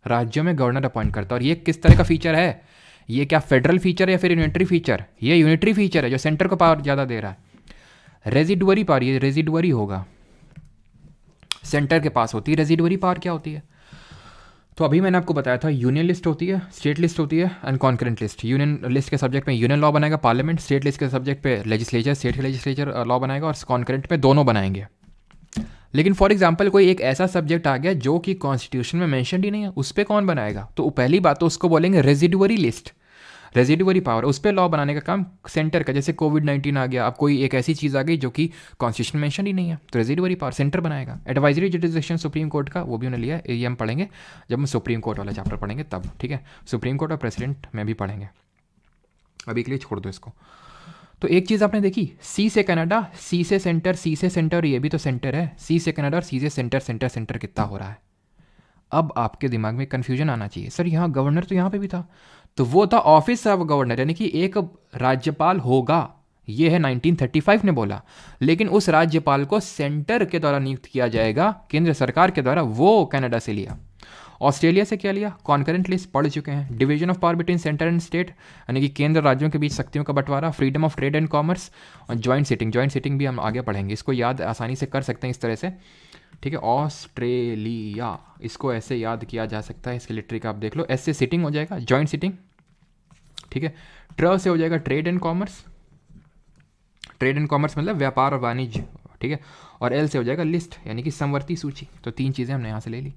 राज्यों में गवर्नर अपॉइंट करता है। और ये किस तरह का फीचर है? ये क्या फेडरल फीचर है या फिर यूनिटरी फीचर? ये यूनिटरी फीचर है जो सेंटर को पावर ज़्यादा दे रहा है। रेजिडुअरी पावर, ये रेजिडुअरी होगा, सेंटर के पास होती है। रेजिडुअरी पावर क्या होती है? तो अभी मैंने आपको बताया था, यूनियन लिस्ट होती है, स्टेट लिस्ट होती है, and concurrent list. Union list के सब्जेक्ट में यूनियन लॉ बनाएगा पार्लियामेंट, स्टेट लिस्ट के सब्जेक्ट पे लेजिस्लेचर, स्टेट लेजिस्लेचर लॉ बनाएगा, और कॉन्करेंट पे दोनों बनाएंगे। लेकिन फॉर एग्जाम्पल कोई एक ऐसा सब्जेक्ट आ गया जो कि कॉन्स्टिट्यूशन में मेंशन ही नहीं है, उस पर कौन बनाएगा? तो पहली बात तो उसको बोलेंगे रेजिडुअरी लिस्ट, रेजिडुअरी पावर, उस पर लॉ बनाने का काम सेंटर का। जैसे कोविड-19 आ गया, अब कोई एक ऐसी चीज़ आ गई जो कि कॉन्स्टिट्यूशन में मेंशन ही नहीं है, तो रेजिडुअरी पावर सेंटर बनाएगा। एडवाइजरी जुडिशन सुप्रीम कोर्ट का, वो भी उन्होंने लिया, ये हम पढ़ेंगे जब हम सुप्रीम कोर्ट वाला चैप्टर पढ़ेंगे तब, ठीक है। सुप्रीम कोर्ट और प्रेसिडेंट में भी पढ़ेंगे, अभी के लिए छोड़ दो इसको। तो एक चीज़ आपने देखी, सी से कनाडा, सी से सेंटर, सी से सेंटर, ये भी तो सेंटर है, सी से कनाडा और सी से सेंटर, सेंटर सेंटर कितना हो रहा है? अब आपके दिमाग में कन्फ्यूजन आना चाहिए, सर यहाँ गवर्नर तो यहाँ पे भी था, तो वो था ऑफिस ऑफ गवर्नर, यानी कि एक राज्यपाल होगा, ये है 1935 ने बोला। लेकिन उस राज्यपाल को सेंटर के द्वारा नियुक्त किया जाएगा, केंद्र सरकार के द्वारा, वो कनाडा से लिया। ऑस्ट्रेलिया से क्या लिया? कॉन्करेंट लिस्ट पढ़ चुके हैं। Division of power between centre and state, यानी कि केंद्र राज्यों के बीच शक्तियों का बंटवारा। Freedom of trade and commerce, और ज्वाइंट सिटिंग, ज्वाइंट सिटिंग भी हम आगे पढ़ेंगे, इसको याद आसानी से कर सकते हैं इस तरह से, ठीक है। ऑस्ट्रेलिया, इसको ऐसे याद किया जा सकता है, इसके लिए ट्रिक आप देख लो। एस से सिटिंग हो जाएगा, ज्वाइंट सिटिंग, ठीक है। ट्र से हो जाएगा trade and commerce, trade and commerce मतलब व्यापार और वाणिज्य, ठीक है। और एल से हो जाएगा लिस्ट, यानी कि समवर्ती सूची। तो 3 चीज़ें हमने यहाँ से ले ली।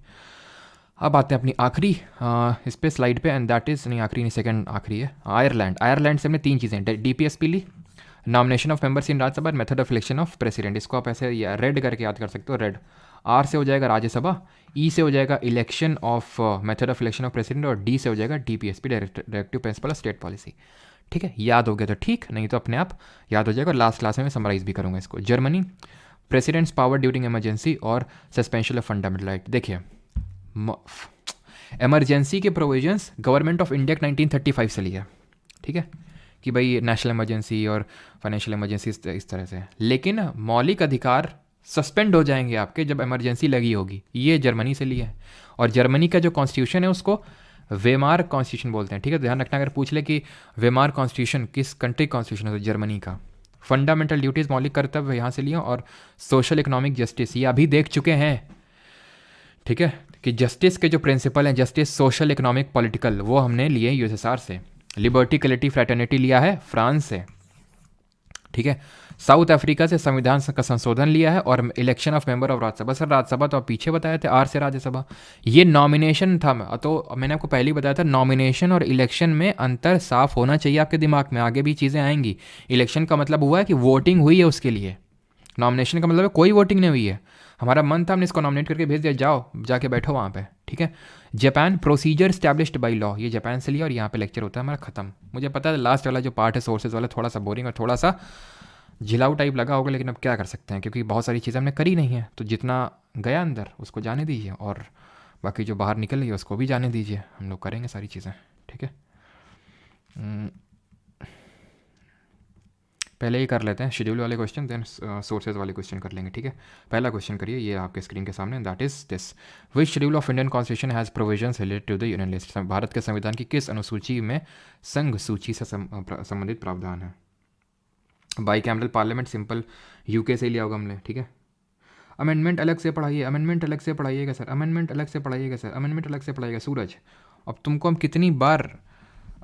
अब आते हैं अपनी आखिरी इस पे स्लाइड पे, एंड दैट इज़, नहीं आखिरी नहीं, सेकंड आखिरी है, आयरलैंड। आयरलैंड से हमने 3 चीज़ें, DPSP ली, nomination of members in Rajya Sabha, method of election of president, इसको आप ऐसे रेड करके याद कर सकते हो, रेड। आर से हो जाएगा राज्यसभा, ई से हो जाएगा election of method of election of president, और डी से हो जाएगा DPSP, directive principle of state policy. ठीक है, याद हो गया तो ठीक, नहीं तो अपने आप याद हो जाएगा। और लास्ट क्लास में मैं समराइज भी करूँगा इसको। Germany, president's power during emergency और सस्पेंशन ऑफ फंडामेंटल राइट। देखिए, इमरजेंसी के प्रोविजंस गवर्नमेंट ऑफ इंडिया 1935 से लिया, ठीक है, कि भाई नेशनल इमरजेंसी और फाइनेंशियल इमरजेंसी इस तरह से। लेकिन मौलिक अधिकार सस्पेंड हो जाएंगे आपके जब इमरजेंसी लगी होगी, ये जर्मनी से लिया है। और जर्मनी का जो कॉन्स्टिट्यूशन है उसको वेमार कॉन्स्टिट्यूशन बोलते हैं, ठीक है। ध्यान रखना, अगर पूछ ले कि वेमार कॉन्स्टिट्यूशन किस कंट्री कॉन्स्टिट्यूशन है, तो जर्मनी का। फंडामेंटल ड्यूटीज़ मौलिक कर्तव्य यहाँ से लिया, और सोशल इकोनॉमिक जस्टिस ये अभी देख चुके हैं, ठीक है, कि जस्टिस के जो प्रिंसिपल हैं, जस्टिस सोशल इकोनॉमिक पॉलिटिकल, वो हमने लिए यूएसएसआर से। लिबर्टी इक्वलिटी फ्रेटर्निटी लिया है फ्रांस से, ठीक है। साउथ अफ्रीका से संविधान का संशोधन लिया है, और election of member of Rajya Sabha. Sir Rajya Sabha तो आप पीछे बताए थे, आर से राज्यसभा। ये नॉमिनेशन था, तो मैंने आपको पहले ही बताया था, नॉमिनेशन और इलेक्शन में अंतर साफ होना चाहिए आपके दिमाग में, आगे भी चीज़ें आएंगी। इलेक्शन का मतलब हुआ है कि वोटिंग हुई है उसके लिए, नॉमिनेशन का मतलब है कोई वोटिंग नहीं हुई है। हमारा मन था, हमने इसको नॉमिनेट करके भेज दिया, जाओ जाके बैठो वहाँ पे, ठीक है। Japan, procedure established by law, ये जापान से लिया, और यहाँ पे लेक्चर होता है हमारा खत्म। मुझे पता है लास्ट वाला जो पार्ट है सोर्सेज वाला थोड़ा सा बोरिंग और थोड़ा सा झिलाऊ टाइप लगा होगा, लेकिन अब क्या कर सकते हैं, क्योंकि बहुत सारी चीज़ें हमने करी नहीं है। तो जितना गया अंदर उसको जाने दीजिए, और बाकी जो बाहर निकल रही है उसको भी जाने दीजिए, हम लोग करेंगे सारी चीज़ें, ठीक है। पहले ही कर लेते हैं शेड्यूल वाले क्वेश्चन, देन सोर्सेज वाले क्वेश्चन कर लेंगे, ठीक है। पहला क्वेश्चन करिए, ये आपके स्क्रीन के सामने, that is this, which schedule of Indian constitution has provisions related to the union list. Bharat के संविधान की किस अनुसूची में संघ सूची से संबंधित प्रावधान है। By cameral parliament, simple UK से लिया होगा हमने, ठीक है। अमेंडमेंट अलग से पढ़ाइए, अमेंडमेंट अलग से पढ़ाइएगा सर, अमेंडमेंट अलग से पढ़ाइएगा सर, अमेंडमेंट अलग से पढ़ाइएगा। सूरज, अब तुमको हम कितनी बार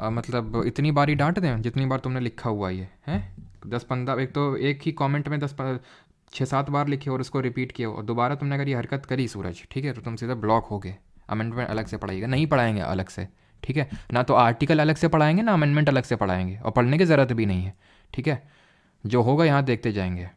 मतलब इतनी बार ही डांट दें जितनी बार तुमने लिखा हुआ ये है, 10-15, एक तो एक ही कमेंट में 6-7 बार लिखे और उसको रिपीट किया, और दोबारा तुमने अगर ये हरकत करी सूरज, ठीक है, तो तुम सीधा ब्लॉक हो गए। अमेंडमेंट अलग से पढ़ाइएगा, नहीं पढ़ाएंगे अलग से, ठीक है ना। तो आर्टिकल अलग से पढ़ाएंगे ना अमेंडमेंट अलग से पढ़ाएंगे, और पढ़ने की ज़रूरत भी नहीं है, ठीक है। जो होगा यहाँ देखते जाएंगे,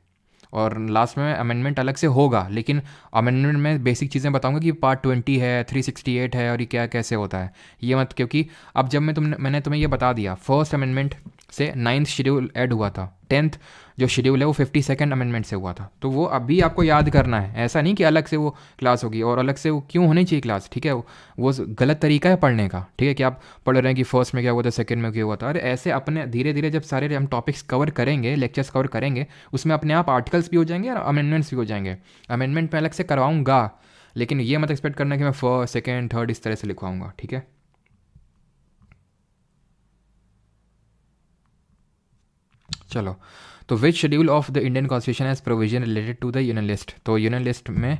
और लास्ट में अमेंडमेंट अलग से होगा, लेकिन अमेंडमेंट में बेसिक चीज़ें बताऊंगा कि पार्ट 20 है, 368 है, और ये क्या कैसे होता है ये मत, क्योंकि अब जब मैंने तुम्हें ये बता दिया, फर्स्ट अमेंडमेंट से 9th शेड्यूल ऐड हुआ था, 10th जो शेड्यूल है वो 52nd अमेंडमेंट से हुआ था, तो वो अभी आपको याद करना है। ऐसा नहीं कि अलग से वो क्लास होगी, और अलग से वो क्यों होनी चाहिए क्लास, ठीक है, वो गलत तरीका है पढ़ने का, ठीक है, कि आप पढ़ रहे हैं कि फर्स्ट में क्या हुआ था, सेकंड में क्या हुआ था। अरे ऐसे अपने धीरे धीरे जब सारे हम टॉपिक्स कवर करेंगे, लेक्चर्स कवर करेंगे, उसमें अपने आप आर्टिकल्स भी हो जाएंगे और अमेंडमेंट्स भी हो जाएंगे। अमेंडमेंट में अलग से करवाऊँगा, लेकिन ये मत एक्सपेक्ट करना कि मैं फर्स्ट सेकेंड थर्ड इस तरह से लिखवाऊँगा, ठीक है। चलो, तो which schedule of the Indian constitution has provision related to the union list. तो यूनियन लिस्ट में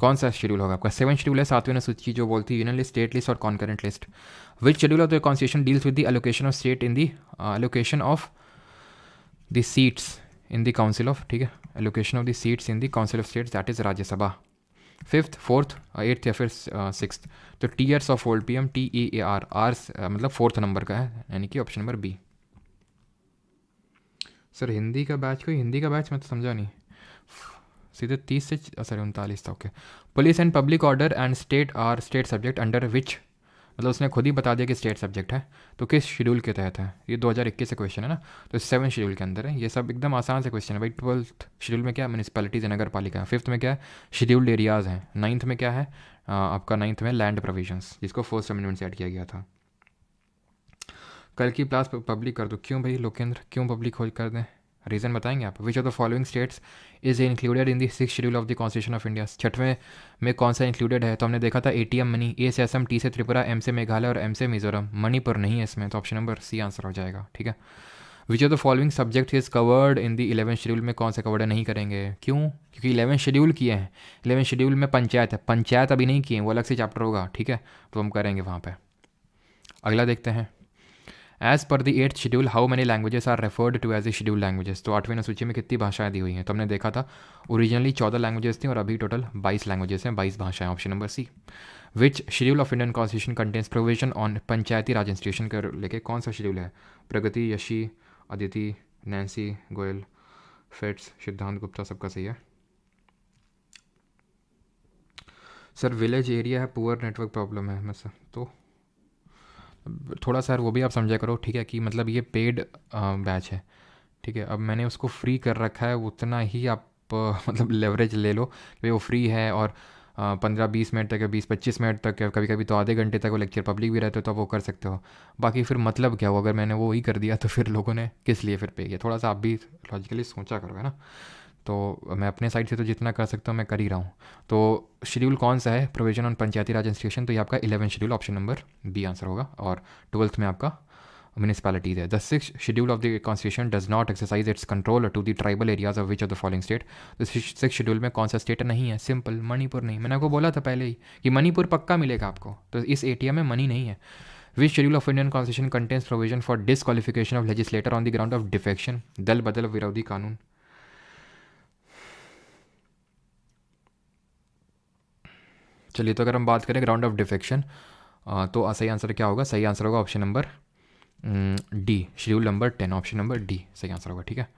कौन सा शेड्यूल होगा आपका, 7th शेड्यूल है, 7वीं अनुसूची जो बोलती है यूनियन लिस्ट, स्टेट लिस्ट और concurrent list. Which schedule of the constitution deals with the allocation of state in the allocation of the seats in the council of, ठीक है, allocation of the seats in the council of states, that is Rajya Sabha. 5th, 4th, 8th या फिर 6th। तो tears of old PM, TEAR, are मतलब 4th नंबर का है, यानी कि option number B. Sir Hindi का बैच, कोई हिंदी का बैच मैं तो समझा नहीं, सीधे 30 से सर 39 था, okay. Police and public order and state are state subject under which, मतलब उसने खुद ही बता दिया कि स्टेट सब्जेक्ट है, तो किस शेड्यूल के तहत है। ये 2021 से क्वेश्चन है ना, तो 7th शेड्यूल के अंदर है। ये सब एकदम आसान से क्वेश्चन है भाई। 12th शेड्यूल में क्या है, म्यूनिसिपैलिटीज नगर पालिका है। 5th में क्या है, शेड्यूल्ड एरियाज़ हैं। 9th में क्या है, आपका 9th में लैंड प्रोविजंस, जिसको फर्स्ट अमेंडमेंट से ऐड किया गया था। कल की क्लास पब्लिक कर दो, क्यों भाई लोकेंद्र, क्यों पब्लिक हो कर दें, रीज़न बताएंगे आप। Which of the following states is included in the 6th schedule of the constitution of India. 6वें में कौन सा इंक्लूडेड है, तो हमने देखा था ATM मनी, A से असम, T से त्रिपुरा, M से मेघालय और M से मिजोरम। मणिपुर नहीं है इसमें, तो ऑप्शन नंबर C आंसर हो जाएगा, ठीक है। विच of the following subject is covered in the 11th schedule में कौन सा कवर्ड है, नहीं करेंगे, क्यों, क्योंकि 11th शेड्यूल किए हैं। 11th शेड्यूल में पंचायत है, पंचायत अभी नहीं किए, वो अलग से चैप्टर होगा, ठीक है, तो हम करेंगे वहाँ पर। अगला देखते हैं, as per the 8th schedule how many languages are referred to as a schedule languages. तो 8वीं अनुसूची में कितनी भाषाएं दी हुई हैं, तो हमने देखा था ओरिजिनली 14 लैंग्वेजेस थी और अभी टोटल 22 लैंग्वेजेस हैं, 22 भाषाएं, option number C। Which schedule of Indian constitution contains provision on Panchayati Raj institution के लेके कौन सा शेड्यूल है, प्रगति, यशी, अदिति, नैन्सी गोयल, फेट्स, सिद्धांत गुप्ता, सबका सही है। सर विलेज एरिया है, पुअर नेटवर्क प्रॉब्लम है मैं सर, तो थोड़ा सर वो भी आप समझा करो, ठीक है, कि मतलब ये पेड बैच है, ठीक है। अब मैंने उसको फ्री कर रखा है, उतना ही आप मतलब लेवरेज ले लो कि वो फ्री है, और 15-20 मिनट तक या 20-25 मिनट तक या कभी कभी तो आधे घंटे तक वो लेक्चर पब्लिक भी रहते हो तो आप वो कर सकते हो। बाकी फिर मतलब क्या हो, अगर मैंने वो ही कर दिया तो फिर लोगों ने किस लिए फिर पे किया, थोड़ा सा आप भी लॉजिकली सोचा करो, है ना। तो मैं अपने साइड से तो जितना कर सकता हूँ मैं कर ही रहा हूँ। तो शेड्यूल कौन सा है, provision on Panchayati Raj institution, तो ये आपका 11 schedule, option number B answer होगा। और 12th में आपका म्यूनिसपैलिटीज है। The 6th schedule of the constitution does not exercise its control to the tribal areas of which of the following state. तो 6th शेड्यूल में कौन सा स्टेट नहीं है, सिंपल मणिपुर नहीं। मैंने आपको बोला था पहले ही कि मणिपुर पक्का मिलेगा आपको, तो इस एटीएम में मनी नहीं है। Which schedule of Indian constitution contains provision for disqualification of legislator on the ground of defection, दल बदल विरोधी कानून। चलिए, तो अगर हम बात करें ग्राउंड ऑफ डिफेक्शन, तो सही आंसर क्या होगा, सही आंसर होगा option number D, schedule number 10, option number D सही आंसर होगा, ठीक है।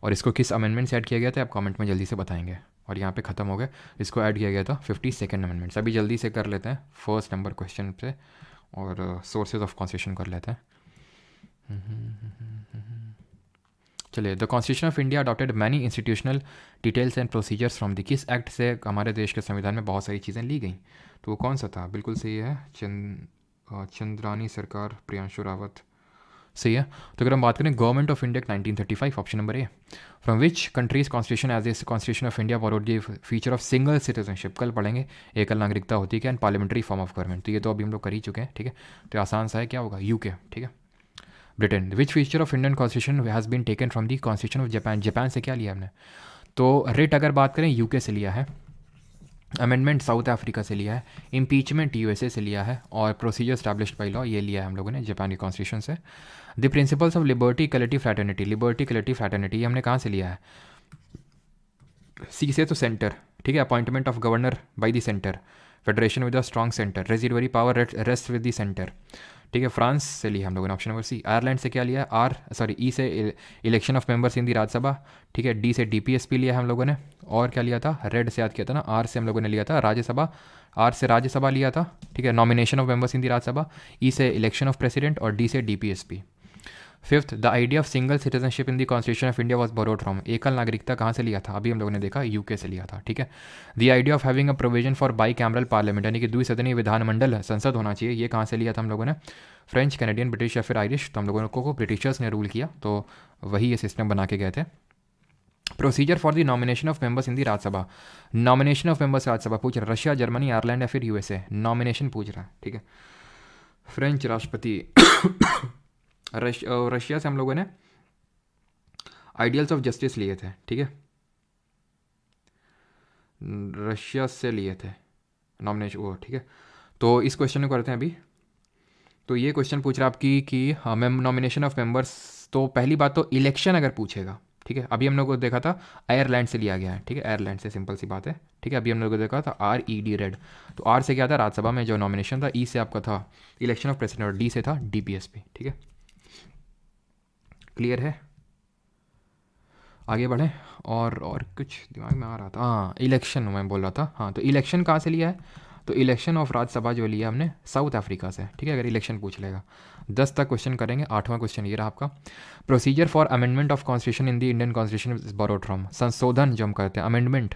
और इसको किस अमेंडमेंट से ऐड किया गया था आप कमेंट में जल्दी से बताएंगे। और यहाँ पे ख़त्म हो गया, इसको ऐड किया गया था 52nd अमेंडमेंट। अभी जल्दी से कर लेते हैं फर्स्ट नंबर क्वेश्चन से, और सोर्सेज ऑफ कॉन्स्टिट्यूशन कर लेते हैं। चलिए, the constitution of India adopted many institutional details and procedures from the, किस एक्ट से हमारे देश के संविधान में बहुत सारी चीज़ें ली गई, तो वो कौन सा था, बिल्कुल सही है, चंद्रानी सरकार, प्रियांशु रावत, सही है। तो अगर हम बात करें government of India 1935, option number A. From which countries constitution as a constitution of India borrowed the feature of single citizenship, कल पढ़ेंगे एकल नागरिकता होती है क्या, and parliamentary form of government, तो ये तो अभी हम लोग कर ही चुके हैं, ठीक है। तो आसान सा है, क्या होगा, यूके, ठीक है। Britain, which feature of Indian constitution has been taken from the constitution of Japan, Japan से क्या लिया हमने, तो रिट अगर बात करें यूके से लिया है, अमेंडमेंट साउथ अफ्रीका से लिया है, इम्पीचमेंट यूएसए से लिया है, और प्रोसीजर स्टैब्लिश्ड बाई लॉ ये लिया है हम लोगों ने जापान की कॉन्स्टिट्यूशन से। The principles of liberty equality fraternity, liberty equality fraternity ये हमने कहाँ से लिया है, सी से, तो सेंटर, ठीक है। Appointment of governor by the centre, federation with a strong centre, residuary power rest with the centre, ठीक है। फ्रांस से लिया हम लोगों ने, ऑप्शन नंबर सी। आयरलैंड से क्या लिया, ई से इलेक्शन ऑफ मेंबर्स इन दी राज्यसभा, ठीक है। डी से डीपीएसपी लिया हम लोगों ने, और क्या लिया था, रेड से याद किया था ना, आर से हम लोगों ने लिया था राज्यसभा, आर से राज्यसभा लिया था, ठीक है, नॉमिनेशन ऑफ मेंबर्स इन दी राज्यसभा, ई से इलेक्शन ऑफ प्रेसिडेंट, और डी से DPSP. 5th, the idea of single citizenship in the constitution of India was borrowed from, एकल नागरिकता कहाँ से लिया था, अभी हम लोगों ने देखा यूके से लिया था, ठीक है। The idea of having a provision for by cameral parliament, यानी कि द्विसदनीय विधानमंडल संसद होना चाहिए, ये कहाँ से लिया था हम लोगों ने, फ्रेंच, कैनेडियन, ब्रिटिश या फिर आयरिश, तो हम लोगों को ब्रिटिशर्स ने रूल किया, तो वही ये सिस्टम बना के गए थे। Procedure for the nomination of members in the Rajya Sabha, nomination of members Rajya Sabha पूछ रहा है, रशिया, जर्मनी, आयरलैंड या फिर यूएसए, नॉमिनेशन पूछ रहा है, ठीक है। फ्रेंच राष्ट्रपति रशिया से हम लोगों ने आइडियल्स ऑफ जस्टिस लिए थे, ठीक है, रशिया से लिए थे नॉमिनेशन वो, ठीक है। तो इस क्वेश्चन को करते हैं अभी। तो ये क्वेश्चन पूछ रहा है आपकी कि नॉमिनेशन ऑफ मेंबर्स, तो पहली बात तो इलेक्शन अगर पूछेगा, ठीक है, अभी हम लोग को देखा था आयरलैंड से लिया गया है, ठीक है, आयरलैंड से, सिंपल सी बात है, ठीक है। अभी हम लोग को देखा था RED रेड, तो आर से क्या था, राज्यसभा में जो नॉमिनेशन था, ई से आपका था इलेक्शन ऑफ प्रेसिडेंट, और डी से था DPSP, ठीक है। क्लियर है, आगे बढ़ें। और कुछ दिमाग में आ रहा था, हाँ इलेक्शन मैं बोल रहा था, हाँ तो इलेक्शन कहाँ से लिया है, तो इलेक्शन ऑफ राज्यसभा जो लिया हमने साउथ अफ्रीका से, ठीक है। अगर इलेक्शन पूछ लेगा 10 तक क्वेश्चन करेंगे, 8वां क्वेश्चन ये रहा आपका, procedure for amendment of constitution in the Indian constitution is borrowed from, संशोधन जो हम करते हैं अमेंडमेंट,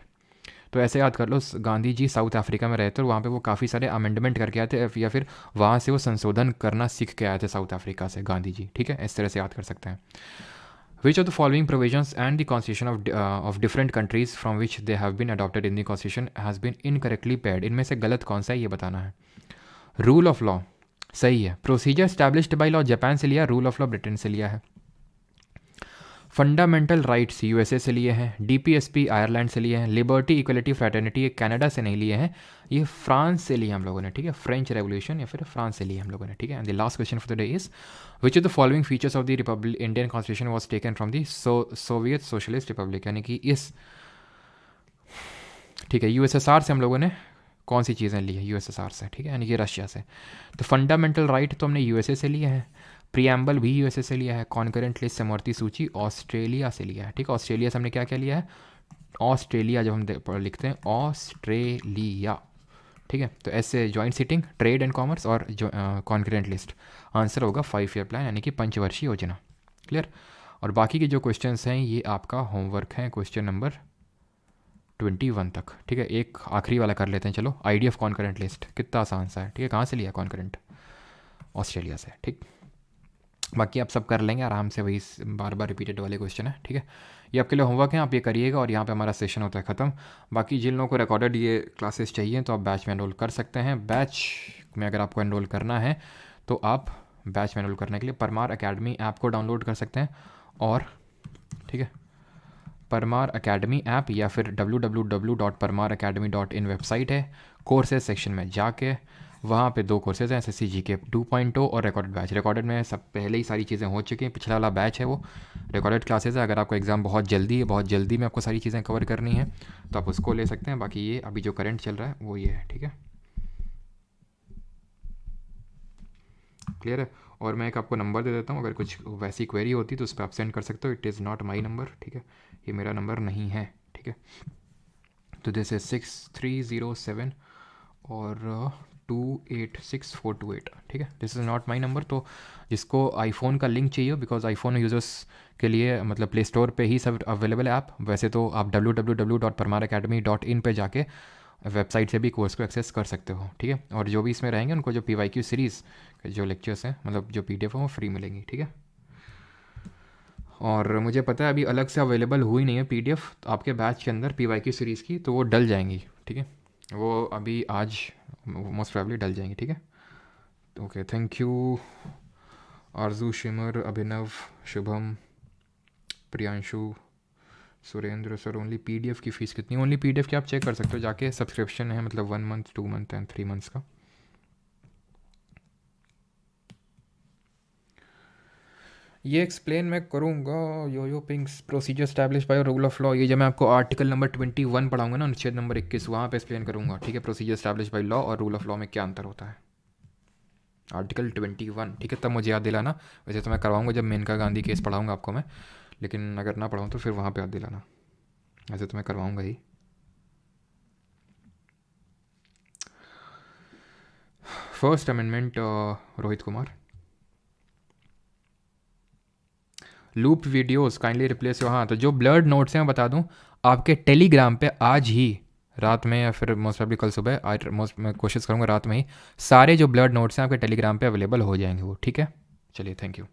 तो ऐसे याद कर लो, गांधी जी साउथ अफ्रीका में रहते और वहाँ पे वो काफ़ी सारे अमेंडमेंट करके आए थे, या फिर वहाँ से वो संशोधन करना सीख के आए थे साउथ अफ्रीका से गांधी जी, ठीक है, इस तरह से याद कर सकते हैं। Which of the following provisions and the constitution of different countries from which they have been adopted in the constitution has been incorrectly paired, इनमें से गलत कौन सा है ये बताना है। रूल ऑफ लॉ सही है, procedure established by law Japan से लिया, रूल ऑफ लॉ ब्रिटेन से लिया है। फंडामेंटल राइट्स यूएसए से लिए हैं, DPSP आयरलैंड से लिए हैं, लिबर्टी इक्वलिटी फ्रैटर्निटी ये कनाडा से नहीं लिए हैं, ये फ्रांस से लिए हम लोगों ने, ठीक है, फ्रेंच रेवोल्यूशन या फिर फ्रांस से लिए हम लोगों ने, ठीक है। And the last question for the day is which of the following features of the Republic Indian constitution was taken from the Soviet socialist Republic, यानी कि इस, ठीक है, USSR से हम लोगों ने कौन सी चीज़ें ली है USSR से, ठीक है, यानी कि रशिया से। तो फंडामेंटल राइट तो हमने USA से लिए हैं, प्रियम्बल भी यूएसए से लिया है, कॉन्करेंट लिस्ट समवर्ती सूची ऑस्ट्रेलिया से लिया है, ठीक है। ऑस्ट्रेलिया से हमने क्या क्या लिया है, ऑस्ट्रेलिया, जब हम लिखते हैं ऑस्ट्रेलिया, ठीक है। तो ऐसे joint sitting, trade and commerce और कॉन्करेंट लिस्ट, आंसर होगा 5 ईयर प्लान यानी कि पंचवर्षीय योजना। क्लियर। और बाकी के जो क्वेश्चंस हैं ये आपका होमवर्क है, क्वेश्चन नंबर 21 तक, ठीक है। एक आखिरी वाला कर लेते हैं चलो, आईडी ऑफ कॉन्करेंट लिस्ट, कितना आसान सा है, ठीक है। कहाँ से लिया कॉन्करेंट, ऑस्ट्रेलिया से, ठीक। बाकी आप सब कर लेंगे आराम से, वही बार बार रिपीटेड वाले क्वेश्चन है, ठीक है। ये आपके लिए होमवर्क है, आप ये करिएगा और यहाँ पे हमारा सेशन होता है ख़त्म। बाकी जिन लोगों को रिकॉर्डेड ये क्लासेस चाहिए तो आप बैच में एनरोल कर सकते हैं। बैच में अगर आपको एनरोल करना है तो आप बैच में एनरोल करने के लिए परमार अकेडमी ऐप को डाउनलोड कर सकते हैं, और ठीक है, परमार अकेडमी ऐप या फिर www.parmaracademy.in वेबसाइट है, कोर्सेज सेक्शन में जाके वहाँ पे 2 कोर्सेज हैं, SSC GK 2.0 और रिकॉर्डेड बैच। रिकॉर्डेड में सब पहले ही सारी चीज़ें हो चुकी हैं, पिछला वाला बैच है वो रिकॉर्डेड क्लासेज है। अगर आपको एग्ज़ाम बहुत जल्दी में आपको सारी चीज़ें कवर करनी है तो आप उसको ले सकते हैं। बाकी ये अभी जो करंट चल रहा है वो ये है, ठीक है। क्लियर है। और मैं एक आपको नंबर दे देता हूँ, अगर कुछ वैसी क्वेरी होती तो उस पर आप सेंड कर सकते हो। It is not my number, ठीक है, ये मेरा नंबर नहीं है, ठीक है। तो दिस इज 6307 और 286428, ठीक है। This is not my number. तो जिसको आईफोन का लिंक चाहिए, बिकॉज आईफोन यूज़र्स के लिए मतलब प्ले स्टोर पे ही सब अवेलेबल है ऐप, वैसे तो आप www.parmaracademy.in पे जाके वेबसाइट से भी कोर्स को एक्सेस कर सकते हो, ठीक है। और जो भी इसमें रहेंगे उनको जो PYQ सीरीज़ जो लेक्चर्स हैं, मतलब जो PDF है वो फ्री मिलेंगी, ठीक है। और मुझे पता है अभी अलग से अवेलेबल हुई नहीं है PDF तो आपके बैच के अंदर PYQ सीरीज़ की, तो वो डल जाएंगी, ठीक है। वो अभी आज मोस्ट प्रोबेबली डल जाएंगी, ठीक है। Okay, thank you Aarzoo, Shimar, Abhinav, Shubham, Priyanshu, Surendra. Sir only PDF की फ़ीस कितनी? ओनली PDF की आप चेक कर सकते हो जाके, सब्सक्रिप्शन है मतलब 1 मंथ, 2 मंथ एंड 3 मंथ्स का। ये एक्सप्लेन मैं करूँगा। Yo pings procedure establish by rule of law, ये जब मैं आपको आर्टिकल नंबर 21 पढ़ाऊंगा ना, अनुच्छेद नंबर 21, वहाँ पे एक्सप्लेन करूँगा, ठीक है। प्रोसीजर स्टैब्लिश बाय लॉ और रूल ऑफ लॉ में क्या अंतर होता है, आर्टिकल 21, ठीक है। तब मुझे याद दिलाना। वैसे तो मैं करवाऊँगा जब मेनका गांधी केस पढ़ाऊँगा आपको मैं, लेकिन अगर ना पढ़ाऊँ तो फिर वहाँ पर याद दिलाना। वैसे तो मैं करवाऊँगा ही। First amendment, Rohit Kumar. Loop videos kindly replace हो। हाँ, तो जो ब्लर्ड नोट्स हैं मैं बता दूं, आपके टेलीग्राम पे आज ही रात में या फिर मोस्ट प्रॉब्ली कल सुबह, मैं कोशिश करूँगा रात में ही, सारे जो ब्लर्ड नोट्स हैं आपके टेलीग्राम पे अवेलेबल हो जाएंगे वो, ठीक है। चलिए, थैंक यू।